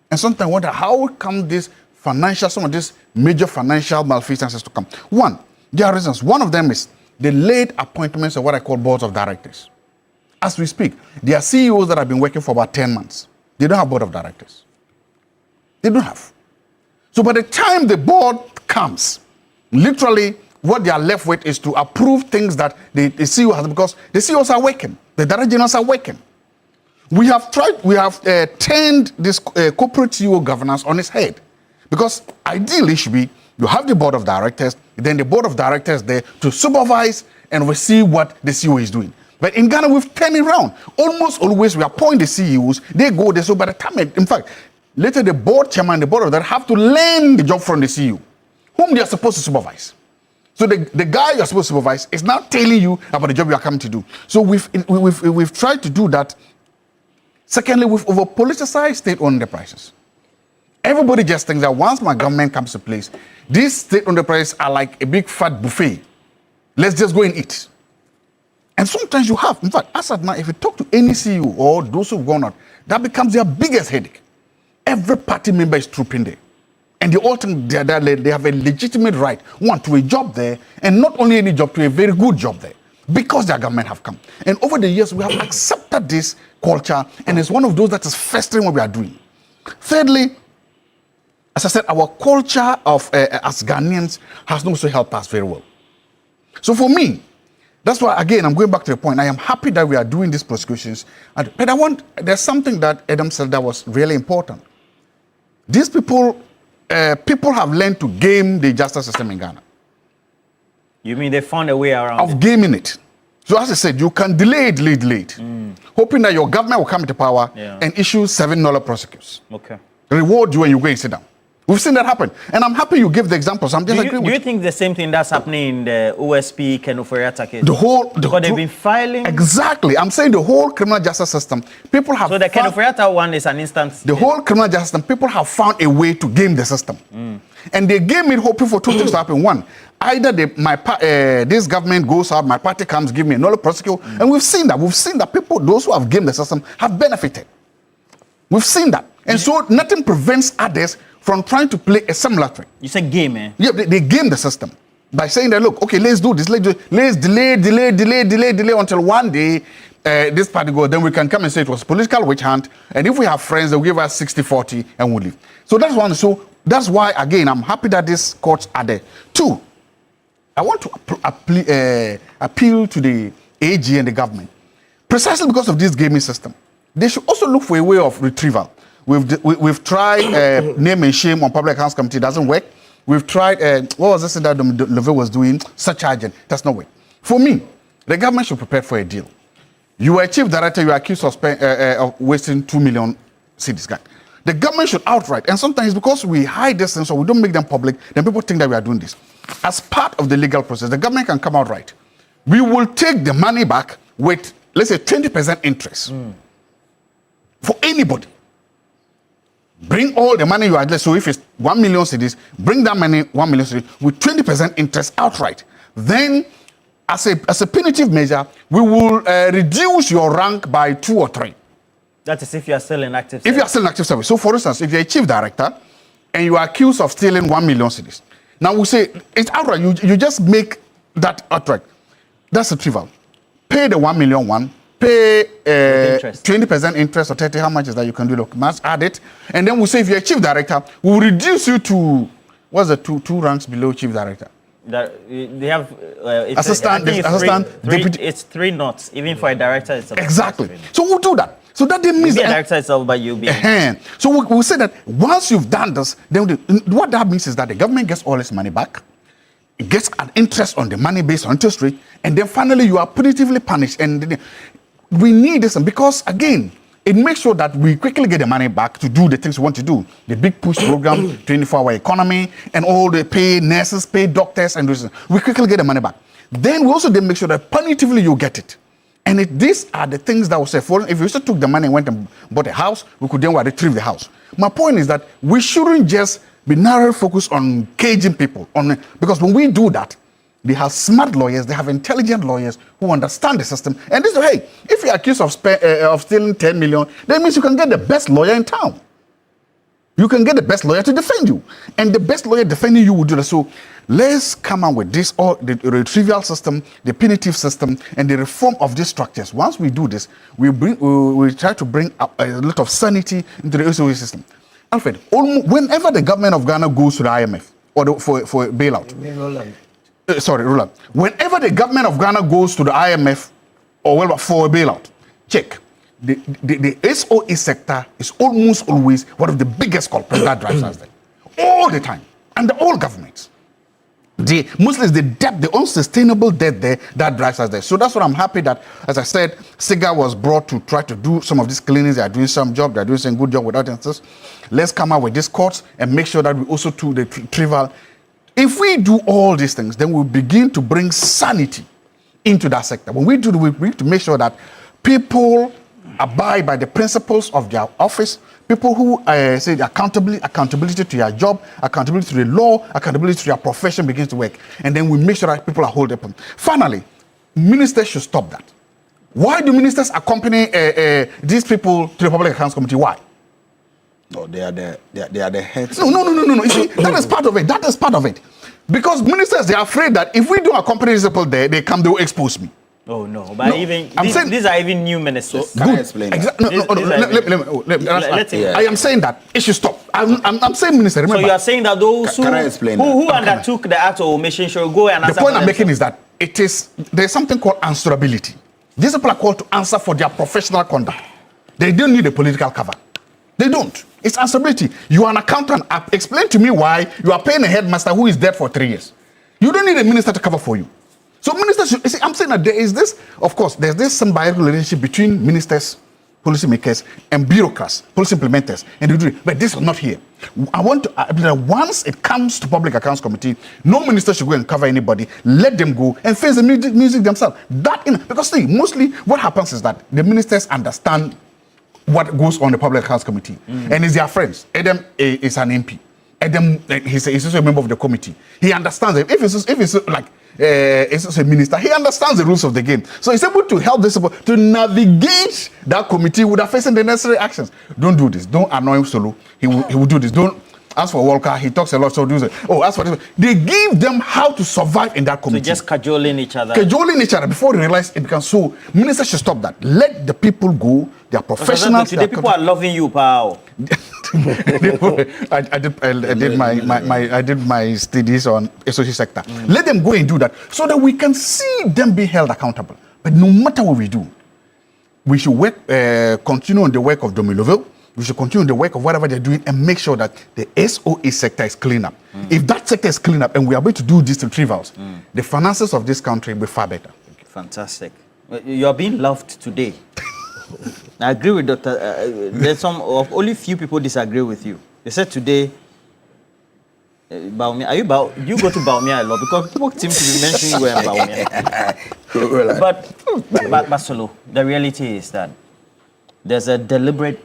And sometimes I wonder, how come some of these major financial malfeasances to come? One, there are reasons. One of them is the late appointments of what I call boards of directors. As we speak, there are CEOs that have been working for about 10 months. They don't have board of directors. They don't have. So by the time the board comes, literally what they are left with is to approve things that the CEO has, because the CEOs are working, the director generals are working. We have turned this corporate CEO governance on its head, because ideally it should be you have the board of directors, then the board of directors there to supervise and oversee what the CEO is doing. But in Ghana, we've turned it around. Almost always we appoint the CEOs, they go there. So by the time, in fact, later the board chairman and the board of directors have to learn the job from the CEO, whom they are supposed to supervise. So the guy you're supposed to supervise is now telling you about the job you are coming to do. So we've tried to do that. Secondly, we've over-politicized state-owned enterprises. Everybody just thinks that once my government comes to place, these state-owned enterprises are like a big fat buffet. Let's just go and eat. And sometimes you have, in fact, as of now, if you talk to any CEO or those who've gone out, that becomes their biggest headache. Every party member is trooping there. And they all think they have a legitimate right, one, to a job there, and not only any job, to a very good job there, because their government have come. And over the years, we have accepted this culture, and it's one of those that is festering what we are doing. Thirdly, as I said, our culture of as Ghanaians has also helped us very well. So for me, that's why, again, I'm going back to the point. I am happy that we are doing these prosecutions. But there's something that Adam said that was really important. These people have learned to game the justice system in Ghana. You mean they found a way around of gaming it? So as I said, you can delay it, hoping that your government will come into power and issue $7 prosecutes. Okay. Reward you when you go and sit down. We've seen that happen. And I'm happy you give the examples. I'm just do you think the same thing that's happening in the OSP Kenuforiata case? Because they've been filing. Exactly. I'm saying the whole criminal justice system, people have. So the Kenuforiata one is an instance. The whole criminal justice system, people have found a way to game the system. And they game it hoping for two things to happen. One, either this government goes out, my party comes, give me another prosecute. And we've seen that. We've seen that people, those who have gamed the system, have benefited. We've seen that. And so nothing prevents others from trying to play a similar trick. You say game, eh? Yeah, they game the system by saying that, look, okay, let's do this, let's delay until one day this party goes, then we can come and say it was political witch hunt, and if we have friends, they'll give us 60-40 and we'll leave. So that's one. So that's why, again, I'm happy that these courts are there. Two, I want to appeal to the AG and the government, precisely because of this gaming system. They should also look for a way of retrieval. We've tried name and shame on Public Accounts Committee, doesn't work. We've tried, what was this that Leve was doing, surcharging, that's not work. For me, the government should prepare for a deal. You are a chief director, you are accused of wasting 2 million cedis. The government should outright, and sometimes because we hide this things or we don't make them public, then people think that we are doing this. As part of the legal process, the government can come out right. We will take the money back with, let's say, 20% interest for anybody. Bring all the money you are, so if it's 1 million cedis, bring that money, 1 million cedis, with 20% interest outright. Then, as a punitive measure, we will reduce your rank by 2 or 3. That is if you are still in active service. If you are still in active service. So, for instance, if you're a chief director and you are accused of stealing 1 million cedis, now we say it's outright. You just make that outright. That's a trivial. Pay the 1 million one. Pay 20% interest or 30. How much is that? You can do the math, add it, and then we'll say if you're a chief director, we'll reduce you to what's the two ranks below chief director. They have assistant, deputy. It's 3 knots. Even for a director, it's exactly. So we'll do that. So that means a director itself, but you'll be. So we'll say that once you've done this, then what that means is that the government gets all its money back. It gets an interest on the money based on interest rate, and then finally you are punitively punished. And we need this because, again, it makes sure that we quickly get the money back to do the things we want to do. The big push program, 24-hour economy, and all the pay nurses, pay doctors, and we quickly get the money back. Then we also then make sure that punitively you get it. And these are the things that will say, if we also took the money and went and bought a house, we could then retrieve the house. My point is that we shouldn't just be narrow focused on caging people. Because when we do that, they have smart lawyers, they have intelligent lawyers who understand the system. And this is, hey, if you're accused of stealing 10 million, that means you can get the best lawyer in town. You can get the best lawyer to defend you. And the best lawyer defending you will do that. So let's come up with this, or the retrieval system, the punitive system, and the reform of these structures. Once we do this, we try to bring up a lot of sanity into the SOE system. Alfred, whenever the government of Ghana goes to the IMF or for a bailout, Roland. Whenever the government of Ghana goes to the IMF or for a bailout, check. The SOE sector is almost always one of the biggest culprits that drives us there. All the time. And all governments. Mostly it's the debt, the unsustainable debt there that drives us there. So that's what I'm happy that, as I said, SIGA was brought to try to do some of these cleanings. They are doing some job. They are doing some good job without instances. Let's come out with these courts and make sure that we also do the trivial. If we do all these things, then we'll begin to bring sanity into that sector. When we do, we need to make sure that people abide by the principles of their office, people who say accountability to your job, accountability to the law, accountability to your profession begins to work. And then we make sure that people are held up. Finally, ministers should stop that. Why do ministers accompany these people to the Public Accounts Committee? Why? No, they are the heads. No. You see, that is part of it. That is part of it. Because ministers, they are afraid that if we don't accompany these people there, they will expose me. Oh no, but these are even new ministers. So, can I explain? I am saying that it should stop. I'm saying, minister. Remember, so you are saying that those who undertook the act of omission should go and answer. The point I'm making is that there's something called answerability. These people are called to answer for their professional conduct. They don't need a political cover. They don't. It's answerability. You are an accountant. Explain to me why you are paying a headmaster who is dead for 3 years. You don't need a minister to cover for you. So ministers, I'm saying that there is this, of course, there's this symbiotic relationship between ministers, policymakers, and bureaucrats, policy implementers, and they do it. But this is not here. I want to, once it comes to Public Accounts Committee, no minister should go and cover anybody. Let them go and face the music themselves. Because see, mostly what happens is that the ministers understand what goes on the Public Accounts Committee, and it's their friends. Adam is an MP. Adam, he's also a member of the committee. He understands it. If it's like a minister, he understands the rules of the game. So he's able to help this people to navigate that committee without facing the necessary actions. Don't do this. Don't annoy him solo. He will do this. Don't. As for Walker, he talks a lot, so do it. As for this, they give them how to survive in that committee. So just cajoling each other. Cajoling each other before they realize it becomes so. Ministers should stop that. Let the people go. They are professionals. Today people are loving you, pal. I did my studies on associate sector. Let them go and do that so that we can see them be held accountable. But no matter what we do, we should work, continue on the work of Domiloville. We should continue the work of whatever they're doing and make sure that the SOE sector is clean up. If that sector is clean up and we are able to do these retrievals, the finances of this country will be far better. Fantastic. You are being loved today. I agree with Dr. There's only few people disagree with you. They said today, Baumia, you go to Baumia a lot because people seem to be mentioning you in Baumia. But Solo, the reality is that there's a deliberate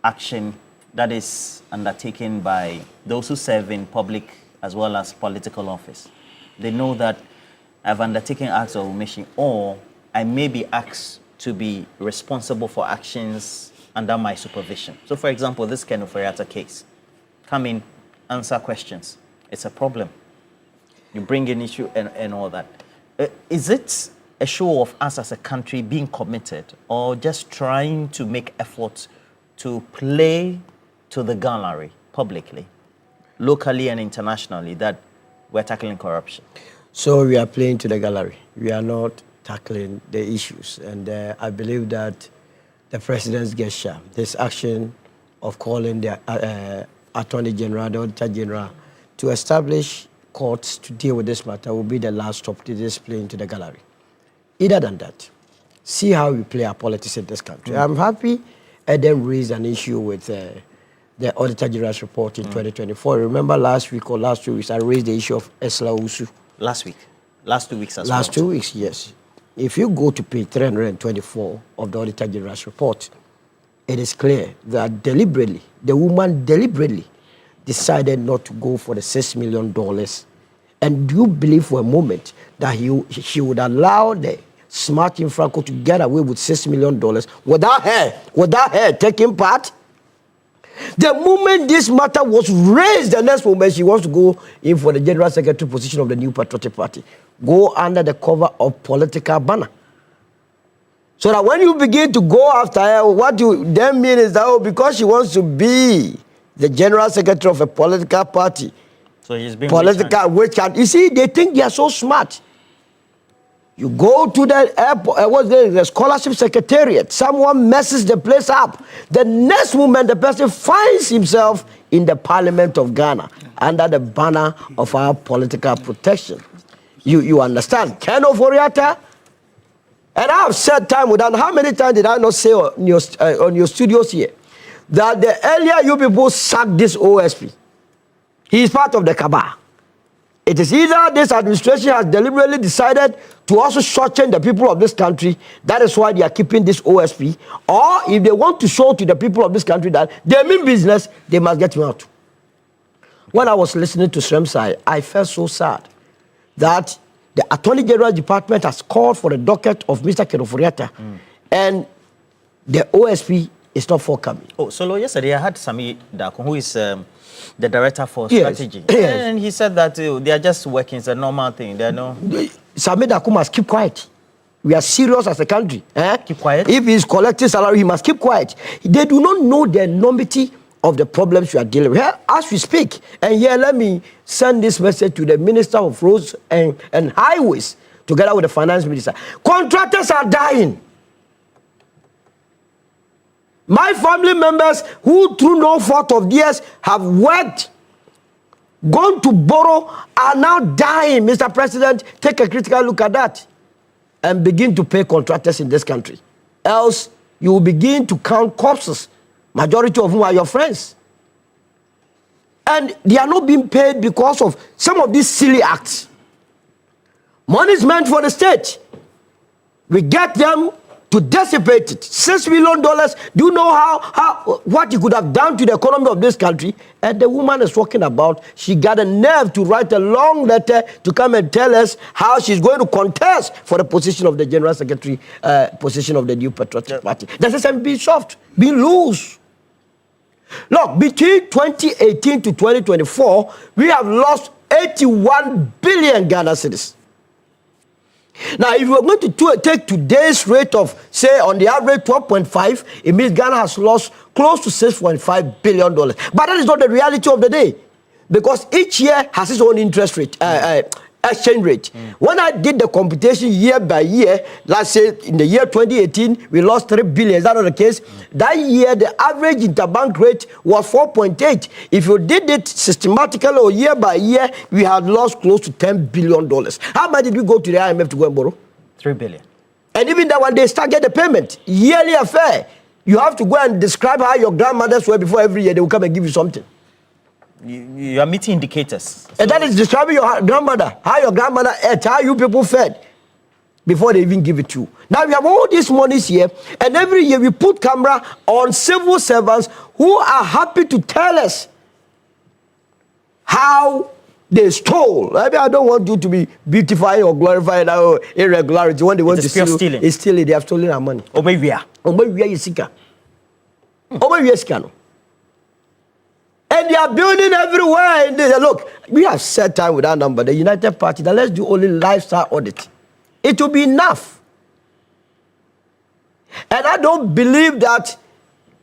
action that is undertaken by those who serve in public as well as political office. They know that I've undertaken acts of omission or I may be asked to be responsible for actions under my supervision. So, for example, this Ken Oforiatta case. Come in, answer questions. It's a problem. You bring in issue and all that. Is it a show of us as a country being committed or just trying to make efforts to play to the gallery publicly, locally and internationally, that we're tackling corruption? So we are playing to the gallery. We are not tackling the issues. And I believe that the president's gesture, this action of calling the Attorney General, the Auditor General, to establish courts to deal with this matter will be the last stop to this playing to the gallery. Other than that, see how we play our politics in this country. I'm happy Eden raised an issue with the Auditor General's report in 2024. Remember last week or last 2 weeks, I raised the issue of Esla Usu. Last week? Last 2 weeks as well? Last 2 weeks, yes. If you go to page 324 of the Auditor General's report, it is clear that deliberately, the woman deliberately decided not to go for the $6 million. And do you believe for a moment that she would allow the smart Franco to get away with $6 million without her taking part? The moment this matter was raised, the next moment she wants to go in for the General Secretary position of the New Patriotic Party. Go under the cover of political banner. So that when you begin to go after her, what you then mean is that, because she wants to be the General Secretary of a political party. So he's being witch hunt. You see, they think they are so smart. You go to the airport, the scholarship secretariat, someone messes the place up. The next moment, the person finds himself in the Parliament of Ghana under the banner of our political protection. You understand? Ken Oforiatta, and I've said time without, how many times did I not say on your studios here that the earlier you people sacked this OSP, he is part of the cabal. It is either this administration has deliberately decided to also shorten the people of this country, that is why they are keeping this OSP, or if they want to show to the people of this country that they mean business, they must get him out. When I was listening to Sremsai, I felt so sad that the Attorney General Department has called for the docket of Mr. Ken Oforiatta, and the OSP is not forthcoming. Oh, so yesterday I had Sami Dakon, who is the director for strategy. Yes. And he said that they are just working. It's a normal thing. They are no. Sami Dakon must keep quiet. We are serious as a country. Keep quiet. If he's collecting salary, he must keep quiet. They do not know the enormity of the problems we are dealing with. Here, as we speak, and here, let me send this message to the Minister of Roads and Highways, together with the Finance Minister. Contractors are dying. My family members who, through no fault of theirs, have worked, gone to borrow, are now dying. Mr. President, take a critical look at that and begin to pay contractors in this country. Else, you will begin to count corpses, majority of whom are your friends. And they are not being paid because of some of these silly acts. Money is meant for the state. We get them to dissipate it. $6 million. Do you know what you could have done to the economy of this country? And the woman is talking about, she got a nerve to write a long letter to come and tell us how she's going to contest for the position of the General Secretary, position of the New Patriotic Party. That is being soft, being loose. Look, between 2018 to 2024, we have lost 81 billion Ghana cedis. Now, if you are going to take today's rate of, say, on the average 12.5, it means Ghana has lost close to $6.5 billion. But that is not the reality of the day, because each year has its own interest rate, exchange rate. When I did the computation year by year, let's say in the year 2018, we lost 3 billion. Is that not the case? That year, the average interbank rate was 4.8. If you did it systematically or year by year, we had lost close to $10 billion. How much did we go to the IMF to go and borrow? 3 billion. And even that one, they start get the payment, yearly affair. You have to go and describe how your grandmothers were before every year. They will come and give you something. You are meeting indicators. And that is describing your grandmother, how your grandmother ate, how you people fed before they even give it to you. Now we have all these monies here, and every year we put camera on civil servants who are happy to tell us how they stole. I mean, I don't want you to be beautifying or glorifying our irregularity. When they want to steal, stealing. It's stealing. They have stolen our money. Obewia. Obewia Yisika. Obewia Sikano. And they are building everywhere. And they, look, we have set time with that number, the United Party, that let's do only lifestyle audit. It will be enough. And I don't believe that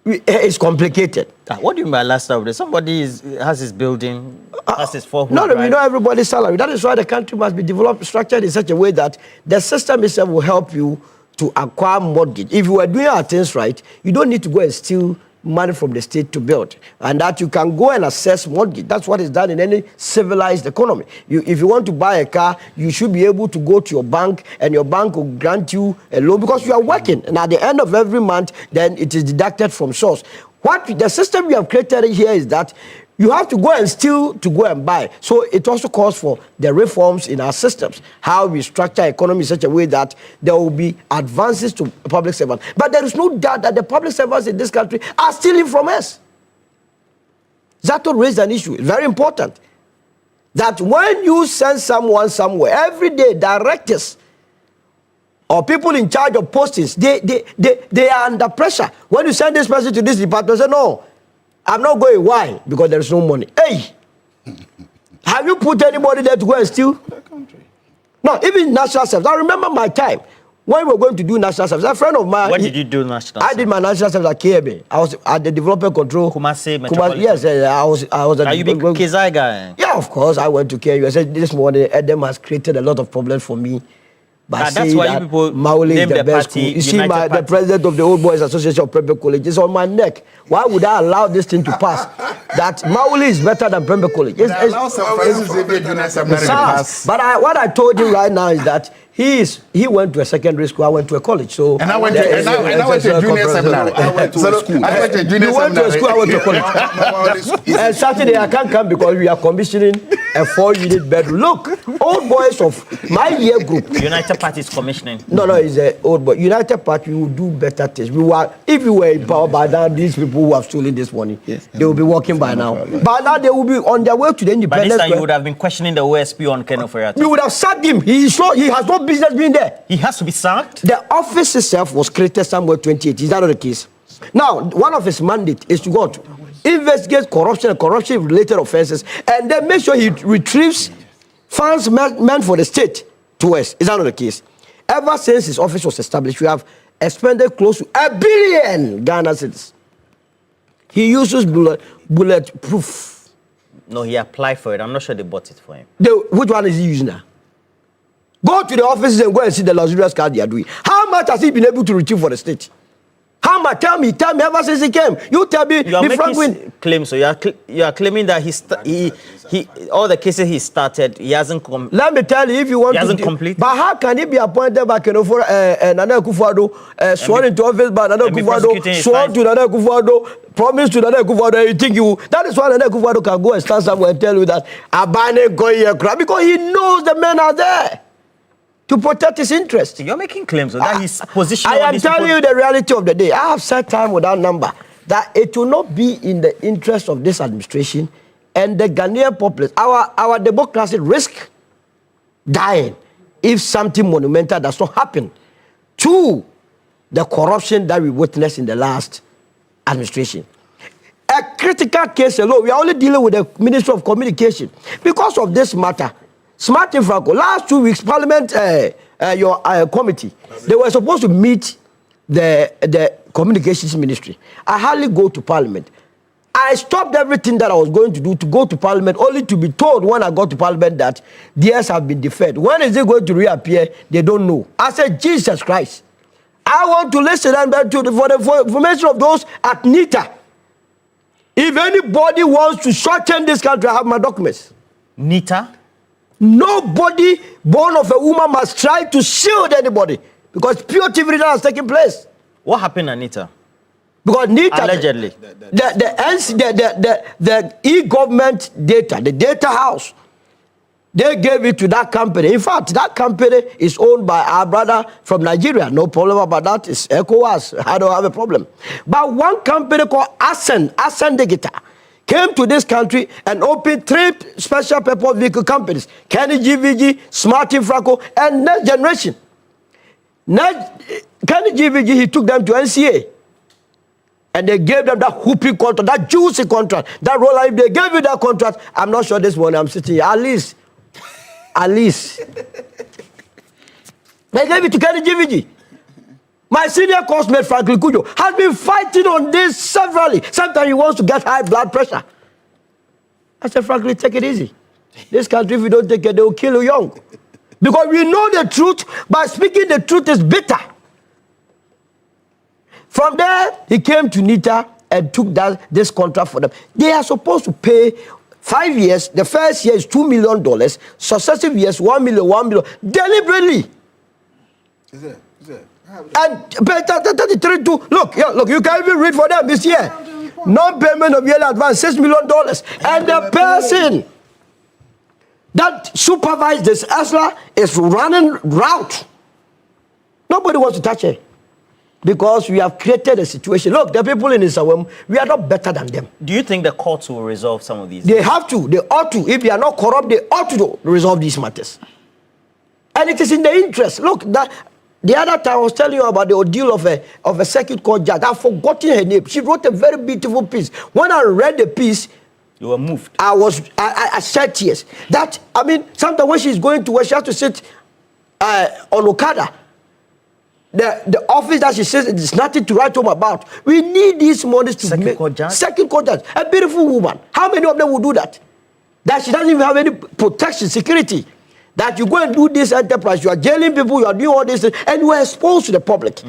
it's complicated. What do you mean by lifestyle audit? Somebody has his building, has his four-wheel No, drive. we know everybody's salary. That is why the country must be developed, structured in such a way that the system itself will help you to acquire mortgage. If you are doing our things right, you don't need to go and steal money from the state to build, and that you can go and assess mortgage. That's what is done in any civilized economy. If you want to buy a car, you should be able to go to your bank, and your bank will grant you a loan because you are working. And at the end of every month, then it is deducted from source. What the system we have created here is that you have to go and steal to go and buy. So it also calls for the reforms in our systems, how we structure economy in such a way that there will be advances to public servants. But there is no doubt that the public servants in this country are stealing from us. That will raise an issue. It's very important that when you send someone somewhere, every day, directors or people in charge of postings, they are under pressure. When you send this person to this department, say, no, I'm not going. Why? Because there is no money. Hey! Have you put anybody there to go and steal? No, even national service. I remember my time when we were going to do national service. A friend of mine. What did you do national service? I did my national service at KMA. I was at the development control. Kumasi Metropolitan. Yes, I was at Are you big Kizai guy? Yeah, of course. I went to KMA. I said this morning, Edem has created a lot of problems for me. That's why you people Mauli name is the the best party. school. You see, United the president of the Old Boys Association of Prempeh College is on my neck. Why would I allow this thing to pass? That Mauli is better than Prempeh College. But what I told you right now is that he went to a secondary school. I went to a college. So and I went to a junior seminary. I went to a school. I went to a junior seminary. You went to a school. I went to a college. And Saturday I can't come because we are commissioning a 4-unit bedroom. Look, old boys of my year group. United Party is commissioning. No, it's an old boy. United Party will do better things. If we were in power by now, these people who have stolen this money, they will be working by now. By now, they will be on their way to the independence. But this time you would have been questioning the OSP on Ken Oforiatta. You would have sacked him. He has no business being there. He has to be sacked? The office itself was created somewhere 28. Is that not the case? Now, one of his mandate is to go to investigate corruption and corruption-related offenses, and then make sure he retrieves funds meant for the state to us. Is that not the case? Ever since his office was established, we have expended close to $1 billion Ghana cedis. He uses bulletproof. No, he applied for it. I'm not sure they bought it for him. Which one is he using now? Go to the offices and go and see the luxurious car they are doing. How much has he been able to retrieve for the state? How much? Tell me ever since he came. You tell me. You are making claims. So you are claiming that he all the cases he started, he hasn't come. Let me tell you, if you want he to. Hasn't completed. But how can he be appointed by for Nana Akufo-Addo, sworn into office by Nana Akufo-Addo, sworn to Nana Akufo-Addo, promised to Nana Akufo-Addo? You think that is why Nana Akufo-Addo can go and stand somewhere and tell you that Abane go here, because he knows the men are there to protect his interest. You're making claims of that his position. I am telling you the reality of the day. I have set time with that number that it will not be in the interest of this administration and the Ghanaian populace. Our democracy risk dying if something monumental does not happen to the corruption that we witnessed in the last administration. A critical case alone, we are only dealing with the Ministry of Communication. Because of this matter, Smart Infraco, last 2 weeks, Parliament your committee. They were supposed to meet the communications ministry. I hardly go to parliament. I stopped everything that I was going to do to go to parliament, only to be told when I got to parliament that theirs have been deferred. When is it going to reappear? They don't know. I said, Jesus Christ. I want to listen and for the information of those at NITA. If anybody wants to shorten this country, I have my documents. NITA? Nobody born of a woman must try to shield anybody because pure TV has taken place. What happened at NITA? Because NITA, allegedly, the e-government data, the data house, they gave it to that company. In fact, that company is owned by our brother from Nigeria. No problem about that. It's ECOWAS. I don't have a problem. But one company called Ascend Digital, came to this country and opened 3 special purpose vehicle companies: Kenny GVG, Smart Infraco, and Next Generation. Kenny GVG, he took them to NCA. And they gave them that whooping contract, that juicy contract, that roll. If they gave you that contract, I'm not sure this morning I'm sitting here. At least. They gave it to Kenny GVG. My senior coursemate, Franklin Kujo, has been fighting on this severally. Sometimes he wants to get high blood pressure. I said, Franklin, take it easy. This country, if you don't take it, they will kill you young. Because we know the truth, but speaking the truth is bitter. From there, he came to NITA and took this contract for them. They are supposed to pay 5 years. The first year is $2 million. Successive years, $1 million, deliberately. Is it? And 33 to look, you can even read for them this year. Non-payment of yearly advance, $6 million. And the person that supervised this ESLA is running route. Nobody wants to touch it. Because we have created a situation. Look, the people in Isawam, we are not better than them. Do you think the courts will resolve some of these? They have to. They ought to. If they are not corrupt, they ought to resolve these matters. And it is in the interest. Look, the other time I was telling you about the ordeal of a circuit court judge. I've forgotten her name. She wrote a very beautiful piece. When I read the piece, you were moved. I shed tears. That, I mean, sometimes when she's going to work, she has to sit on Okada. The office that she says there's nothing to write home about. We need these monies to Second court judge? Second court judge. A beautiful woman. How many of them will do that? That she doesn't even have any protection, security. That you go and do this enterprise, you are jailing people, you are doing all this, and you are exposed to the public.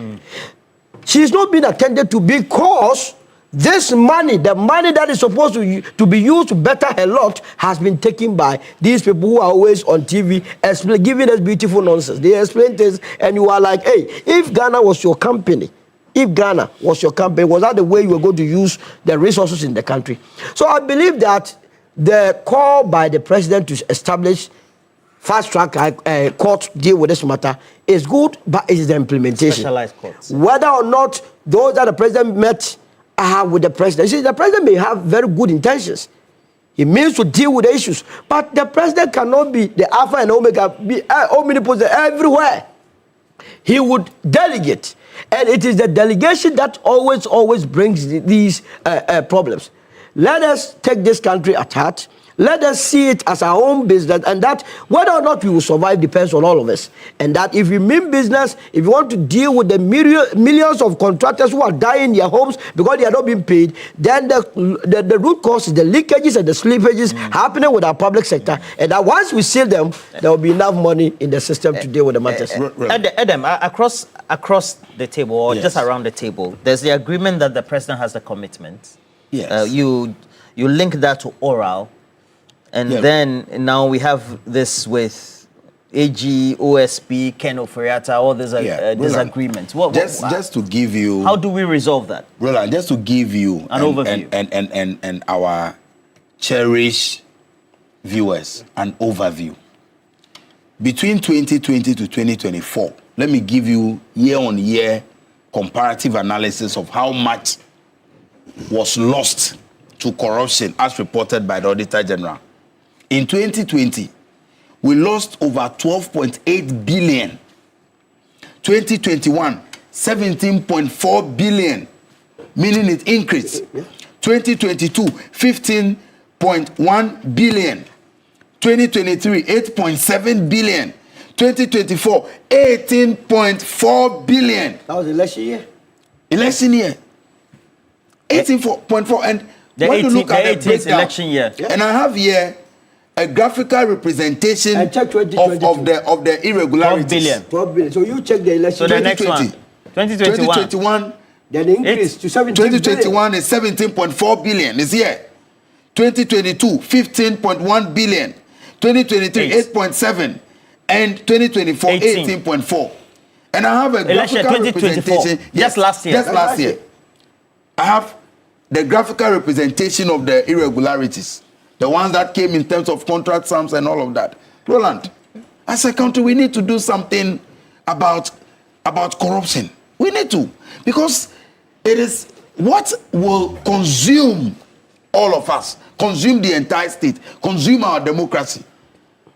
She's not being attended to because this money, the money that is supposed to be used to better her lot, has been taken by these people who are always on TV, giving us beautiful nonsense. They explain things, and you are like, hey, if Ghana was your company, was that the way you were going to use the resources in the country? So I believe that the call by the president to establish fast-track court to deal with this matter is good, but it is the implementation. Specialized courts. Whether or not those that the president met with the president. You see, the president may have very good intentions. He means to deal with the issues. But the president cannot be the alpha and omega, be omnipotent everywhere. He would delegate. And it is the delegation that always brings these problems. Let us take this country at heart. Let us see it as our own business, and that whether or not we will survive depends on all of us. And that if we mean business, if you want to deal with the millions of contractors who are dying in their homes because they are not being paid, then the root cause is the leakages and the slippages happening with our public sector. And that once we seal them, there will be enough money in the system to deal with the matters. Adam, across the table, or just around the table, there's the agreement that the president has the commitment. Yes. You link that to oral. And then now we have this with AG, OSP, Ken Oforiatta, all these disagreements. Just to give you... How do we resolve that? Roland, just to give you an overview and our cherished viewers an overview. Between 2020 to 2024, let me give you year-on-year comparative analysis of how much was lost to corruption as reported by the Auditor General. In 2020, we lost over 12.8 billion. 2021, 17.4 billion, meaning it increased. 2022, 15.1 billion. 2023, 8.7 billion. 2024, 18.4 billion. That was election year. Election year. 18.4. And when you look at the breakdown, election year. And I have here a graphical representation of the irregularities. 12 billion. So you check the election. So the next one. 2021. Then increase to 17 2021 is 17.4 billion. Is here. 2022, 15.1 billion. 2023, 8.7. And 2024, 18.4. And I have a graphical representation. Yes, last year. Just last year. I have the graphical representation of the irregularities. The ones that came in terms of contract sums and all of that. Roland, as a country, we need to do something about corruption. We need to. Because it is what will consume all of us, consume the entire state, consume our democracy.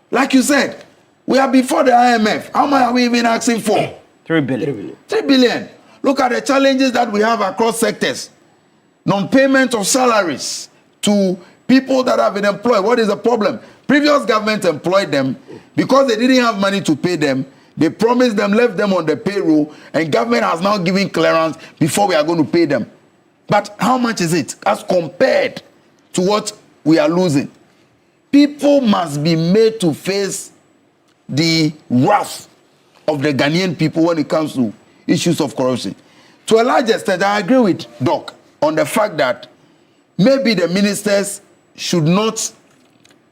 Like you said, we are before the IMF. How much are we even asking for? 3 billion. 3 billion. Look at the challenges that we have across sectors. Non-payment of salaries to people that have been employed. What is the problem? Previous government employed them because they didn't have money to pay them. They promised them, left them on the payroll, and government has now given clearance before we are going to pay them. But how much is it as compared to what we are losing? People must be made to face the wrath of the Ghanaian people when it comes to issues of corruption. To a large extent, I agree with Doc on the fact that maybe the ministers should not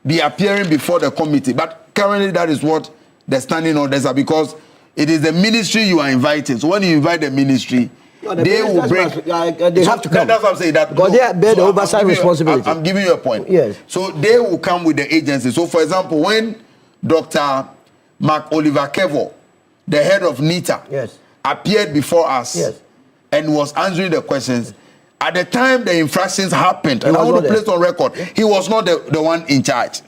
be appearing before the committee. But currently, that is what the standing orders are, because it is the ministry you are inviting. So when you invite the ministry, they will break. They have to come. That's what I'm saying. That because they bear the oversight responsibility. I'm giving you a point. Yes. So they will come with the agency. So, for example, when Dr. Mark Oliver Kevo, the head of NITA, appeared before us and was answering the questions, at the time the infractions happened, and I want to place on record, he was not the one in charge.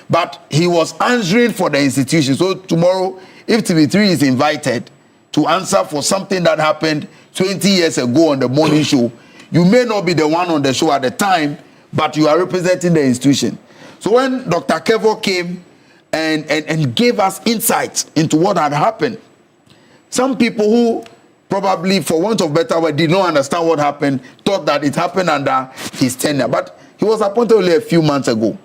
But he was answering for the institution. So tomorrow, if TV3 is invited to answer for something that happened 20 years ago on the morning show, you may not be the one on the show at the time, but you are representing the institution. So when Dr. Kevo came and gave us insights into what had happened, some people who probably, for want of better word, did not understand what happened, thought that it happened under his tenure. But he was appointed only a few months ago.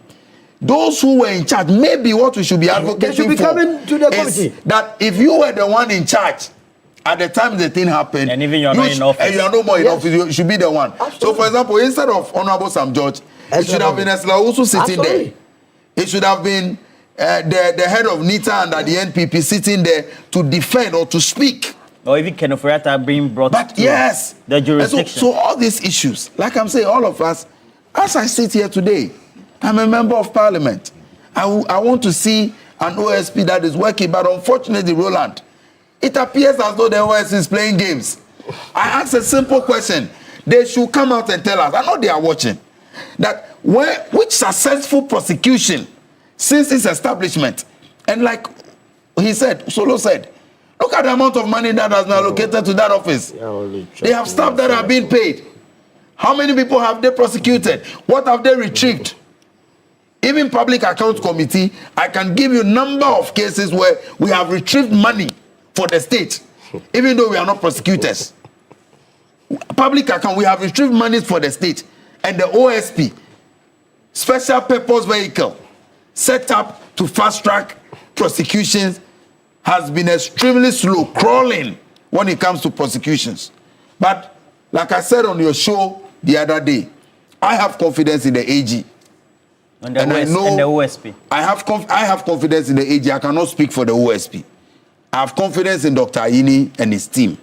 Those who were in charge, maybe what we should be advocating for is that if you were the one in charge at the time the thing happened, and even you're not in office, and you are no more in office, you should be the one. Absolutely. So, for example, instead of Honorable Sam George, it should have been Esla also sitting there. It should have been the head of NITA and the NPP sitting there to defend or to speak. Or even Ken Oforiatta being brought to the jurisdiction. So all these issues, like I'm saying, all of us, as I sit here today, I'm a member of parliament. I want to see an OSP that is working, but unfortunately, Roland, it appears as though the OSP is playing games. I asked a simple question. They should come out and tell us, I know they are watching, that which successful prosecution since its establishment, and like he said, Solo said, look at the amount of money that has been allocated to that office. They have staff that are being paid. How many people have they prosecuted? What have they retrieved? Even Public Accounts Committee, I can give you a number of cases where we have retrieved money for the state, even though we are not prosecutors. Public account, we have retrieved money for the state. And the OSP, Special Purpose Vehicle, set up to fast-track prosecutions, has been extremely slow, crawling when it comes to prosecutions. But like I said on your show the other day, I have confidence in the AG. And the OSP. I have confidence in the AG. I cannot speak for the OSP. I have confidence in Dr. Ayini and his team.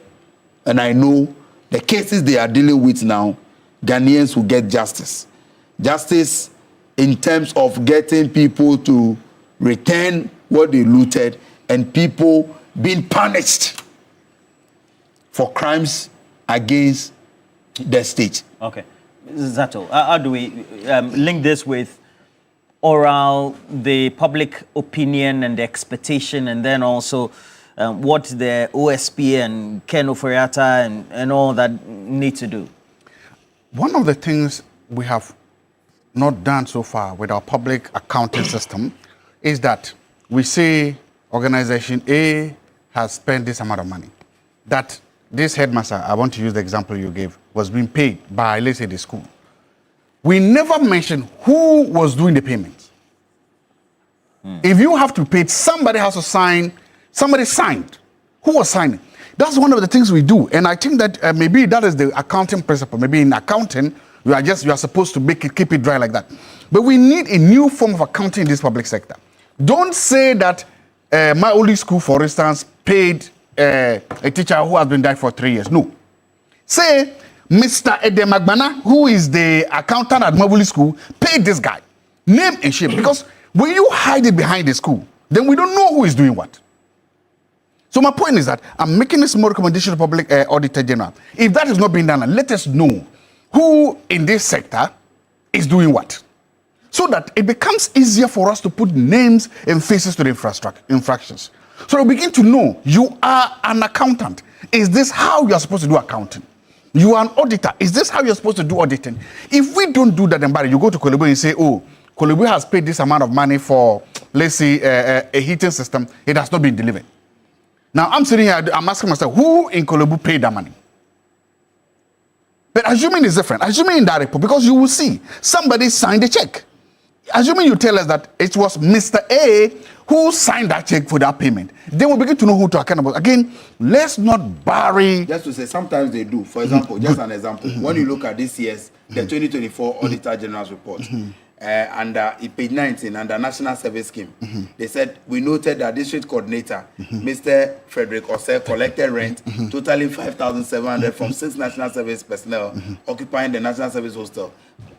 And I know the cases they are dealing with now, Ghanaians will get justice. Justice in terms of getting people to return what they looted and people being punished for crimes against the state. Okay. Zato, how do we link this with the public opinion and the expectation, and then also what the OSP and Ken Oforiatta and all that need to do? One of the things we have not done so far with our public accounting system is that we say, organization A has spent this amount of money. That this headmaster, I want to use the example you gave, was being paid by, let's say, the school. We never mentioned who was doing the payments. If you have to pay, somebody has to sign, somebody signed. Who was signing? That's one of the things we do. And I think that maybe that is the accounting principle. Maybe in accounting, you are supposed to keep it dry like that. But we need a new form of accounting in this public sector. Don't say that my only school, for instance, paid a teacher who has been died for 3 years. No. Say Mr. Edemagbana, who is the accountant at Mabuli School, paid this guy. Name and shame. Because when you hide it behind the school, then we don't know who is doing what. So my point is that I'm making a small recommendation to Public Auditor General. If that is not being done, let us know who in this sector is doing what. So that it becomes easier for us to put names and faces to the infractions. So we begin to know you are an accountant. Is this how you are supposed to do accounting? You are an auditor. Is this how you're supposed to do auditing? If we don't do that, then you go to Kolebu and say, oh, Kolebu has paid this amount of money for, let's say, a heating system. It has not been delivered. Now, I'm sitting here, I'm asking myself, who in Kolebu paid that money? But assuming it's different, assuming in that report, because you will see somebody signed a check. Assuming you tell us that it was Mr. A who signed that check for that payment, then we'll begin to know who to account about. Again, let's not bury. Just to say, sometimes they do. For example, just an example, when you look at this year's, the 2024 Auditor General's report, under page 19, under National Service Scheme, they said, we noted that District Coordinator, Mr. Frederick Ose, collected rent totaling 5,700 from 6 National Service personnel occupying the National Service Hostel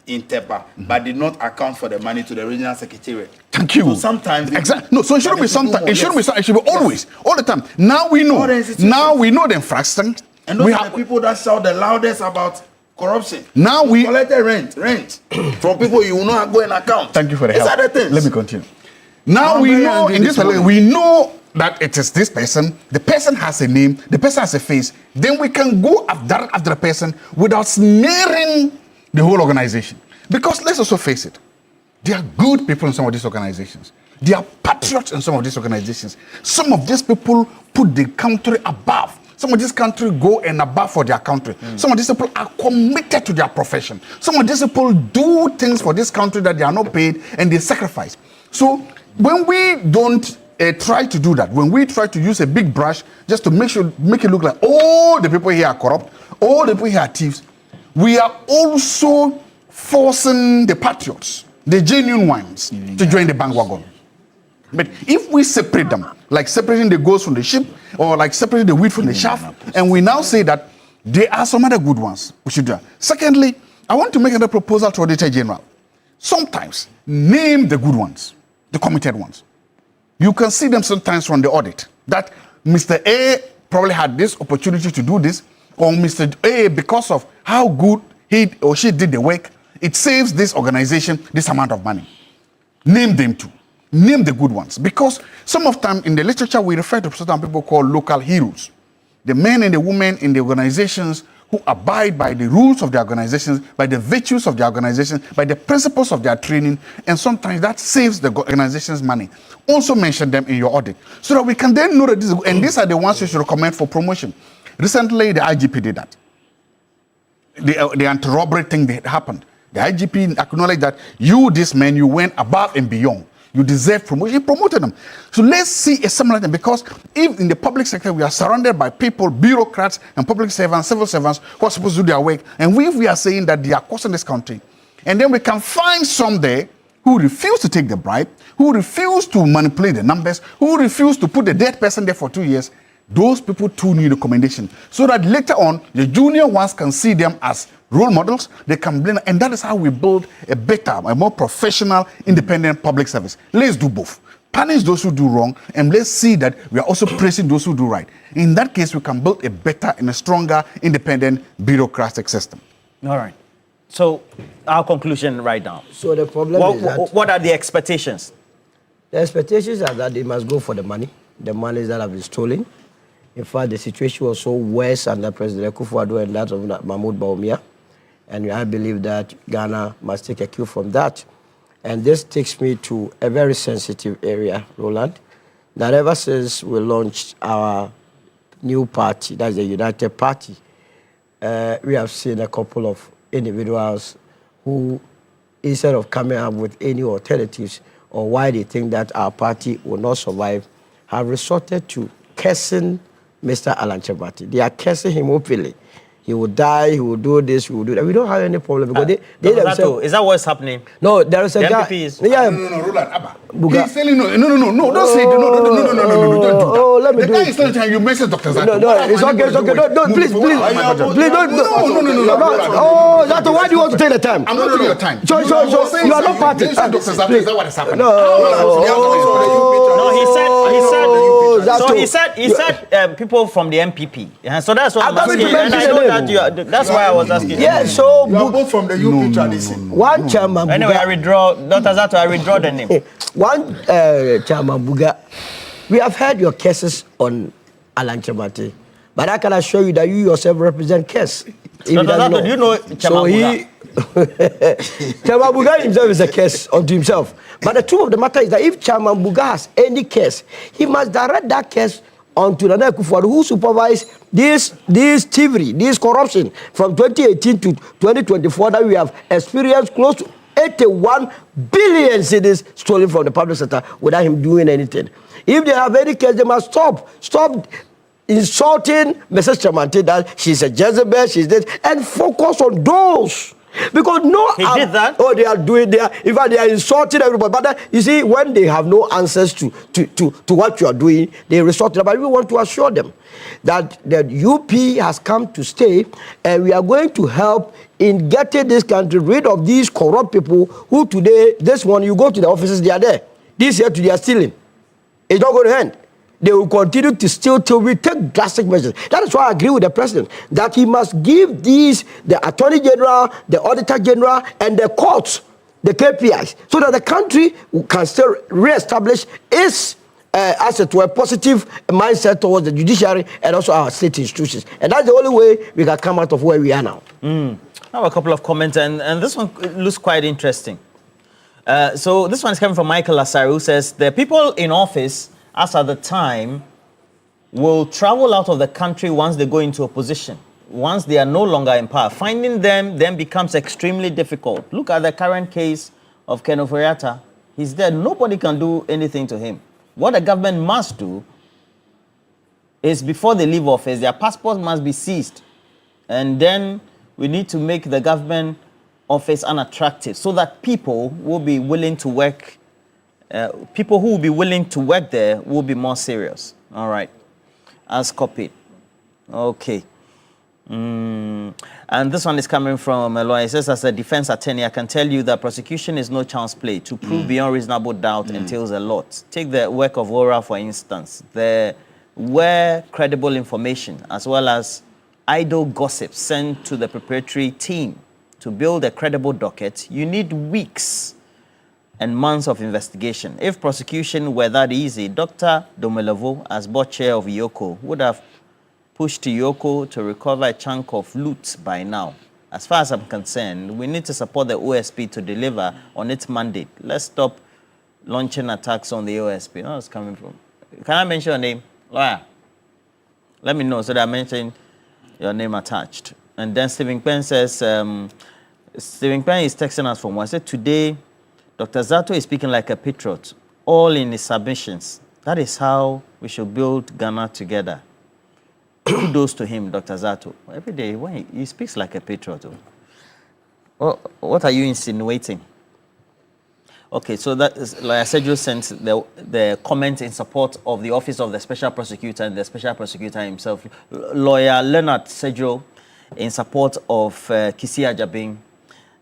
in Tepa, but did not account for the money to the regional secretariat. Thank you. So sometimes exactly. No, so it shouldn't be sometimes. It shouldn't be. It should be always, all the time. Now we know. Now we know the infraction. And those are the people that shout the loudest about corruption. Now we collected rent from people you will not go and account. Thank you for the help. Other things. Let me continue. Now we know in this we know that it is this person. The person has a name. The person has a face. Then we can go after the person without smearing the whole organization. Because let's also face it, there are good people in some of these organizations. There are patriots in some of these organizations. Some of these people put the country above. Some of these country go and above for their country. Some of these people are committed to their profession. Some of these people do things for this country that they are not paid and they sacrifice. So when we don't try to do that, when we try to use a big brush just to make it look like all the people here are corrupt, all the people here are thieves, we are also forcing the patriots, the genuine ones, to join the bandwagon. But if we separate them, like separating the goats from the sheep, or like separating the wheat from the chaff, and we now say that there are some other good ones, we should do that. Secondly, I want to make another proposal to Auditor General. Sometimes name the good ones, the committed ones. You can see them sometimes from the audit that Mr. A probably had this opportunity to do this, or Mr. A, because of how good he or she did the work, it saves this organization this amount of money. Name them too. Name the good ones. Because some of time in the literature we refer to certain people called local heroes. The men and the women in the organizations who abide by the rules of the organizations, by the virtues of the organization, by the principles of their training, and sometimes that saves the organization's money. Also mention them in your audit, so that we can then know that these are the ones you should recommend for promotion. Recently, the IGP did that. The anti-robbery thing that happened. The IGP acknowledged that this man, you went above and beyond. You deserve promotion. He promoted them. So let's see a similar thing, because if in the public sector we are surrounded by people, bureaucrats and public servants, civil servants who are supposed to do their work, and we are saying that they are costing this country, and then we can find some there who refuse to take the bribe, who refuse to manipulate the numbers, who refuse to put the dead person there for 2 years, those people too need recommendation, so that later on the junior ones can see them as role models. They can blend, and that is how we build a better, a more professional, independent public service. Let's do both. Punish those who do wrong, and let's see that we are also praising those who do right. In that case, we can build a better and a stronger, independent bureaucratic system. All right. So our conclusion right now. So the problem is that what are the expectations? The expectations are that they must go for the money that have been stolen. In fact, the situation was so worse under President Akufo-Addo and that of Mahmoud Bawumia. And I believe that Ghana must take a cue from that. And this takes me to a very sensitive area, Roland, that ever since we launched our new party, that's the United Party, we have seen a couple of individuals who, instead of coming up with any alternatives or why they think that our party will not survive, have resorted to cursing Mr. Alan Chebati. They are cursing him openly. He will die, he will do this, he will do that. We don't have any problem because they themselves... Is that what's happening? No, there is a the guy... MPP is... Yeah. No, Roland, Abba. He's telling no, don't say, no, don't do that. Oh, let me the do guy it. is telling you mention Dr. Zato. No, it's okay. No, please. No. Oh, Zato, why do you want to take the time? I'm not taking your time. So you are not party. Mention Dr. Zato, is that what is happening? No, he said people from the MPP. So that's what I'm asking. And I know that that's why I was asking. Yeah, so you are both from the UP tradition. One chairman. Anyway, I withdraw, Dr. Zato, I withdraw the name. One chairman Buga, we have heard your cases on Alan Chebati, but I can assure you that you yourself represent case. Dr. Zato, do you know Chairman Buga? Chairman Buga himself is a case unto himself. But the truth of the matter is that if Chairman Buga has any case, he must direct that case onto Nana Akufo-Addo, who supervised this thievery, this corruption from 2018 to 2024 that we have experienced close to 81 billion cedis stolen from the public sector without him doing anything. If they have any case, they must stop insulting Mrs. Chamante that she's a Jezebel, she's this, and focus on those. Because he did that. Oh, they are doing. In fact, they are insulting everybody. But you see, when they have no answers to what you are doing, they resort to that. But we want to assure them that the UP has come to stay, and we are going to help in getting this country rid of these corrupt people who today, this one, you go to the offices, they are there. This year, they are stealing. It's not going to end. They will continue to steal till we take drastic measures. That is why I agree with the president that he must give the Attorney General, the Auditor General, and the courts the KPIs so that the country can still re-establish its, as it were, positive mindset towards the judiciary and also our state institutions. And that's the only way we can come out of where we are now. I have a couple of comments, and this one looks quite interesting. So this one is coming from Michael Asari, who says, the people in office, as at the time, will travel out of the country once they go into opposition. Once they are no longer in power, finding them then becomes extremely difficult. Look at the current case of Ken Oforiatta. He's dead. Nobody can do anything to him. What the government must do is before they leave office, their passports must be seized. And then we need to make the government office unattractive so that people will be willing to work. People who will be willing to work there will be more serious. All right. As copied. Okay. And this one is coming from a lawyer. It says, as a defense attorney, I can tell you that prosecution is no child's play. To prove beyond reasonable doubt entails a lot. Take the work of Ora, for instance. There were credible information as well as idle gossip sent to the preparatory team. To build a credible docket, you need weeks and months of investigation. If prosecution were that easy, Dr. Domelevo, as board chair of Yoko, would have pushed Yoko to recover a chunk of loot by now. As far as I'm concerned, we need to support the OSP to deliver on its mandate. Let's stop launching attacks on the OSP. No, it's coming from. Can I mention your name? Lawyer. Let me know so that I mention your name attached. And then Stephen Penn says, Stephen Penn is texting us from one. I said, today, Dr. Zato is speaking like a patriot, all in his submissions. That is how we should build Ghana together. Kudos to him, Dr. Zato. Every day, when he speaks like a patriot. Well, what are you insinuating? Okay, so that is, like I said, you sent the comment in support of the Office of the Special Prosecutor and the Special Prosecutor himself. Lawyer Leonard Sejo in support of Kisi Ajabin,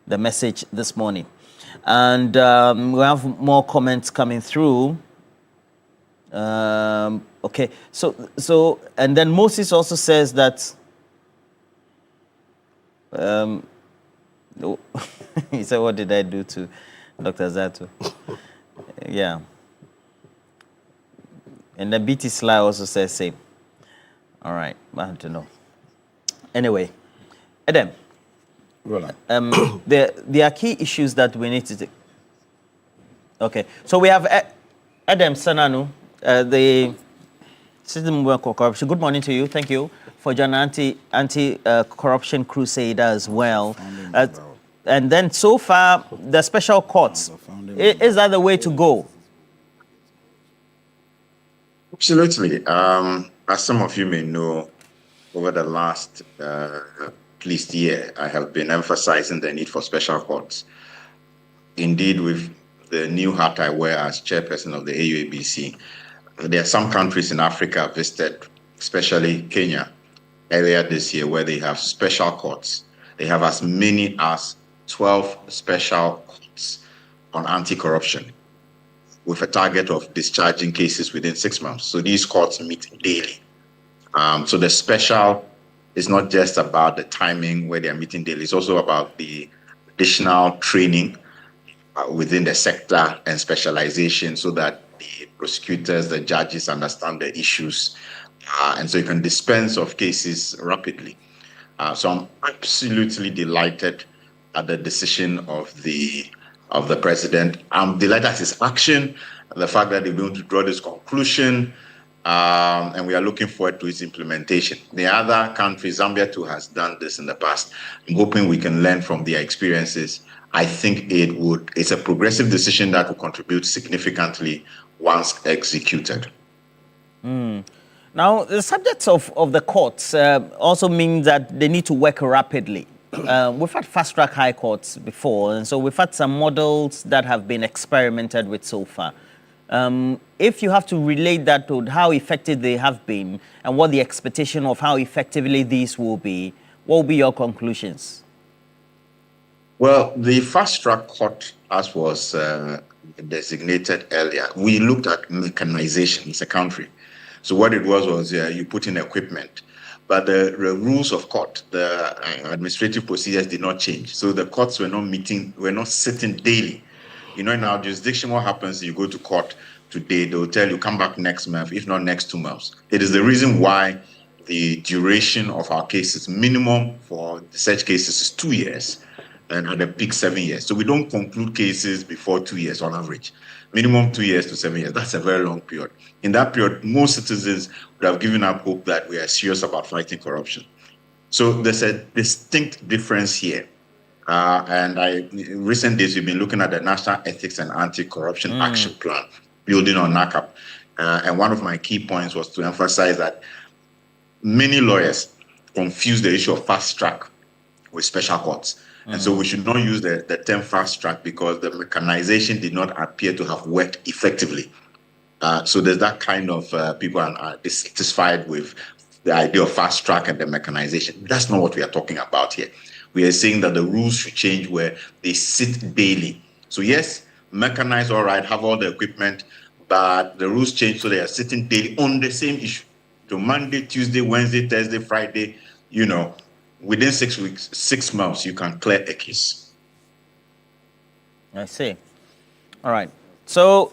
the message this morning. And we have more comments coming through. Okay, so and then Moses also says that he said, what did I do to Dr. Zato? Yeah. And the BT Sly also says same. All right, I have to know. Anyway, Adam, there are key issues that we need to take. Okay, so we have Adam Sananu, the System Movement for Corruption. Good morning to you. Thank you for joining anti-corruption crusade as well. And then so far, the special courts, is that the way to go? Absolutely. As some of you may know, over the last at least year, I have been emphasizing the need for special courts. Indeed, with the new hat I wear as chairperson of the AUABC, there are some countries in Africa I visited, especially Kenya, earlier this year, where they have special courts. They have as many as 12 special courts on anti-corruption, with a target of discharging cases within 6 months. So these courts meet daily. So the special is not just about the timing where they are meeting daily, it's also about the additional training within the sector and specialization so that the prosecutors, the judges understand the issues, and so you can dispense of cases rapidly. So I'm absolutely delighted at the decision of the president. I'm delighted at his action, the fact that they're going to draw this conclusion, and we are looking forward to its implementation. The other countries, Zambia too has done this in the past. I'm hoping we can learn from their experiences. I think it's a progressive decision that will contribute significantly once executed. Now, the subjects of the courts also means that they need to work rapidly. We've had fast-track high courts before, and so we've had some models that have been experimented with so far. If you have to relate that to how effective they have been and what the expectation of how effectively these will be, what will be your conclusions? Well, the fast-track court, as was designated earlier, we looked at mechanization as a country. So what it was you put in equipment, but the rules of court, the administrative procedures did not change. So the courts were not sitting daily. You know, in our jurisdiction, what happens is you go to court today, they'll tell you come back next month, if not next 2 months. It is the reason why the duration of our cases, minimum for such cases, is 2 years, and at the peak 7 years. So we don't conclude cases before 2 years on average. Minimum 2 years to 7 years. That's a very long period. In that period, most citizens would have given up hope that we are serious about fighting corruption. So there's a distinct difference here. And in recent days, we've been looking at the National Ethics and Anti-Corruption Action Plan, building on NACAP. And one of my key points was to emphasize that many lawyers confuse the issue of fast track with special courts. And so we should not use the term fast track because the mechanization did not appear to have worked effectively. So there's that kind of people are dissatisfied with the idea of fast track and the mechanization. That's not what we are talking about here. We are saying that the rules should change where they sit daily. So yes, mechanize, all right, have all the equipment, but the rules change so they are sitting daily on the same issue. So Monday, Tuesday, Wednesday, Thursday, Friday, you know, within 6 weeks, 6 months, you can clear a case. I see. All right. So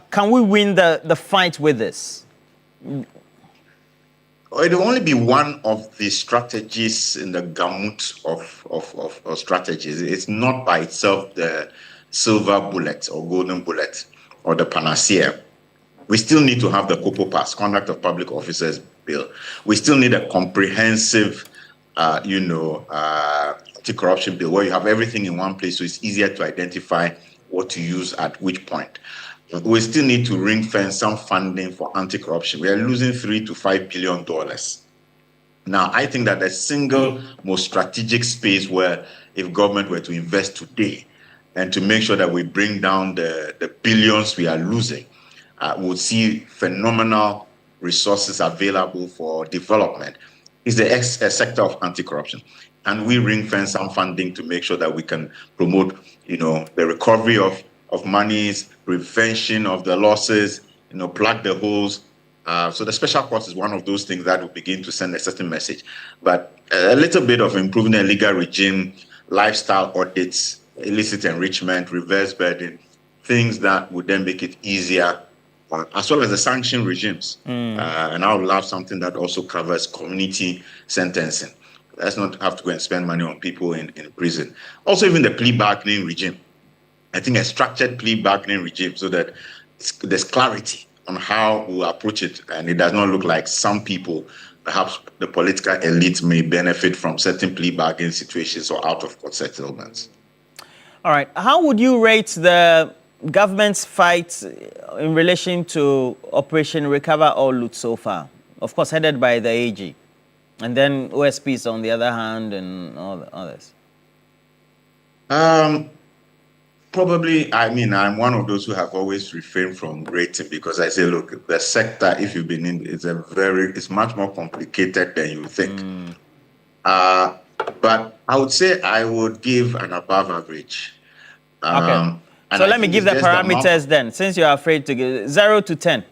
can we win the fight with this? It will only be one of the strategies in the gamut of strategies. It's not by itself the silver bullet or golden bullet or the panacea. We still need to have the COPO Pass, Conduct of Public Officers Bill. We still need a comprehensive, anti-corruption bill where you have everything in one place so it's easier to identify what to use at which point. We still need to ring fence some funding for anti-corruption. We are losing $3 to $5 billion. Now, I think that the single most strategic space where if government were to invest today and to make sure that we bring down the billions we are losing, we'll see phenomenal resources available for development, is the sector of anti-corruption. And we ring fence some funding to make sure that we can promote, the recovery of monies, prevention of the losses, plug the holes. So the special courts is one of those things that will begin to send a certain message. But a little bit of improving the legal regime, lifestyle audits, illicit enrichment, reverse burden, things that would then make it easier, as well as the sanction regimes. And I would love something that also covers community sentencing. Let's not have to go and spend money on people in prison. Also, even the plea bargaining regime. I think a structured plea bargaining regime so that there's clarity on how we approach it, and it does not look like some people, perhaps the political elite, may benefit from certain plea bargain situations or out-of-court settlements. All right. How would you rate the government's fight in relation to Operation Recover or Loot so far? Of course, headed by the AG. And then OSPs on the other hand and all the others. Probably, I mean, I'm one of those who have always refrained from rating because I say, look, the sector, if you've been in, it's much more complicated than you think. But I would say I would give an above average. Okay. So let me give the parameters then, since you're afraid to give 0 to 10.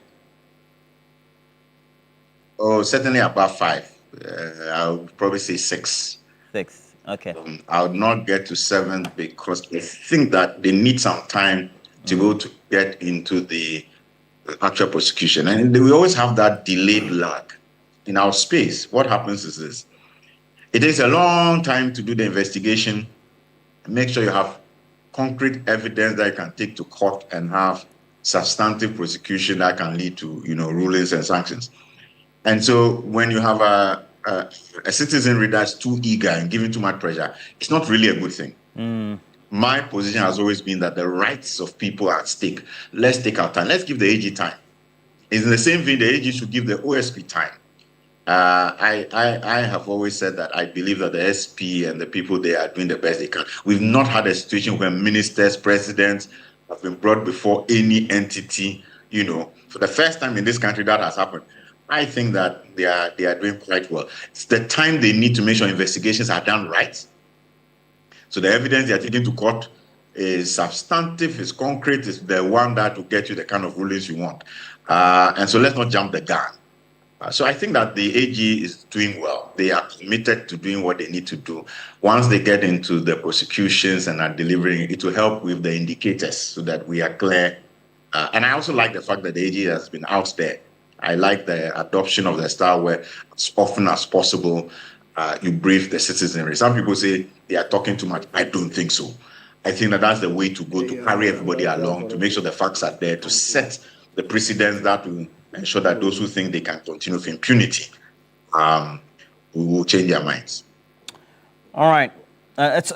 Oh, certainly above 5. I would probably say 6. 6. Okay. I would not get to 7 because I think that they need some time to go to get into the actual prosecution. And we always have that delayed lag in our space. What happens is this. It takes a long time to do the investigation. Make sure you have concrete evidence that you can take to court and have substantive prosecution that can lead to, rulings and sanctions. And so when you have a citizenry that's too eager and giving too much pressure, it's not really a good thing. My position has always been that the rights of people are at stake. Let's take our time. Let's give the AG time. It's in the same vein, the AG should give the OSP time. I have always said that I believe that the SP and the people there are doing the best they can. We've not had a situation where ministers, presidents have been brought before any entity, For the first time in this country that has happened. I think that they are doing quite well. It's the time they need to make sure investigations are done right. So the evidence they are taking to court is substantive, is concrete, is the one that will get you the kind of rulings you want. And so let's not jump the gun. So I think that the AG is doing well. They are committed to doing what they need to do. Once they get into the prosecutions and are delivering, it will help with the indicators so that we are clear. And I also like the fact that the AG has been out there. I like the adoption of the style where as often as possible, you brief the citizenry. Some people say they are talking too much. I don't think so. I think that that's the way to go, to carry everybody along, to make sure the facts are there, to set the precedents that will ensure that those who think they can continue with impunity will change their minds. All right.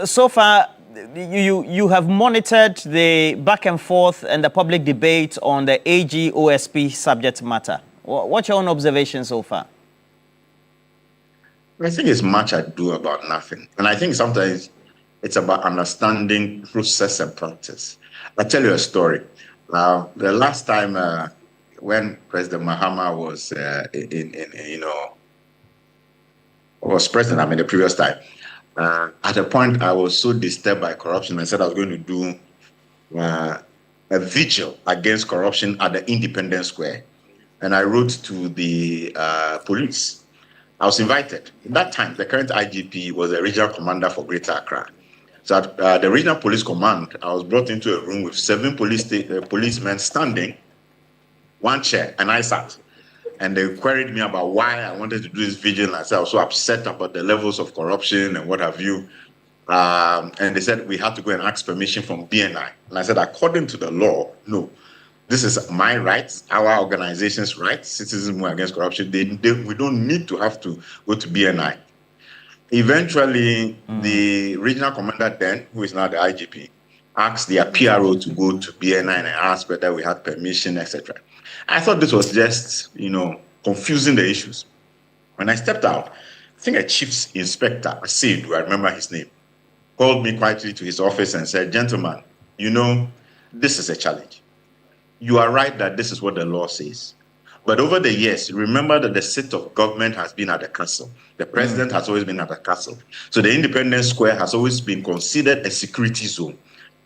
So far, you have monitored the back and forth and the public debate on the AG OSP subject matter. What's your own observation so far? I think it's much ado about nothing. And I think sometimes it's about understanding process and practice. I'll tell you a story. The last time when President Mahama was was president, the previous time, at a point I was so disturbed by corruption, I said I was going to do a vigil against corruption at the Independence Square. And I wrote to the police. I was invited. At that time, the current IGP was the regional commander for Greater Accra. So at the regional police command, I was brought into a room with 7 policemen standing, 1 chair, and I sat. And they queried me about why I wanted to do this vigil. And I said I was so upset about the levels of corruption and what have you. And they said we had to go and ask permission from BNI. And I said, according to the law, no. This is my rights, our organization's rights, Citizens Movement Against Corruption. We don't need to have to go to BNI. Eventually, the regional commander then, who is now the IGP, asked their PRO to go to BNI and ask whether we had permission, etc. I thought this was just, confusing the issues. When I stepped out, I think a chief inspector, Asid, I remember his name, called me quietly to his office and said, gentlemen, this is a challenge. You are right that this is what the law says. But over the years, remember that the seat of government has been at the castle. The president has always been at the castle. So the Independence Square has always been considered a security zone.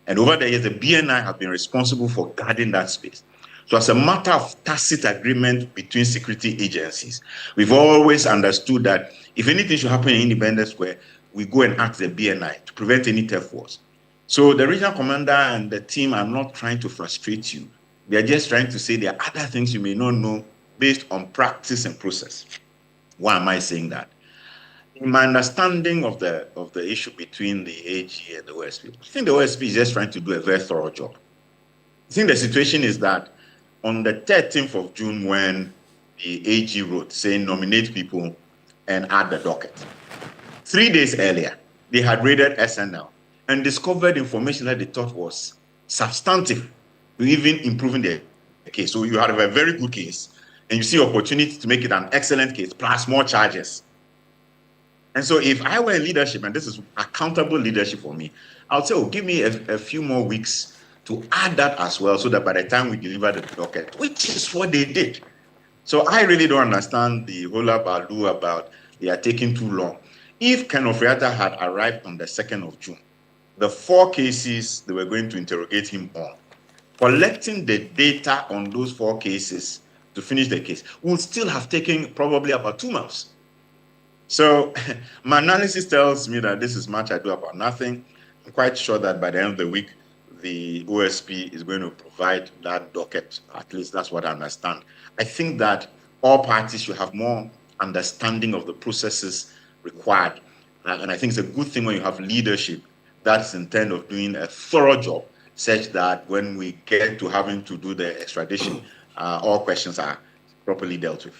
And over the years, the BNI have been responsible for guarding that space. So as a matter of tacit agreement between security agencies, we've always understood that if anything should happen in Independence Square, we go and ask the BNI to prevent any theft wars. So the regional commander and the team are not trying to frustrate you. They are just trying to say there are other things you may not know based on practice and process. Why am I saying that? In my understanding of the issue between the AG and the OSP, I think the OSP is just trying to do a very thorough job. I think the situation is that on the 13th of June when the AG wrote saying nominate people and add the docket. 3 days earlier, they had raided SNL and discovered information that they thought was substantive to even improving the case. So you have a very good case and you see opportunity to make it an excellent case plus more charges. And so if I were in leadership, and this is accountable leadership for me, I would say, oh, give me a few more weeks to add that as well so that by the time we deliver the docket, which is what they did. So I really don't understand the hullabaloo about they are taking too long. If Ken Ofri-Atta had arrived on the 2nd of June, the 4 cases they were going to interrogate him on, collecting the data on those 4 cases to finish the case would still have taken probably about 2 months. So my analysis tells me that this is much ado about nothing. I'm quite sure that by the end of the week, the OSP is going to provide that docket. At least that's what I understand. I think that all parties should have more understanding of the processes required. And I think it's a good thing when you have leadership that's intent of doing a thorough job, such that when we get to having to do the extradition, all questions are properly dealt with.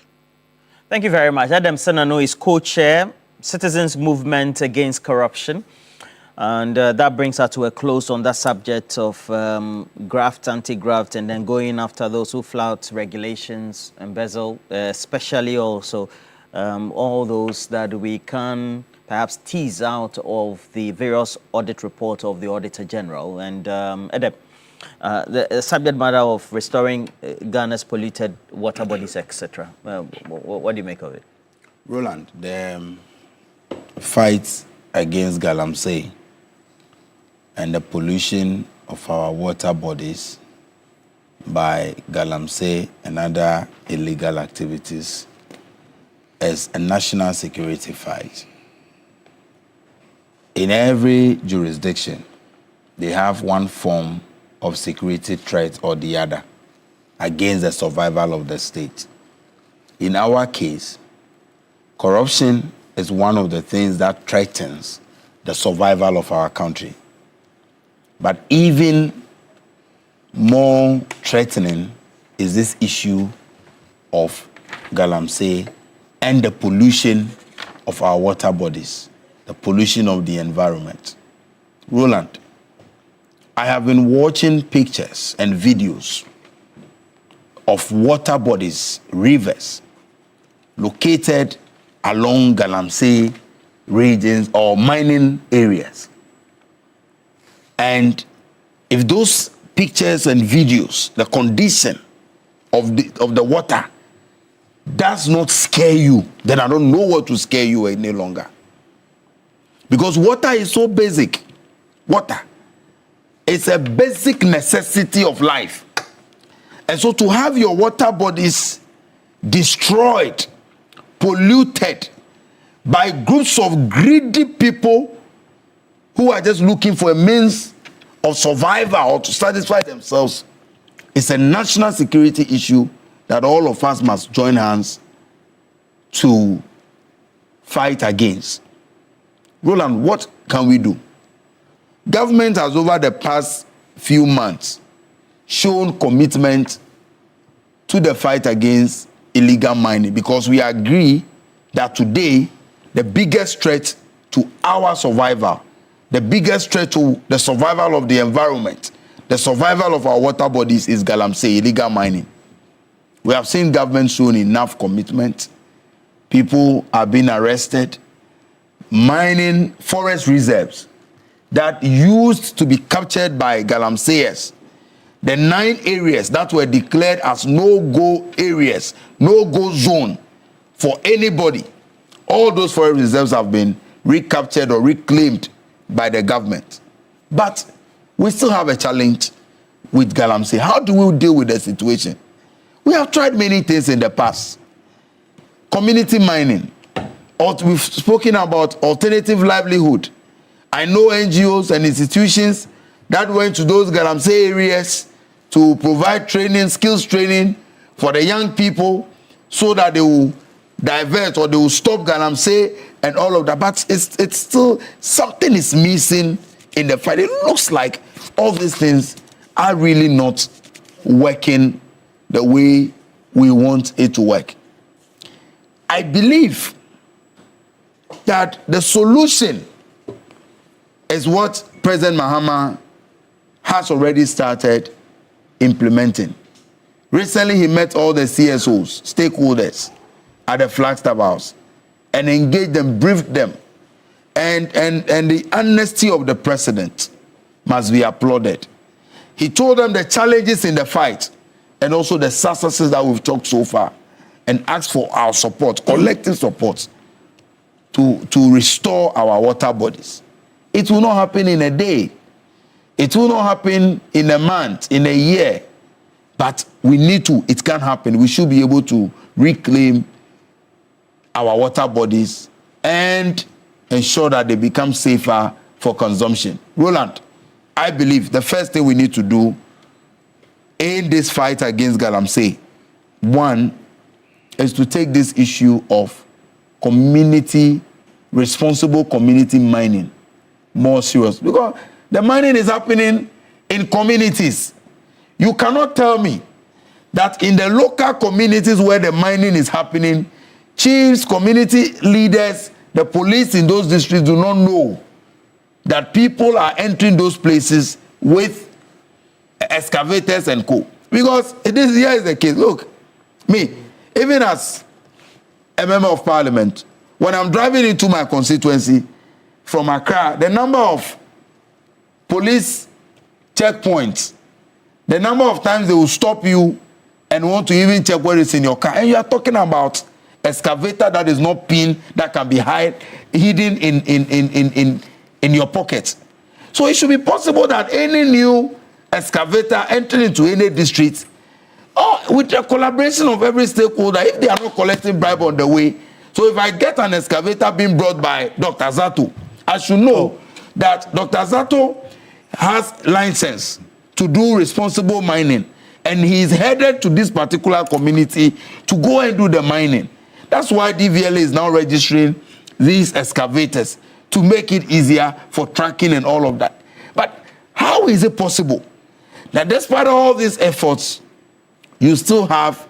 Thank you very much. Adam Senano is co-chair, Citizens Movement Against Corruption. And that brings us to a close on that subject of graft, anti-graft, and then going after those who flout regulations, embezzle, especially also all those that we can perhaps tease out of the various audit reports of the Auditor General. And Adam, the subject matter of restoring Ghana's polluted water bodies, etc. What do you make of it? Roland, the fight against Galamsey and the pollution of our water bodies by Galamsey and other illegal activities is a national security fight. In every jurisdiction, they have one form of security threat or the other against the survival of the state. In our case, corruption is one of the things that threatens the survival of our country. But even more threatening is this issue of Galamsey and the pollution of our water bodies, the pollution of the environment. Roland, I have been watching pictures and videos of water bodies, rivers, located along Galamsey regions or mining areas. And if those pictures and videos, the condition of the water does not scare you, then I don't know what to scare you any longer. Because water is so basic. Water. It's a basic necessity of life. And so to have your water bodies destroyed, polluted by groups of greedy people who are just looking for a means of survival or to satisfy themselves, it's a national security issue that all of us must join hands to fight against. Roland, what can we do? Government has over the past few months shown commitment to the fight against illegal mining because we agree that today the biggest threat to our survival, the biggest threat to the survival of the environment, the survival of our water bodies is Galamsey, illegal mining. We have seen government showing enough commitment. People are being arrested, mining forest reserves that used to be captured by Galamseyers. The 9 areas that were declared as no-go areas, no-go zone for anybody, all those forest reserves have been recaptured or reclaimed by the government. But we still have a challenge with Galamsey. How do we deal with the situation? We have tried many things in the past. Community mining. We've spoken about alternative livelihood. I know NGOs and institutions that went to those Galamsey areas to provide training, skills training for the young people so that they will divert or they will stop Galamsey and all of that. But it's still, something is missing in the fight. It looks like all these things are really not working the way we want it to work. I believe that the solution is what President Mahama has already started implementing. Recently, he met all the CSOs, stakeholders, at the Flagstaff House and engaged them, briefed them. And the honesty of the president must be applauded. He told them the challenges in the fight and also the successes that we've talked so far, and asked for our support, collective support, to restore our water bodies. It will not happen in a day. It will not happen in a month, in a year. But we need to. It can happen. We should be able to reclaim our water bodies and ensure that they become safer for consumption. Roland, I believe the first thing we need to do in this fight against galamsey, one, is to take this issue of responsible community mining more serious. Because the mining is happening in communities. You cannot tell me that in the local communities where the mining is happening, chiefs, community leaders, the police in those districts do not know that people are entering those places with excavators and co. Because here is the case. Look, me, even as a member of parliament, when I'm driving into my constituency from Accra, the number of police checkpoints, the number of times they will stop you and want to even check what is in your car, and you are talking about excavator that is not pinned, that can be hidden in your pocket. So it should be possible that any new excavator entering into any district, with the collaboration of every stakeholder, if they are not collecting bribe on the way. So if I get an excavator being brought by Dr. Zato, I should know that Dr. Zato has license to do responsible mining, and he is headed to this particular community to go and do the mining. That's why DVLA is now registering these excavators to make it easier for tracking and all of that. But how is it possible that despite all these efforts, you still have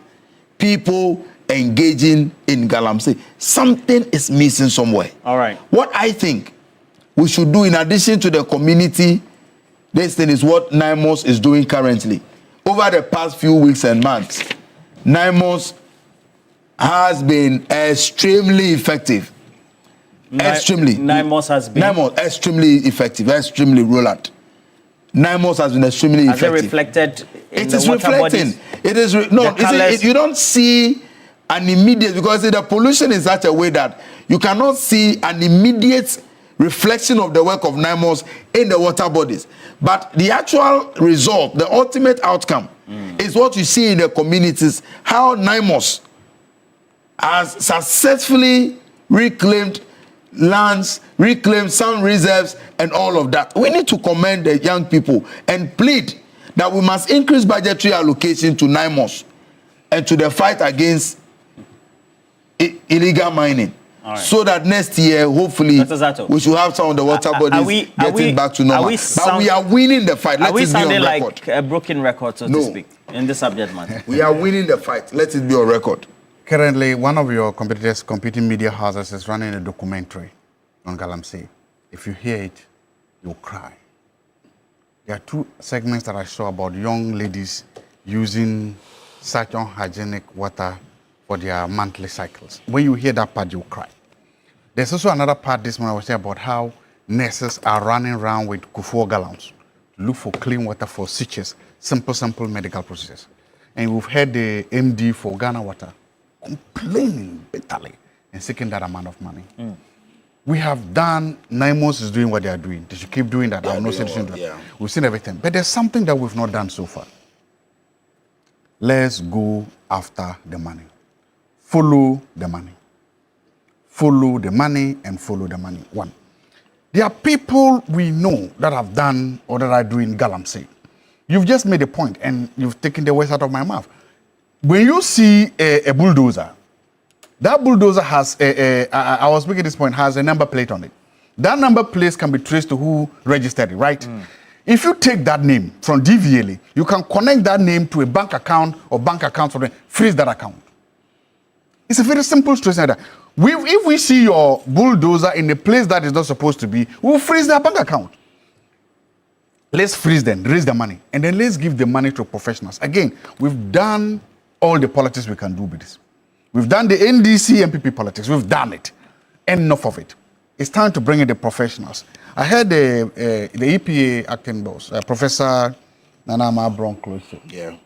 people engaging in galamsey? Something is missing somewhere. All right. What I think we should do, in addition to the community, this thing is what NIMOS is doing currently. Over the past few weeks and months, NIMOS has been extremely effective. NIMOS has been? NIMOS, extremely effective, extremely rollout. NIMOS has been extremely effective. Has it reflected in the water bodies? It is reflecting. You don't see an immediate, because the pollution is such a way that you cannot see an immediate reflection of the work of NIMOS in the water bodies. But the actual result, the ultimate outcome, is what you see in the communities, how NIMOS has successfully reclaimed lands, reclaimed some reserves, and all of that. We need to commend the young people and plead that we must increase budgetary allocation to NIMOS and to the fight against illegal mining. Right. So that next year, hopefully, we should have some of the water bodies getting back to normal. But we are winning the fight. Are we sounding like a broken record, so to speak, in this subject matter? We are winning the fight. Let it be on record. Currently, one of your competitors, competing media houses, is running a documentary on galamsey. If you hear it, you'll cry. There are two segments that I saw about young ladies using such unhygienic water for their monthly cycles. When you hear that part, you'll cry. There's also another part this morning I was saying about how nurses are running around with kufuor gallons to look for clean water for sutures, simple medical procedures. And we've heard the MD for Ghana Water complaining bitterly and seeking that amount of money. We have done, NIMOS is doing what they are doing. They should keep doing that. I'm not saying we've seen everything. But there's something that we've not done so far. Let's go after the money. Follow the money. Follow the money and follow the money. One. There are people we know that have done or that are doing galamsey. You've just made a point and you've taken the words out of my mouth. When you see a bulldozer, that bulldozer has I was making this point, has a number plate on it. That number plate can be traced to who registered it, right? If you take that name from DVLA, you can connect that name to a bank account or bank account for them, freeze that account. It's a very simple situation like that. If we see your bulldozer in a place that is not supposed to be, we'll freeze their bank account. Let's freeze them, raise the money, and then let's give the money to professionals. Again, we've done all the politics we can do with this. We've done the NDC, MPP politics. We've done it. Enough of it. It's time to bring in the professionals. I heard the EPA acting boss, Professor Nanama Bronclo. Yeah.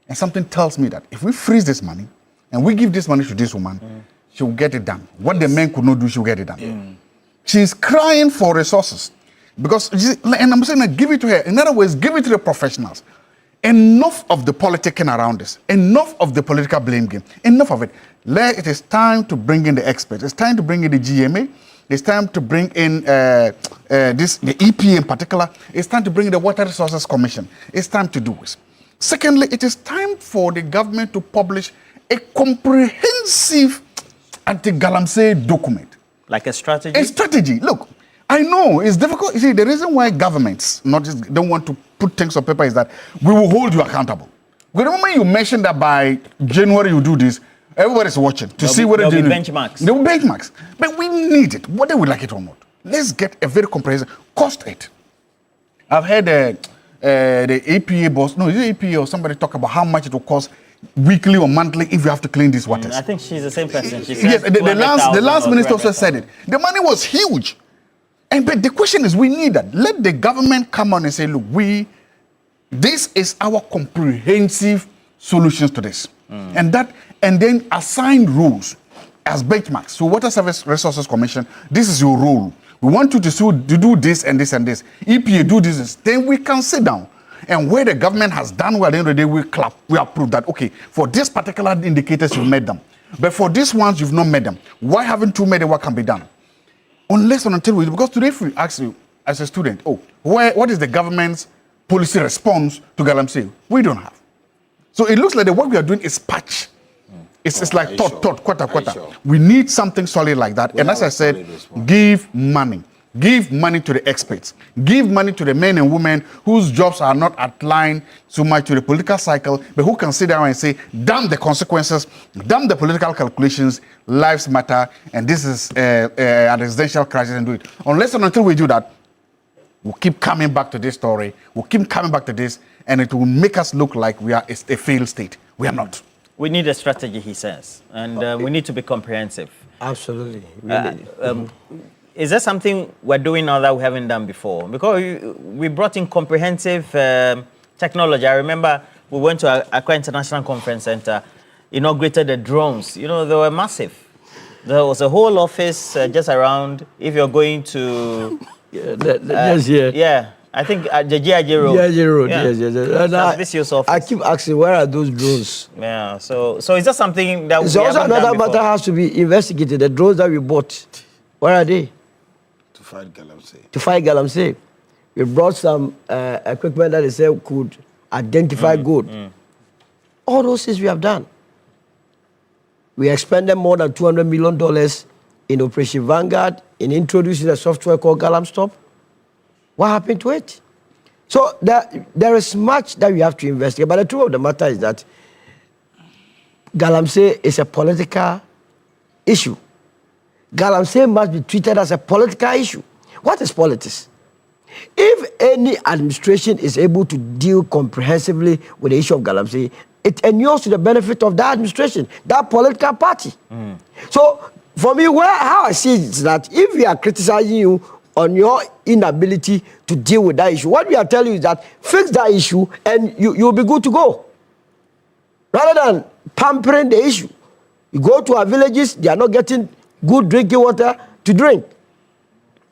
And something tells me that if we freeze this money and we give this money to this woman, she'll get it done. What the men could not do, she'll get it done. She's crying for resources. Because, and I'm saying, give it to her. In other words, give it to the professionals. Enough of the politicking around this. Enough of the political blame game. Enough of it. It is time to bring in the experts. It's time to bring in the GMA. It's time to bring in the EPA in particular. It's time to bring in the Water Resources Commission. It's time to do this. Secondly, it is time for the government to publish a comprehensive anti-galamsey document. Like a strategy? A strategy. Look, I know it's difficult. You see, the reason why governments don't want to put things on paper is that we will hold you accountable. The moment you mention that by January you do this, everybody's watching to see whether there will be benchmarks. There will be benchmarks. But we need it, whether we like it or not. Let's get a very comprehensive cost it. I've heard the EPA boss, no, is it EPA or somebody talk about how much it will cost weekly or monthly if you have to clean these waters. I think she's the same person. She Yes, said the last minister also said it. The money was huge. But the question is, we need that. Let the government come on and say, look, this is our comprehensive solutions to this. And then assign rules as benchmarks. So Water Service Resources Commission, this is your role. We want you to do this and this and this. EPA, do this. Then we can sit down. And where the government has done well, at the end of the day, we clap. We approve that, okay, for these particular indicators, you've met them. But for these ones, you've not met them. Why haven't you made it? What can be done? Unless and until we, because today if we ask you as a student, what is the government's policy response to galamsey? We don't have. So it looks like the work we are doing is patch. It's like quarter. Sure? We need something solid like that. And as I said, give money. Give money to the experts. Give money to the men and women whose jobs are not outlined so much to the political cycle, but who can sit down and say, damn the consequences, damn the political calculations, lives matter, and this is a residential crisis, and do it. Unless and until we do that, we'll keep coming back to this story, we'll keep coming back to this, and it will make us look like we are a failed state. We are not. We need a strategy, he says, and we need to be comprehensive. Absolutely. Is there something we're doing now that we haven't done before? Because we brought in comprehensive technology. I remember we went to Accra International Conference Center, inaugurated the drones. You know, they were massive. There was a whole office just around, if you're going to... Yeah, I think the GIJ Road. GIJ Road, yes. And I keep asking, where are those drones? Yeah, so is that something that we haven't also done another matter has to be investigated. The drones that we bought, where are they? To fight galamsey. We brought some equipment that they said could identify good. All those things we have done. We expended more than $200 million in Operation Vanguard in introducing a software called GalamStop. What happened to it? So there is much that we have to investigate. But the truth of the matter is that galamsey is a political issue. Galamsey must be treated as a political issue. What is politics? If any administration is able to deal comprehensively with the issue of galamsey, it inures to the benefit of that administration, that political party. So, for me, how I see it is that if we are criticizing you on your inability to deal with that issue, what we are telling you is that fix that issue and you'll be good to go. Rather than pampering the issue. You go to our villages, they are not getting good drinking water to drink.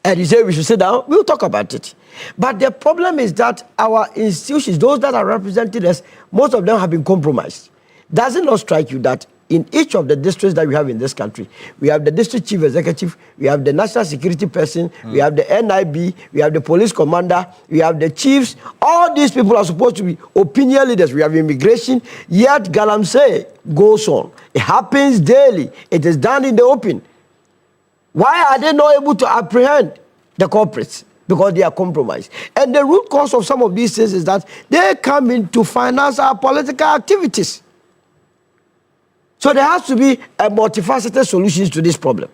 And you say we should sit down, we'll talk about it. But the problem is that our institutions, those that are representing us, most of them have been compromised. Does it not strike you that in each of the districts that we have in this country, we have the district chief executive, we have the national security person, we have the NIB, we have the police commander, we have the chiefs. All these people are supposed to be opinion leaders. We have immigration, yet galamsey goes on. It happens daily. It is done in the open. Why are they not able to apprehend the culprits? because they are compromised. And the root cause of some of these things is that they come in to finance our political activities. So there has to be a multifaceted solution to this problem.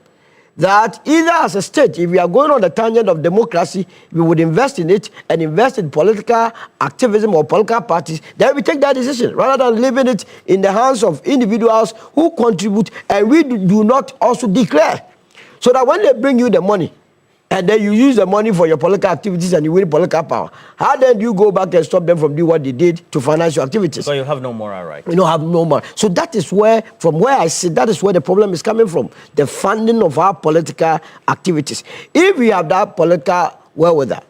That either as a state, if we are going on the tangent of democracy, we would invest in it and invest in political activism or political parties, then we take that decision rather than leaving it in the hands of individuals who contribute and we do not also declare. So that when they bring you the money, and then you use the money for your political activities and you win political power, how then do you go back and stop them from doing what they did to finance your activities? So you have no moral right. You don't have no moral. So that is where, from where I sit, that is where the problem is coming from. The funding of our political activities. If we have that political wherewithal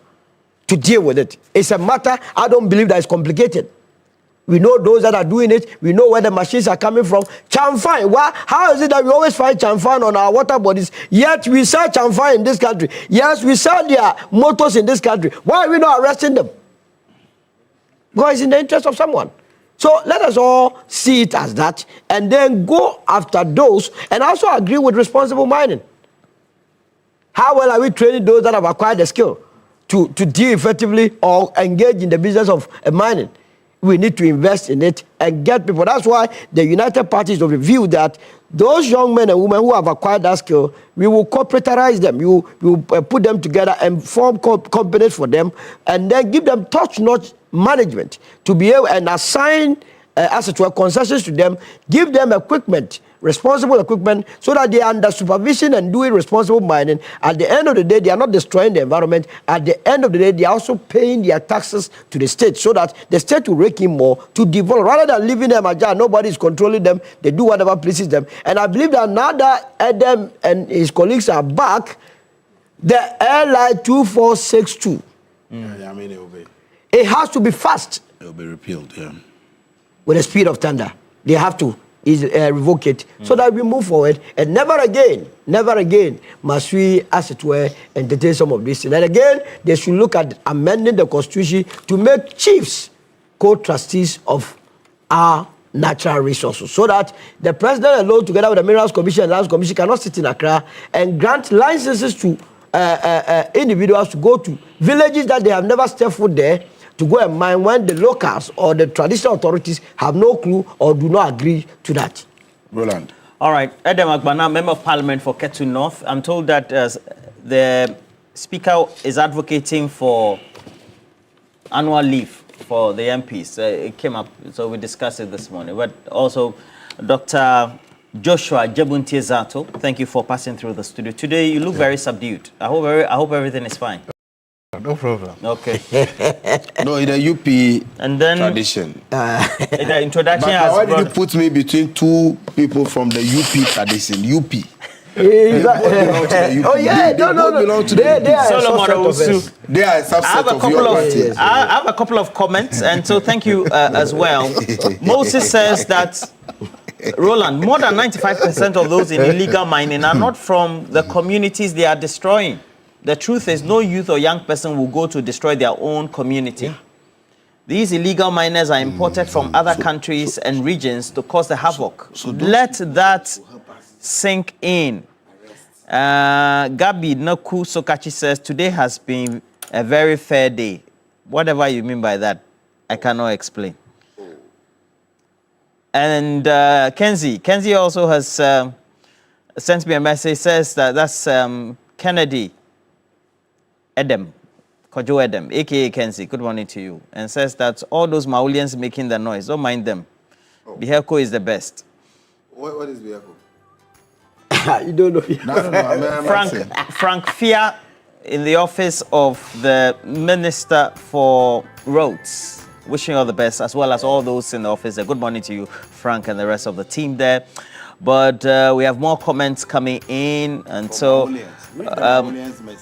to deal with it, it's a matter, I don't believe that it's complicated. We know those that are doing it. We know where the machines are coming from. Chamfine. How is it that we always find chamfine on our water bodies, yet we sell chamfine in this country? Yes, we sell their motors in this country. Why are we not arresting them? Because it's in the interest of someone. So let us all see it as that and then go after those and also agree with responsible mining. How well are we training those that have acquired the skill to deal effectively or engage in the business of mining? We need to invest in it and get people. That's why the United Parties of Review that those young men and women who have acquired that skill, we will corporatarize them. We will put them together and form companies for them and then give them top-notch management to be able and assign, as it were, concessions to them, give them equipment, responsible equipment, so that they are under supervision and doing responsible mining. At the end of the day, they are not destroying the environment. At the end of the day, they are also paying their taxes to the state so that the state will rake in more to develop. Rather than leaving them ajar, nobody is controlling them. They do whatever pleases them. And I believe that now that Adam and his colleagues are back, the LI 2462, it has to be fast. It will be repealed, yeah. With the speed of thunder. They have to revoke it so that we move forward and never again must we, as it were, entertain some of these things. And again, they should look at amending the constitution to make chiefs co-trustees of our natural resources so that the president alone, together with the Minerals Commission and Lands Commission, cannot sit in Accra and grant licenses to individuals to go to villages that they have never stepped foot there to go and mine when the locals or the traditional authorities have no clue or do not agree to that. Roland. All right. Adam Agbana, Member of Parliament for Ketu North. I'm told that the Speaker is advocating for annual leave for the MPs. It came up, so we discussed it this morning. But also, Dr. Joshua Jebuntie Zato, thank you for passing through the studio. Today, you look very subdued. I hope everything is fine. No problem. Okay. No, in the UP and then, tradition. The introduction but why did you put me between two people from the UP tradition? UP. They both belong to the UP. Oh yeah, they belong to the UP. They are a subset of your party. I have a couple of comments, and so thank you as well. Moses says that, Roland, more than 95% of those in illegal mining are not from the communities they are destroying. The truth is, no youth or young person will go to destroy their own community. Yeah. These illegal miners are imported from other countries and regions to cause the havoc. Let that sink in. Gabi Noku Sokachi says, today has been a very fair day. Whatever you mean by that, I cannot explain. And Kenzie also has sent me a message, says that that's Kennedy Edem, Kojo Edem, a.k.a. Kenzie, good morning to you, and says that all those Maulians making the noise, don't mind them. Oh. Biheko is the best. What is Biheko? You don't know. Frank Fia in the office of the Minister for Roads. Wishing you all the best, as well as all those in the office. Good morning to you, Frank, and the rest of the team there. But we have more comments coming in, and so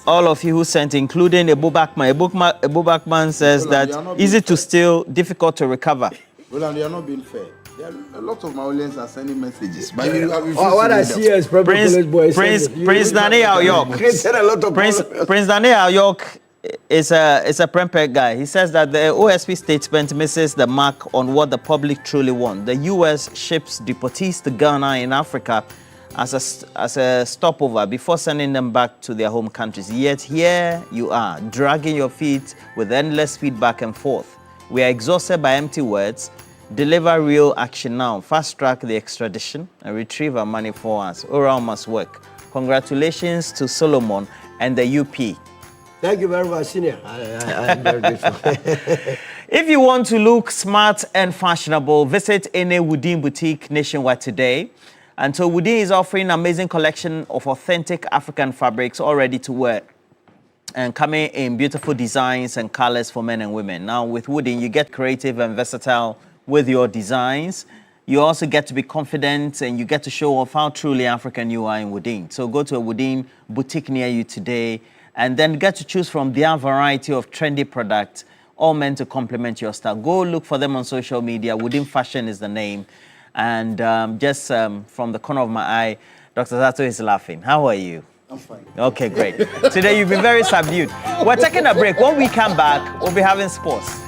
all of you who sent, including Ebu Bakman says that easy to steal, difficult to recover. Well, they are not being fair. There are a lot of Maulians are sending messages. But what I see is Prince Daniel York. Prince Daniel York is a Prempeh guy. He says that the OSP statement misses the mark on what the public truly want. The U.S. ships deportees to Ghana in Africa as a stopover before sending them back to their home countries. Yet here you are, dragging your feet with endless speed back and forth. We are exhausted by empty words. Deliver real action now. Fast track the extradition and retrieve our money for us. Oral must work. Congratulations to Solomon and the UP. Thank you very much, Senior. I'm very grateful. If you want to look smart and fashionable, visit any Woodin boutique nationwide today. And so Woodin is offering an amazing collection of authentic African fabrics all ready to wear and coming in beautiful designs and colors for men and women. Now with Woodin, you get creative and versatile with your designs. You also get to be confident and you get to show off how truly African you are in Woodin. So go to a Woodin boutique near you today and then get to choose from their variety of trendy products, all meant to complement your style. Go look for them on social media. Woodin Fashion is the name. And from the corner of my eye, Dr. Zato is laughing. How are you? I'm fine. Okay, great. Today you've been very subdued. We're taking a break. When we come back, we'll be having sports.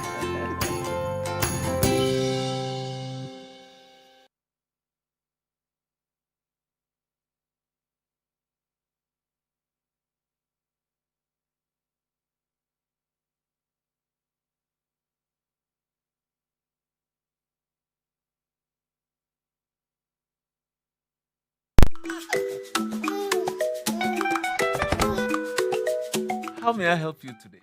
How may I help you today?